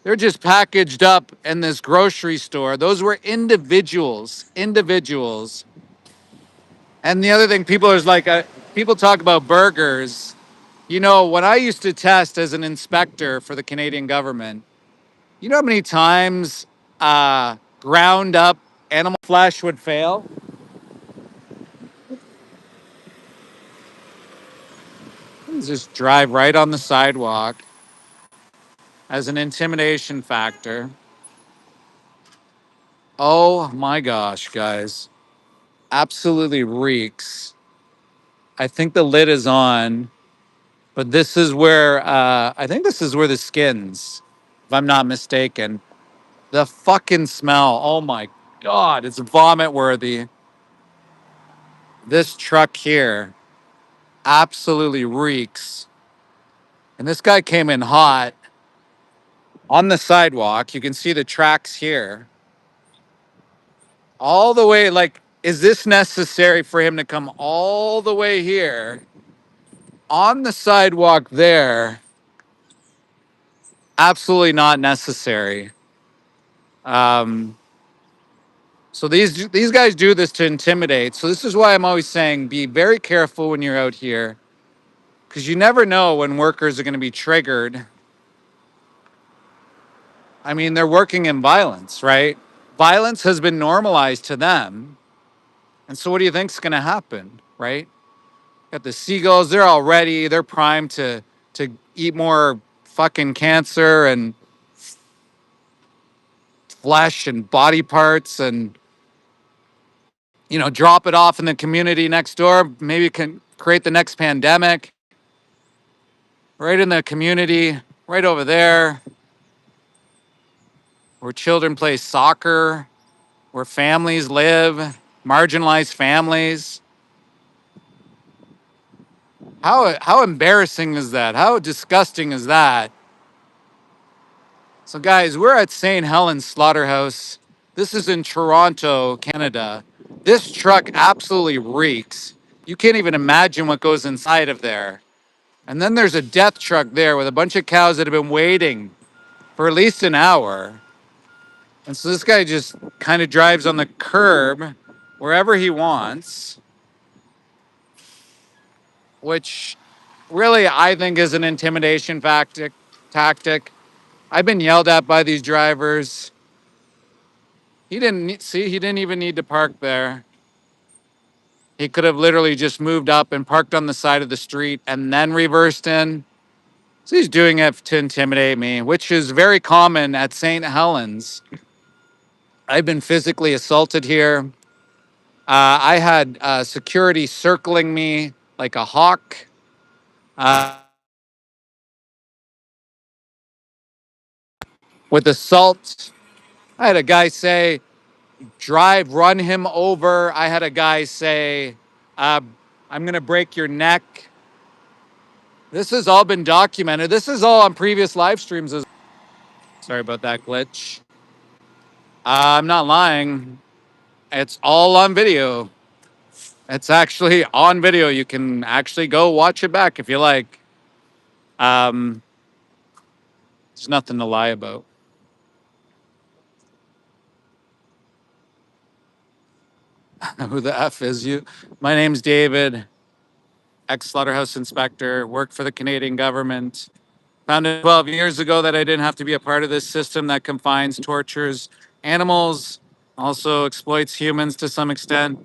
They're just packaged up in this grocery store. Those were individuals, individuals. And the other thing, people talk about burgers. You know, when I used to test as an inspector for the Canadian government, you know how many times ground up animal flesh would fail? Just drive right on the sidewalk as an intimidation factor. Oh my gosh, guys. Absolutely reeks. I think the lid is on, but this is where I think this is where the skins, if I'm not mistaken. The fucking smell. Oh my god, it's vomit worthy. This truck here absolutely reeks. And this guy came in hot on the sidewalk. You can see the tracks here. All the way, like, is this necessary for him to come all the way here on the sidewalk there? Absolutely not necessary. Um, so these guys do this to intimidate. So this is why I'm always saying be very careful when you're out here, because you never know when workers are going to be triggered. I mean, they're working in violence, right? Violence has been normalized to them. And so what do you think's going to happen, right? Got the seagulls, they're primed to eat more fucking cancer and flesh and body parts and drop it off in the community next door, maybe can create the next pandemic right in the community, right over there, where children play soccer, where families live, marginalized families. How embarrassing is that? How disgusting is that? So guys, we're at St. Helens Slaughterhouse. This is in Toronto, Canada. This truck absolutely reeks. You can't even imagine what goes inside of there. And then there's a death truck there with a bunch of cows that have been waiting for at least an hour. And so this guy just kind of drives on the curb wherever he wants, which really I think is an intimidation tactic. I've been yelled at by these drivers. He didn't even need to park there. He could have literally just moved up and parked on the side of the street and then reversed in. So he's doing it to intimidate me, which is very common at St. Helens. I've been physically assaulted here. I had security circling me like a hawk. With assault, I had a guy say, drive, run him over. I had a guy say, I'm going to break your neck. This has all been documented. This is all on previous live streams. Sorry about that glitch. I'm not lying. It's all on video. It's actually on video. You can actually go watch it back if you like. Um, there's nothing to lie about. Who the F is you? My name's David, ex-slaughterhouse inspector, worked for the Canadian government. Found out 12 years ago that I didn't have to be a part of this system that confines, tortures animals, also exploits humans to some extent.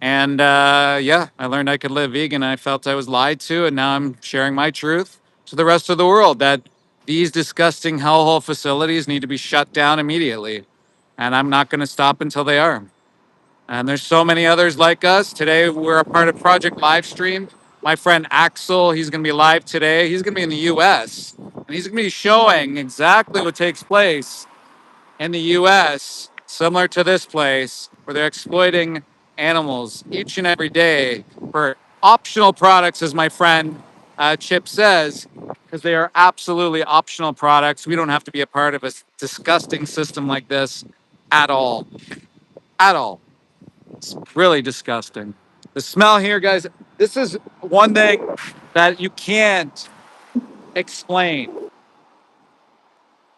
And yeah, I learned I could live vegan. I felt I was lied to, and now I'm sharing my truth to the rest of the world that these disgusting hellhole facilities need to be shut down immediately. And I'm not going to stop until they are. And there's so many others like us. Today, we're a part of Project Livestream. My friend Axel, he's going to be live today. He's going to be in the US, and he's going to be showing exactly what takes place in the US, similar to this place, where they're exploiting animals each and every day for optional products, as my friend Chip says, because they are absolutely optional products. We don't have to be a part of a disgusting system like this at all. At all. It's really disgusting. The smell here, guys, this is one thing that you can't explain,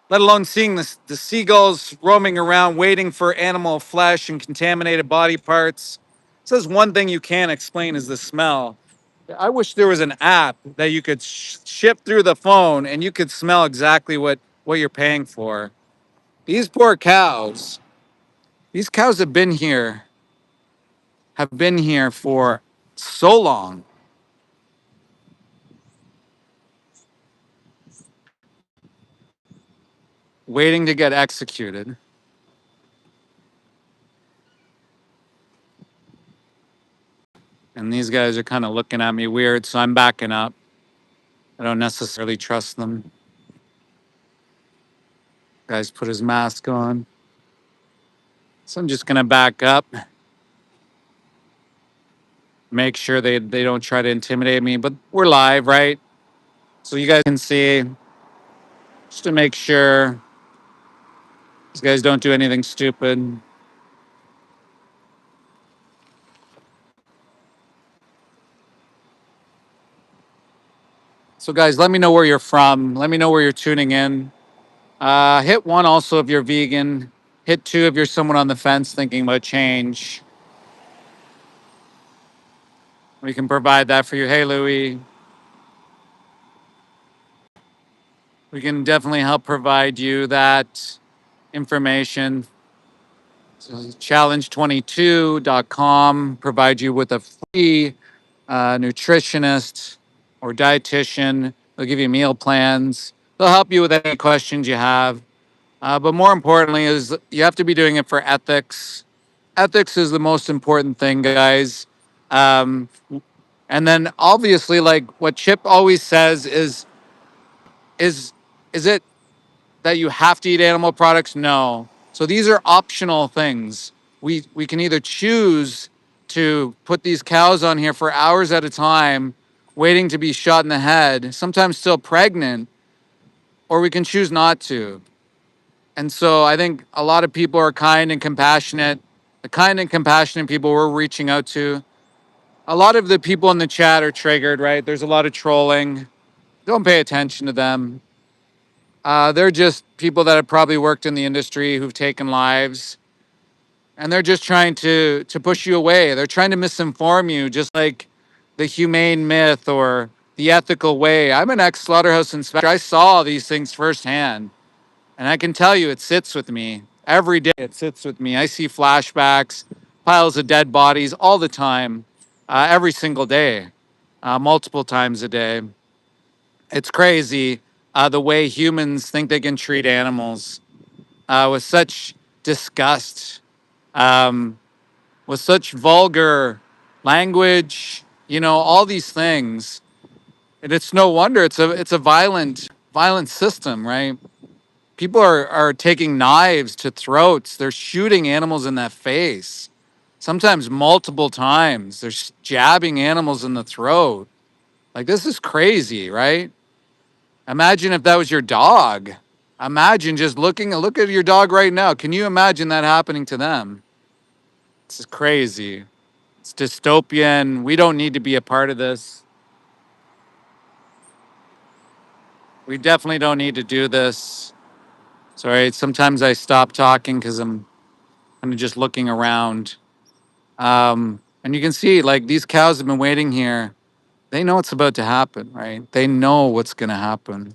let alone seeing the seagulls roaming around waiting for animal flesh and contaminated body parts. This is one thing you can't explain is the smell. I wish there was an app that you could ship through the phone and you could smell exactly what you're paying for. These poor cows, these cows have been here for so long, waiting to get executed. And these guys are kind of looking at me weird, so I'm backing up. I don't necessarily trust them. Guys put his mask on. So I'm just gonna back up, make sure they don't try to intimidate me. But we're live, right? So you guys can see, just to make sure these guys don't do anything stupid. So guys, let me know where you're from. Let me know where you're tuning in. Hit one also if you're vegan. Hit two if you're someone on the fence thinking about change. We can provide that for you. Hey, Louie. We can definitely help provide you that information. So challenge22.com provide you with a free nutritionist or dietitian. They'll give you meal plans. They'll help you with any questions you have. But more importantly, is you have to be doing it for ethics. Ethics is the most important thing, guys. Um, and then obviously, like what Chip always says is is it that you have to eat animal products? No. So these are optional things. We can either choose to put these cows on here for hours at a time, waiting to be shot in the head, sometimes still pregnant, or we can choose not to. And so I think a lot of people are kind and compassionate. The kind and compassionate people we're reaching out to. A lot of the people in the chat are triggered, right? There's a lot of trolling. Don't pay attention to them. They're just people that have probably worked in the industry who've taken lives, and they're just trying to push you away. They're trying to misinform you, just like the humane myth or the ethical way. I'm an ex-slaughterhouse inspector. I saw these things firsthand, and I can tell you, it sits with me every day. It sits with me. I see flashbacks, piles of dead bodies all the time, every single day, multiple times a day. It's crazy the way humans think they can treat animals with such disgust, um, with such vulgar language, all these things. And it's no wonder it's a violent system, right? People are taking knives to throats. They're shooting animals in the face, sometimes multiple times. They're jabbing animals in the throat. Like, this is crazy, right? Imagine if that was your dog. Imagine just look at your dog right now. Can you imagine that happening to them? This is crazy. It's dystopian. We don't need to be a part of this. We definitely don't need to do this. Sorry, sometimes I stop talking because I'm kind of just looking around. And you can see, like, these cows have been waiting here. They know what's about to happen, right? They know what's going to happen.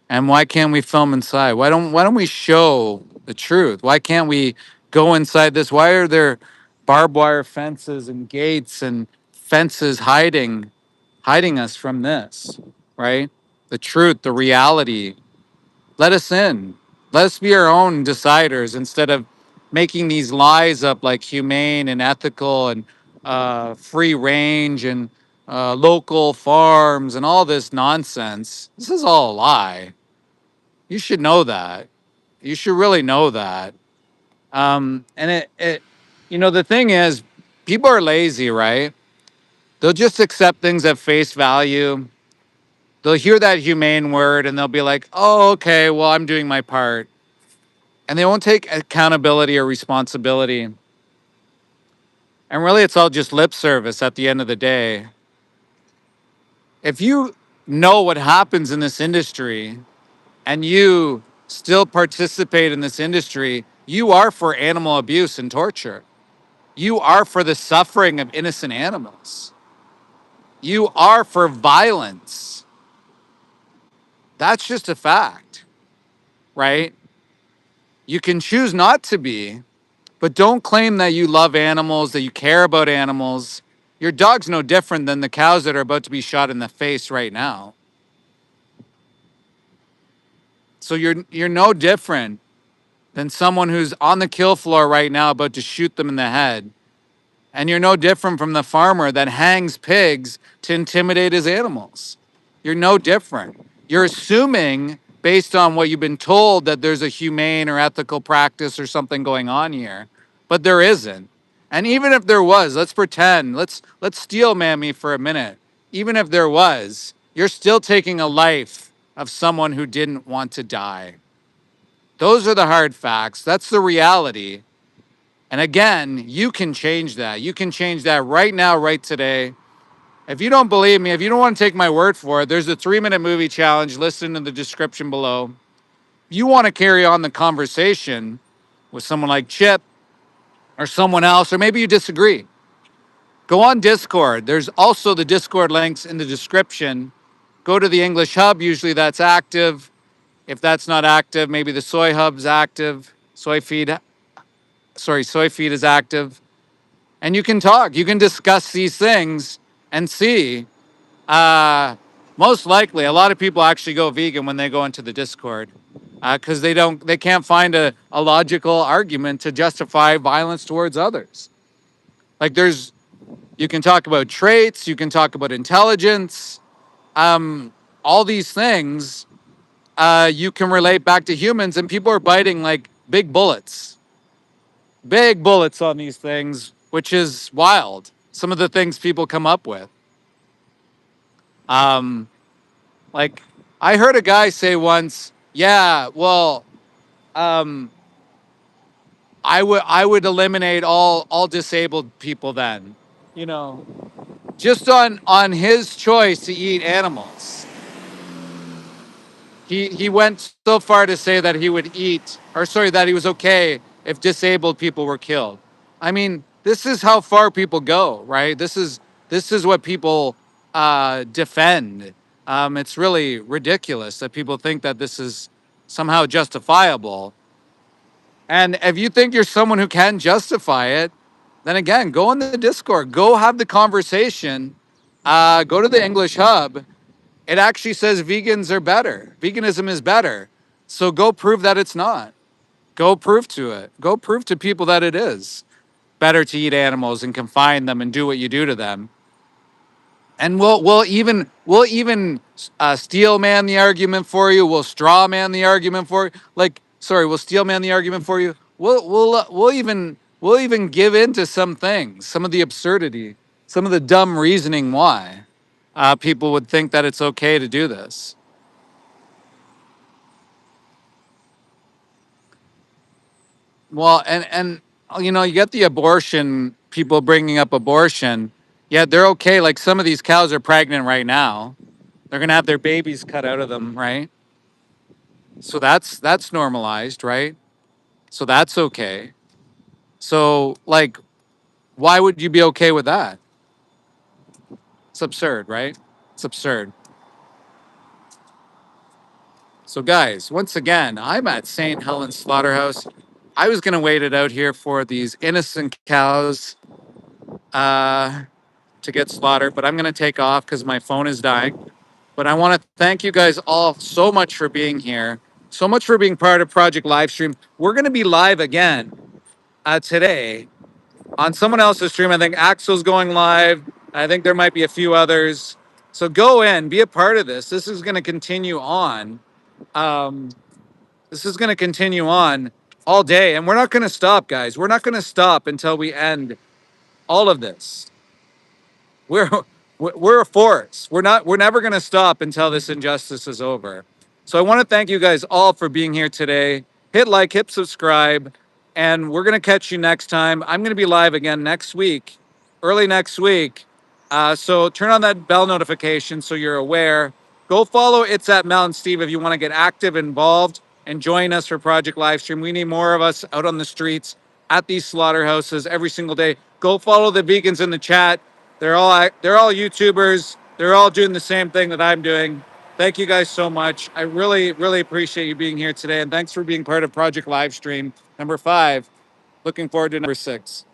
And why can't we film inside? Why don't we show the truth? Why can't we go inside this? Why are there barbed wire fences and gates and fences hiding us from this, right? The truth, the reality. Let us in. Let us be our own deciders instead of making these lies up like humane and ethical and free range and local farms and all this nonsense. This is all a lie. You should know that. You should really know that. And the thing is, people are lazy, right? They'll just accept things at face value. They'll hear that humane word and they'll be like, oh, okay, well, I'm doing my part. And they won't take accountability or responsibility. And really, it's all just lip service at the end of the day. If you know what happens in this industry and you still participate in this industry, you are for animal abuse and torture. You are for the suffering of innocent animals. You are for violence. That's just a fact, right? You can choose not to be, but don't claim that you love animals, that you care about animals. Your dog's no different than the cows that are about to be shot in the face right now. So you're no different than someone who's on the kill floor right now about to shoot them in the head. And you're no different from the farmer that hangs pigs to intimidate his animals. You're no different. You're assuming, based on what you've been told, that there's a humane or ethical practice or something going on here, but there isn't. And even if there was, let's pretend, let's steel man me for a minute. Even if there was, you're still taking a life of someone who didn't want to die. Those are the hard facts. That's the reality. And again, you can change that. You can change that right now, right today. If you don't believe me, if you don't want to take my word for it, there's a 3-minute movie challenge listed in the description below. If you want to carry on the conversation with someone like Chip or someone else, or maybe you disagree, go on Discord. There's also the Discord links in the description. Go to the English Hub. Usually that's active. If that's not active, maybe the Soy Hub's active. Soy feed is active. And you can talk. You can discuss these things and see. Most likely, a lot of people actually go vegan when they go into the Discord because they can't find a logical argument to justify violence towards others. Like you can talk about traits, you can talk about intelligence, all these things you can relate back to humans, and people are biting like big bullets on these things, which is wild. Some of the things people come up with. Um, like I heard a guy say once, yeah, well, um, I would eliminate all disabled people then, you know, just on his choice to eat animals. He went so far to say that he would eat, or sorry, that he was okay if disabled people were killed. I mean, this is how far people go, right? This is what people defend. It's really ridiculous that people think that this is somehow justifiable. And if you think you're someone who can justify it, then again, go on the Discord, go have the conversation, go to the English Hub. It actually says vegans are better. Veganism is better. So go prove that it's not. Go prove to it. Go prove to people that it is better to eat animals and confine them and do what you do to them. And we'll even steel man the argument for you. We'll straw man the argument for you. We'll steel man the argument for you. We'll even give in to some things, some of the absurdity, some of the dumb reasoning why people would think that it's okay to do this. Well, and you get the abortion people bringing up abortion. Yeah, they're okay. Like some of these cows are pregnant right now. They're gonna have their babies cut out of them, right? So that's normalized, right? So that's okay. So like, why would you be okay with that? It's absurd, right? It's absurd. So guys, once again, I'm at St. Helens Slaughterhouse. I was gonna wait it out here for these innocent cows to get slaughtered, but I'm gonna take off because my phone is dying. But I want to thank you guys all so much for being here, so much for being part of Project Livestream. We're gonna be live again today on someone else's stream. I think Axel's going live. I think there might be a few others. So go in, be a part of this. This is going to continue on. Um, this is going to continue on all day, and we're not going to stop, guys. We're not going to stop until we end all of this. We're we're a force. We're never going to stop until this injustice is over. So I want to thank you guys all for being here today. Hit like, hit subscribe, and we're going to catch you next time. I'm going to be live again next week, early next week. So turn on that bell notification so you're aware. Go follow It's at Mel and Steve if you want to get active, involved, and join us for Project Livestream. We need more of us out on the streets at these slaughterhouses every single day. Go follow the vegans in the chat. They're all YouTubers. They're all doing the same thing that I'm doing. Thank you guys so much. I really, really appreciate you being here today, and thanks for being part of Project Livestream number 5. Looking forward to number 6.